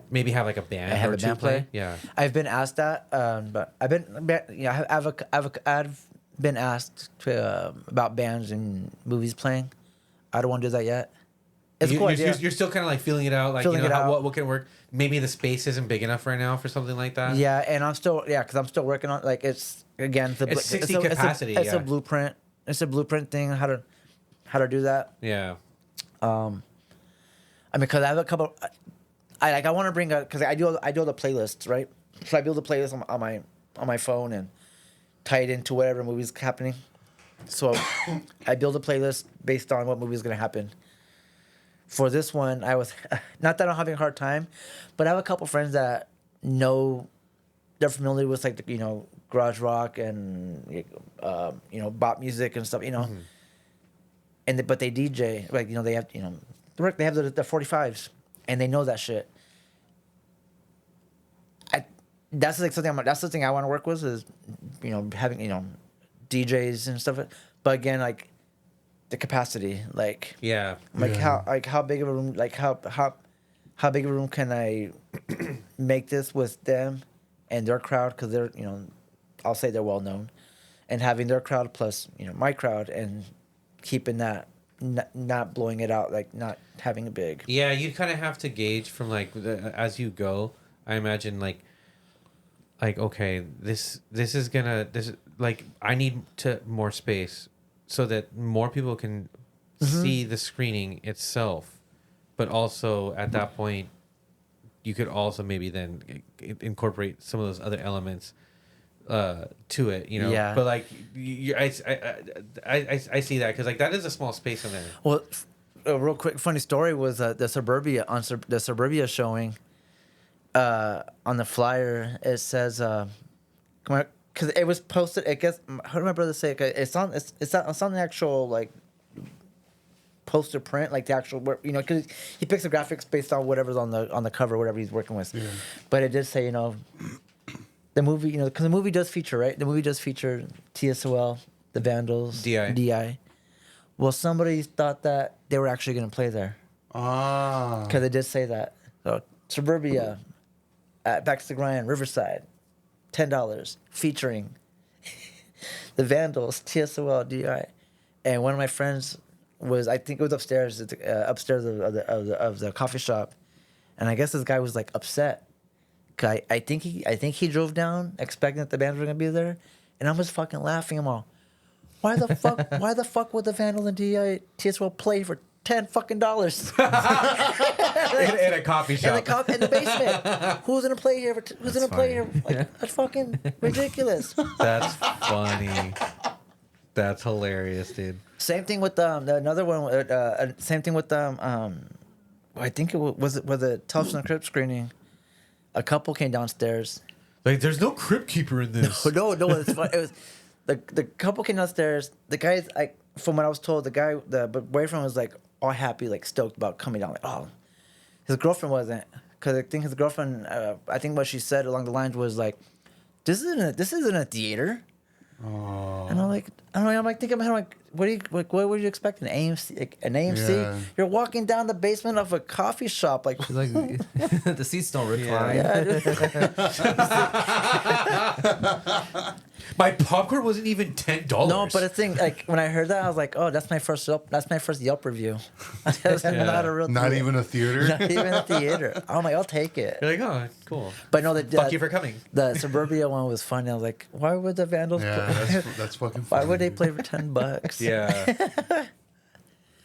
maybe have, like, a band. I have or a two band play. Yeah. I've been asked that, but I've been asked about bands and movies playing. I don't want to do that yet. It's a cool idea. You're still kind of like feeling it out, like, Feeling it out. what can work. Maybe the space isn't big enough right now for something like that. Yeah, and because I'm still working on, like, it's again It's 60 capacity. It's yeah. a blueprint. It's a blueprint thing how to do that. Yeah. I mean, because I have a couple. I want to bring because I do all the playlists, right? So I build a playlist on my phone and tie it into whatever movie's happening. So I build a playlist based on what movie is gonna happen. For this one, I was not that I'm having a hard time, but I have a couple friends that know, they're familiar with, like, garage rock and bop music and stuff. but they DJ, like, they have, they have the 45s, and they know that shit. That's like something. That's the thing I want to work with is, having DJs and stuff. But again, like the capacity, like Yeah. how big of a room, like how big of a room can I make this with them and their crowd, because they're I'll say they're well known, and having their crowd plus my crowd, and keeping that, not blowing it out, like not having a big. Yeah, you kind of have to gauge from like as you go. I imagine like okay, this is like I need more space so that more people can see the screening itself, but also at that point, you could also maybe then incorporate some of those other elements to it, Yeah. But like, I see that because like that is a small space in there. Well, a real quick funny story was the Suburbia showing. On the flyer, it says, because it was posted. I guess how did my brother say it? It's on the actual like poster print, like the actual because he picks the graphics based on whatever's on the cover, whatever he's working with. Yeah. But it did say the movie, because the movie does feature, right? The movie does feature TSOL, the Vandals, DI. Well, somebody thought that they were actually going to play there. Ah. Because it did say that. So Suburbia. At Baxter Grind, Riverside, $10, featuring the Vandals, TSOL, DI, and one of my friends was, I think it was upstairs of the coffee shop, and I guess this guy was like upset. I think he drove down expecting that the band were gonna be there, and I was fucking laughing him all. Why the fuck would the Vandals and DI TSOL play for $10 fucking in a coffee shop in the basement? Who's gonna play here? Who's gonna play here? Like, that's fucking ridiculous. That's funny. That's hilarious, dude. Same thing with another one. Same thing with I think it was a Tales from the Crypt screening. A couple came downstairs. Like, there's no crypt keeper in this. No. It's fun. It was the couple came downstairs. The guys, from what I was told, the boyfriend was like all happy, like stoked about coming down. Like, oh, his girlfriend wasn't, because I think his girlfriend. I think what she said along the lines was like, "This isn't a theater." Oh. And I'm like, thinking about, like, what would you expect? An AMC? Like, an AMC? Yeah. You're walking down the basement of a coffee shop, like the seats don't recline. Yeah. My popcorn wasn't even $10. No, but the thing, like, when I heard that, I was like, oh, that's my first Yelp review. That's not a real. Not even a theater. Not even a theater. I'm like, I'll take it. You're like, oh, cool. But no, fuck you for coming. The Suburbia one was funny. I was like, why would the Vandals? That's fucking funny. Why would they play for $10? Yeah.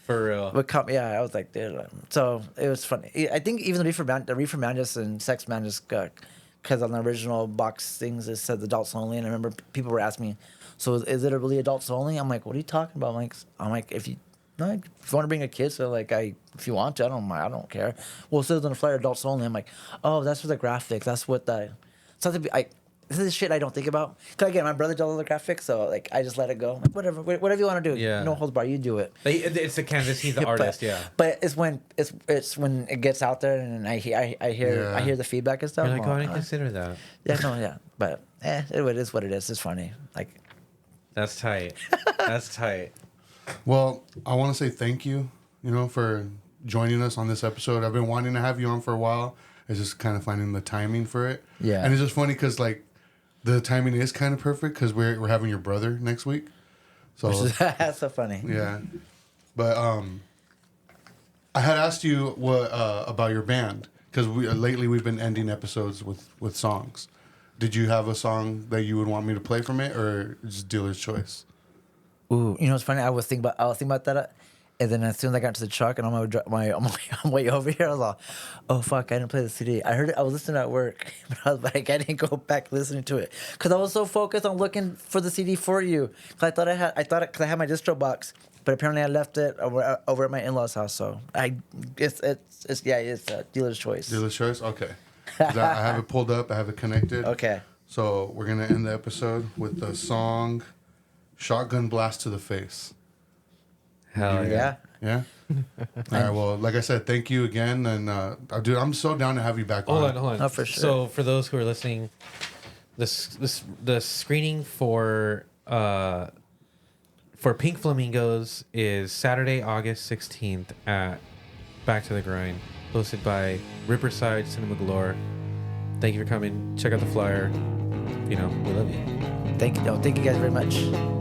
For real. But I was like, dude. So it was funny. I think even the Reefer Madness and Sex Madness, because on the original box things it said adults only, and I remember people were asking me, so is it really adults only? I'm like, what are you talking about? I'm like, if you want to bring a kid, so like if you want to, I don't mind, I don't care. Well, it says on the flyer adults only. I'm like, oh, that's for the graphics. That's what this is shit I don't think about. Cause again, my brother does all the graphics, so like I just let it go. Like, whatever you want to do. Yeah. No holds barred. You do it. It's the canvas. He's the artist. Yeah. But it's when it gets out there and I hear the feedback and stuff. You're like, I didn't consider that. Yeah. But it is what it is. It's funny. Like, that's tight. That's tight. Well, I want to say thank you. For joining us on this episode. I've been wanting to have you on for a while. It's just kind of finding the timing for it. Yeah. And it's just funny because like. The timing is kind of perfect because we're having your brother next week, so that's so funny. Yeah, but I had asked you what about your band because lately we've been ending episodes with songs. Did you have a song that you would want me to play from it, or just dealer's choice? Ooh, it's funny. I was thinking about that. And then as soon as I got to the truck and on my way over here, I was like, oh, fuck, I didn't play the CD. I heard it. I was listening at work, but I was like, I didn't go back listening to it. Because I was so focused on looking for the CD for you. Because because I had my distro box, but apparently I left it over at my in-laws' house. So it's dealer's choice. Dealer's choice? Okay. 'Cause I have it pulled up. I have it connected. Okay. So we're going to end the episode with the song Shotgun Blast to the Face. Hell yeah. Yeah. Yeah. All right. Well, like I said, thank you again, and dude, I'm so down to have you back Hold on. on. Oh, for sure. So for those who are listening, the screening for Pink Flamingos is Saturday, August 16th at Back to the Grind, hosted by Ripperside Cinema Galore. Thank you for coming. Check out the flyer. We love you. Thank you guys very much.